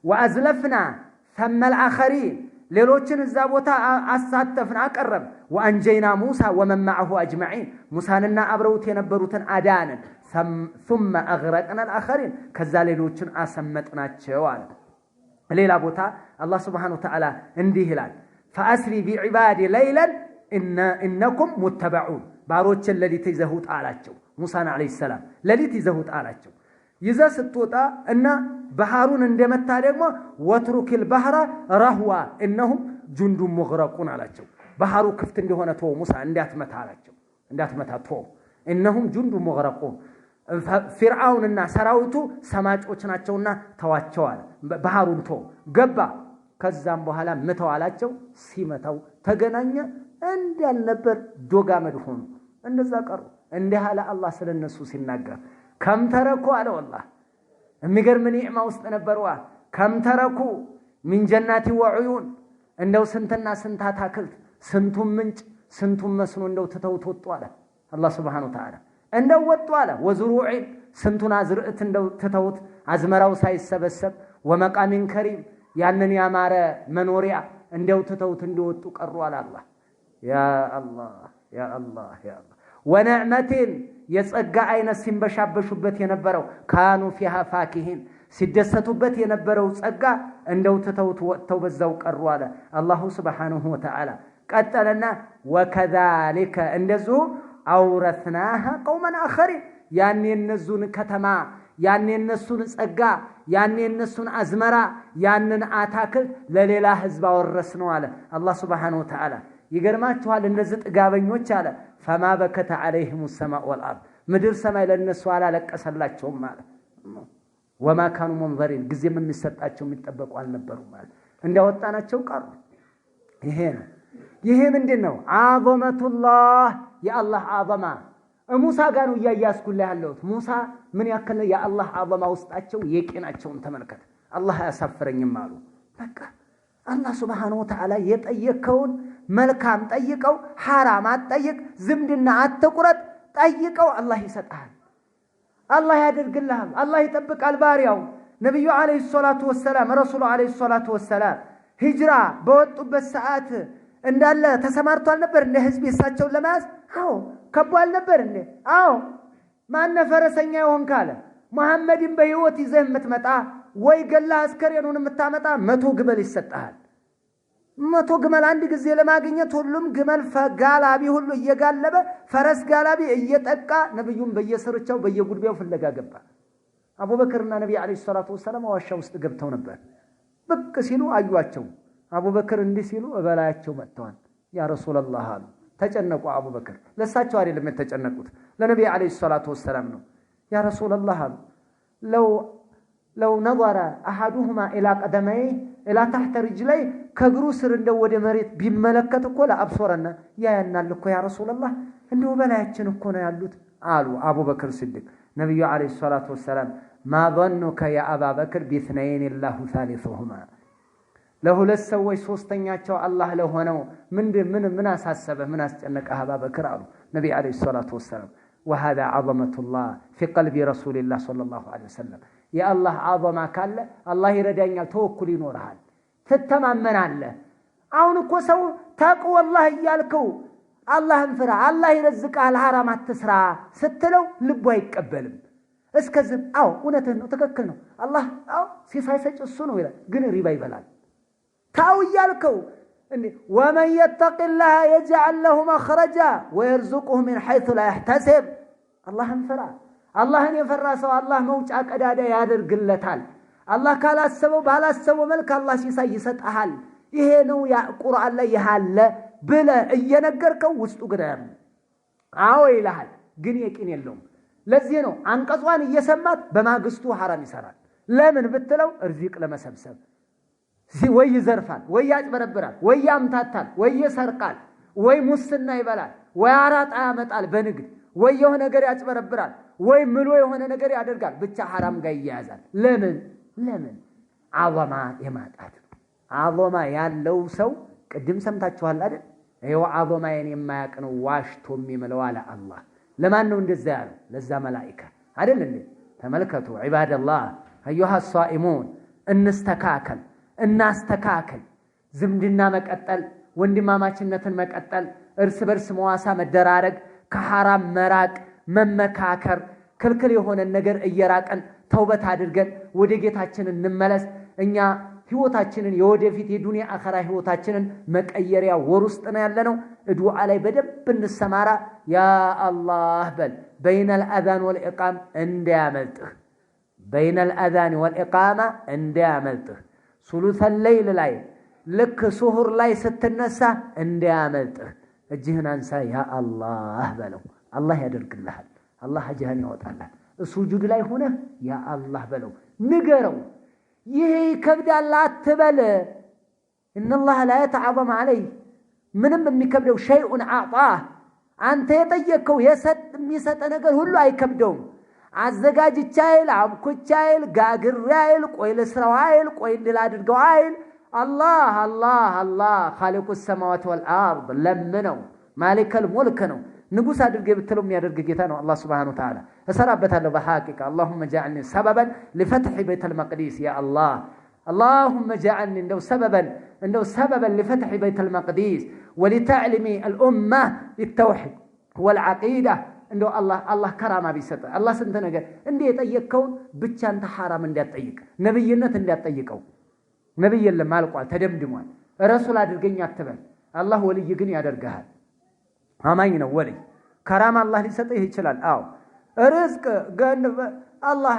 وازلفنا ثم الاخرين ሌሎችን እዛ ቦታ አሳተፍና አቀረብ وانجينا موسى ومن معه اجمعين ሙሳንና አብረውት የነበሩትን አዳነን ثم اغرقنا الاخرين ከዛ ሌሎችን አሰመጥናቸው አለ ሌላ ቦታ አላህ Subhanahu Wa Ta'ala እንዲህ ይላል فاسري بعبادي ليلا انكم متبعون ባሮችን ለሊት ይዘውት አላቸው ሙሳን አለይሂ ሰላም ለሊት ይዘውት አላቸው ይዛ ስትወጣ እና ባህሩን እንደመታ ደግሞ ወትሩኪል ባህራ ረህዋ انهم جند مغرقون አላቸው ባህሩ ክፍት እንደሆነ ተው ሙሳ እንዳትመታ ተው انهم جند مغرقون ፍርዓውንና ሰራዊቱ ሰማጮች ናቸውና ተዋቸዋል ባህሩን ተው ገባ ከዛም በኋላ መተዋላቸው ሲመታው ተገናኘ እንዳልነበር ዶጋመድ ሆኑ እንደዛ ቀሩ እንደ ሐላ አላህ ስለነሱ ሲናገር ከም ተረኩ አለ والله የሚገርም ኒዕማ ውስጥ ነበርዋ ከም ተረኩ من جنات وعيون እንደው ስንትና ስንታ ታክልት ስንቱም ምንጭ ስንቱም መስኖ እንደው ተተውት ወጡ አለ አላህ Subhanahu Wa Ta'ala እንደው ወጡ አለ ወዝሩዕ ስንቱና ዝርዕት እንደው ተተውት አዝመራው ሳይሰበሰብ ወመቃሚን ከሪም ያንን ያማረ መኖሪያ እንደው ተተውት እንደወጡ ቀሩ አለ አላህ يا الله ونعمتين የጸጋ አይነት ሲንበሻበሹበት የነበረው ካኑ فيها فاكهين ሲደሰቱበት የነበረው ጸጋ እንደው ተተውት ወጥተው በዛው ቀሩ አለ አላህ Subhanahu Wa Ta'ala ቀጠለና وكذلك እንደዚሁ አውረثناها قوما آخرين ያን የነሱን ከተማ ያን የነሱን ጸጋ ያን የነሱን አዝመራ ያንን አታክል ለሌላ ህዝብ አወረስነው አለ አላህ Subhanahu Wa Ta'ala ይገርማችኋል እነዚህ ጥጋበኞች አለ فما بكت عليهم السماء والارض ምድር ሰማይ ለነሱ አላለቀሰላቸውም ማለት وما كانوا منظرين ጊዜም የሚሰጣቸው የሚጠበቁ አልነበሩም ማለት እንዳወጣናቸው ቀሩ ይሄ ምንድነው አዘመቱላህ የአላህ አዘማ ሙሳ ጋር ነው ያያስኩልህ ያለሁት ሙሳ ምን ያከለ የአላህ አዘማ ውስጣቸው የቂናቸውን ተመልከተ አላህ ያሳፈረኝም አሉ በቃ አላህ Subhanahu Wa Ta'ala የጠየቀውን መልካም ጠይቀው حرام አትጠይቅ ዝምድና አትቁረጥ ጠይቀው አላህ ይሰጣል አላህ ያደርግልሃል አላህ ይጠብቃል ባሪያው ነብዩ አለይሂ ሰላቱ ወሰለም ረሱሉ አለይሂ ሰላቱ ወሰለም ሂጅራ በወጡበት ሰዓት እንዳለ ተሰማርቷል ነበር እንደ ህዝብ የሳቸው ለማስ አዎ ከባል ነበር እንዴ አዎ ማን ፈረሰኛ ይሆን ካለ መሐመድን በህይወት ይዘህ የምትመጣ ወይ ገላ አስከሬኑን የምታመጣ 100 ግመል ይሰጣል 100 ግመል አንድ ጊዜ ለማግኘት ሁሉም ግመል ፈጋላቢ ሁሉ እየጋለበ ፈረስ ጋላቢ እየጠቃ ነብዩን በየሰርቻው በየጉድቤው ፍለጋ ገባ አቡበክርና ነብዩ አለይሂ ሰላቱ ወሰለም ዋሻ ውስጥ ገብተው ነበር ብቅ ሲሉ አዩአቸው አቡበክር እንዲህ ሲሉ እበላያቸው መጥተዋል ያ ረሱላህ አሉ ተጨነቁ አቡበክር ለሳቸው አይደለም የተጨነቁት ለነብዩ አለይሂ ሰላቱ ወሰለም ነው ያ ረሱላህ አሉ لو نظر احدهما الى قدميه الى تحت رجليه ከግሩ ስር እንደው ወደ መሬት ቢመለከት እኮ ለአብሶረና ያያናል እኮ ያ ረሱላህ እንደው በላያችን እኮ ነው ያሉት አሉ አቡበክር ሲድቅ ነብዩ አለይሂ ሰላቱ ወሰለም ما ظنك يا ابا بكر باثنين الله ثالثهما ለሁለት ሰዎች ሶስተኛቸው አላህ ለሆነው ምን አሳሰበ ምን አስጨነቀ አቡበክር አሉ ነብዩ አለይሂ ሰላቱ ወሰለም وهذا عظمه الله في قلب رسول الله صلى الله عليه وسلم يا الله عظمه ካለ አላህ ይረዳኛል ተወኩል ይኖርሃል ትተማመናለህ አሁን እኮ ሰው ተቅዋ አላህ ይያልከው አላህን ፍራ አላህ ይረዝቃል حرام አትስራ ስትለው ልቡ አይቀበልም እስከዚህ አው እውነትህ ነው ትክክል ነው አላህ አው ሲሳይሰጭ እሱ ነው ይላል ግን ሪባ ይበላል ታው ይያልከው እንዴ ومن يتق الله يجعل له مخرجا ويرزقه من حيث لا يحتسب اللهم فرا اللهን የፈራ ሰው አላህ መውጫ ቀዳዳ ያደርግለታል አላህ ካላሰበው ባላሰበው መልክ አላህ ሲሳይ ይሰጣል ይሄ ነው ያ ቁርአን ላይ ያለ ብለ እየነገርከው ውስጡ ግዳም አዎ ይላል ግን የቂን የለውም ለዚህ ነው አንቀጿን እየሰማት በማግስቱ حرام ይሰራል ለምን ብትለው እርዚቅ ለመሰብሰብ ወይ ይዘርፋል ወይ ያጭበረብራል ወይ ያምታታል ወይ ይሰርቃል ወይ ሙስና ይበላል ወይ አራጣ ያመጣል በንግድ ወይ የሆነ ነገር ያጭበረብራል ወይ ምሎ የሆነ ነገር ያደርጋል ብቻ حرام ጋር ይያዛል ለምን አዘማ የማጣት አዘማ ያለው ሰው ቅድም ሰምታችኋል አይደል ይሄው አዘማዬን የማያቅ ነው ዋሽቶ የሚመለው አለ አላህ ለማን ነው እንደዛ ያለው ለዛ መላእክት አይደል እንዴ ተመልከቱ ዒባደላህ አዩሃ الصائمون እናስተካከል ዝምድና መቀጠል ወንድማማችነትን መቀጠል እርስ በርስ መዋሳ መደራረግ ከሐራም መራቅ መመካከር ክልክል የሆነ ነገር እየራቀን ተውበት አድርገን ወደ ጌታችን እንመለስ እኛ ህይወታችንን የወደፊት የዱንያ አኺራ ህይወታችንን መቀየሪያ ወር ውስጥ ነው ያለነው ዱዓ ላይ በደብ እንሰማራ ያ አላህ በል بين الاذان والاقام እንዲያመልጥህ بين الاذان والاقامه እንዲያመልጥህ ثلث الليل ላይ ልክ ሱሁር ላይ ስትነሳ እንዲያመልጥህ እጅህን አንሳ ያ አላህ በለው አላህ ያደርግልሃል አላህ እጅህን ያወጣልሃል ሱጁድ ላይ ሆነ ያ አላህ በለው ንገረው ይሄ ከብዳል አትበል ان الله لا يتعظم عليه ምንም የሚከብደው شيء اعطاه አንተ የጠየቀው የሚሰጥ ነገር ሁሉ አይከብደውም አዘጋጅቻይል አብኩቻይል ጋግራይል ቆይ ለስራዋይል ቆይ ላድርገው አይል الله خالق السماوات والارض ለምነው مالك الملك ነው ንጉስ አድርገ ብትለው የሚያደርግ ጌታ ነው አላህ Subhanahu Wa Ta'ala እሰራበታለሁ በሐቂቃ اللهم اجعلني سببا لفتح بيت المقدس يا الله اللهم اجعلني سببا لفتح بيت المقدس ولتعلم الامه بالتوحيد والعقيده እንደው አላህ ከራማ ቢሰጥ አላህ ስንት ነገር እንዴ የጠየቀውን ብቻ አንተ حرام እንዲያጠይቅ ነብይነት እንዲያጠይቀው ነብይ የለም አልቋል ተደምድሟል ረሱል አድርገኝ አትበል አላህ ወልይ ግን ያደርጋል አማኝ ነው ወልይ ከራማ አላህ ሊሰጥህ ይችላል አዎ ርዝቅ ገንብ አላህ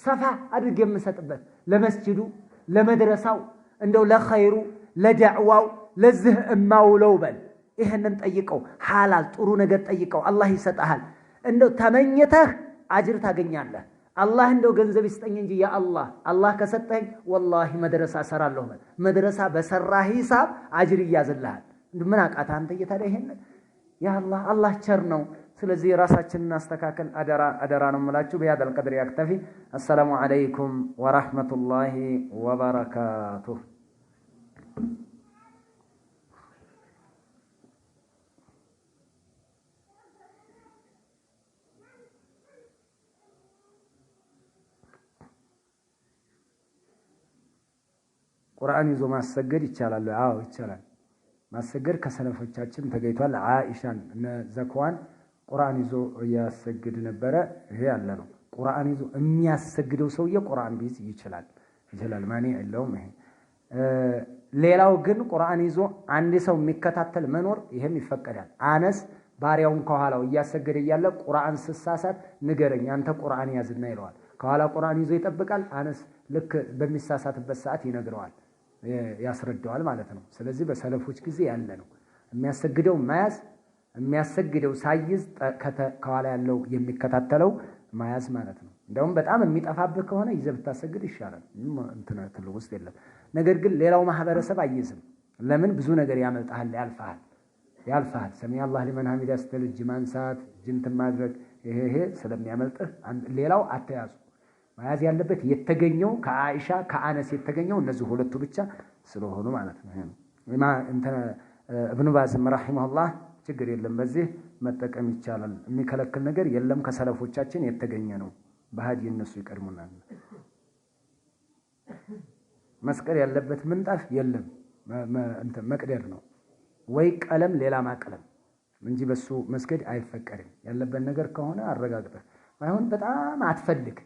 ሰፋ አድርገ የምሰጥበት ለመስጂዱ ለመድረሳው እንደው ለኸይሩ ለዳዕዋው ለዚህ እማውለው በል ይሄንን ጠይቀው ሐላል ጥሩ ነገር ጠይቀው አላህ ይሰጣል እንደው ተመኝተህ አጅር ታገኛለህ አላህ እንደው ገንዘብ ይስጠኝ እንጂ ያ አላህ ከሰጠኝ ወላሂ መድረሳ ሰራለሁ መድረሳ በሰራ ሂሳብ አጅር ይያዝልሃል ምን አቃታ አንተ እየታዲያ ይሄንን ያ አላህ ቸር ነው ስለዚህ ራሳችንን አስተካከል አደራ ነው የምላችሁ በهذا القدر يكتفي السلام عليكم ورحمة الله وبركاته ቁርአን ይዞ ማሰገድ ይቻላል አዎ ይቻላል ማሰገድ ከሰለፎቻችን ተገይቷል አይሻን ዘክዋን ቁርአን ይዞ ያሰግድ ነበር ይሄ ያለ ነው ቁርአን ይዞ የሚያሰግደው ሰውዬ ቁርአን ቢይዝ ይችላል ማኒ የለውም ይሄ ሌላው ግን ቁርአን ይዞ አንድ ሰው የሚከታተል መኖር ይሄም ይፈቀዳል አነስ ባሪያውን ከኋላው ያሰገደ ያለ ቁርአን ስሳሳት ንገረኝ አንተ ቁርአን ያዝና ይለዋል ከኋላ ቁርአን ይዞ ይጠብቃል አነስ ልክ በሚሳሳትበት ሰዓት ይነግረዋል ያስረዳዋል ማለት ነው ስለዚህ በሰለፎች ጊዜ ያለ ነው የሚያሰግደው ማያዝ የሚያሰግደው ሳይዝ ከኋላ ያለው የሚከታተለው ማያዝ ማለት ነው እንደውም በጣም የሚጠፋብህ ከሆነ ይዘህ ብታሰግድ ይሻላል እንትን ውስጥ የለም ነገር ግን ሌላው ማህበረሰብ አይዝም ለምን ብዙ ነገር ያመልጣል ያልፋል ሰሚ አላህ ሊመን ሐሚዳ ስትል እጅ ማንሳት እጅን ማድረግ ይሄ ስለሚያመልጥህ ሌላው አተያዙ ማያዝ ያለበት የተገኘው ከአኢሻ ከአነስ የተገኘው እነዚህ ሁለቱ ብቻ ስለሆኑ ማለት ነው እንተ ኢብኑ ባዝ ረሂመሁላህ ችግር የለም በዚህ መጠቀም ይቻላል የሚከለክል ነገር የለም ከሰለፎቻችን የተገኘ ነው በሃዲ እነሱ ይቀድሙናል መስቀል ያለበት ምንጣፍ የለም እንተ መቅደር ነው ወይ ቀለም ሌላ ማቀለም እንጂ በሱ መስገድ አይፈቀድም ያለበት ነገር ከሆነ አረጋግጠህ ማይሆን በጣም አትፈልግ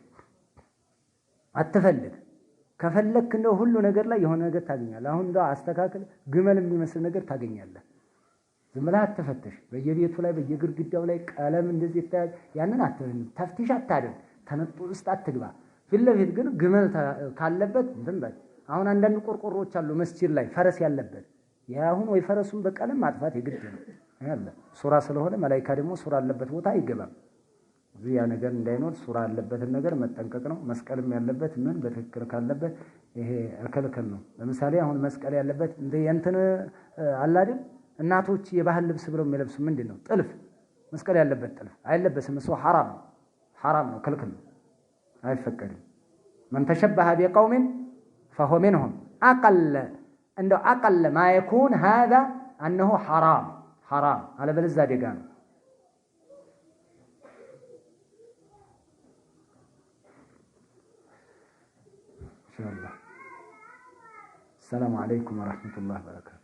ከፈለክ እንደው ሁሉ ነገር ላይ የሆነ ነገር ታገኛለህ አሁን እንደው አስተካክል ግመል የሚመስል ነገር ታገኛለህ ዝም ብለህ አትፈትሽ በየቤቱ ላይ በየግድግዳው ላይ ቀለም እንደዚህ ይታያል ያንን ተፍቲሽ አታድርግ ተነጥቶ ውስጥ አትግባ ፊትለፊት ግን ግመል ካለበት እንትን በል አሁን አንዳንድ ቆርቆሮዎች አሉ መስጂድ ላይ ፈረስ ያለበት ያሁን ወይ ፈረሱን በቀለም ማጥፋት የግድ ነው ያለ ሱራ ስለሆነ መላእክታ ደግሞ ሱራ ያለበት ቦታ አይገባም ዚያ ነገር እንዳይኖር ሱራ ያለበትን ነገር መጠንቀቅ ነው መስቀልም ያለበት ምን በትክክል ካለበት ይሄ አከልከል ነው ለምሳሌ አሁን መስቀል ያለበት እንደ እንትን አላድም እናቶች የባህል ልብስ ብለው የሚለብሱ ምንድነው ጥልፍ መስቀል ያለበት ጥልፍ አይለበስም እሱ ሐራም ነው ክልክል ነው አይፈቀድም من تشبه بقوم فهو منهم أقل ما يكون هذا أنه حرام على بلزا ديقان إن شاء الله السلام عليكم ورحمة الله وبركاته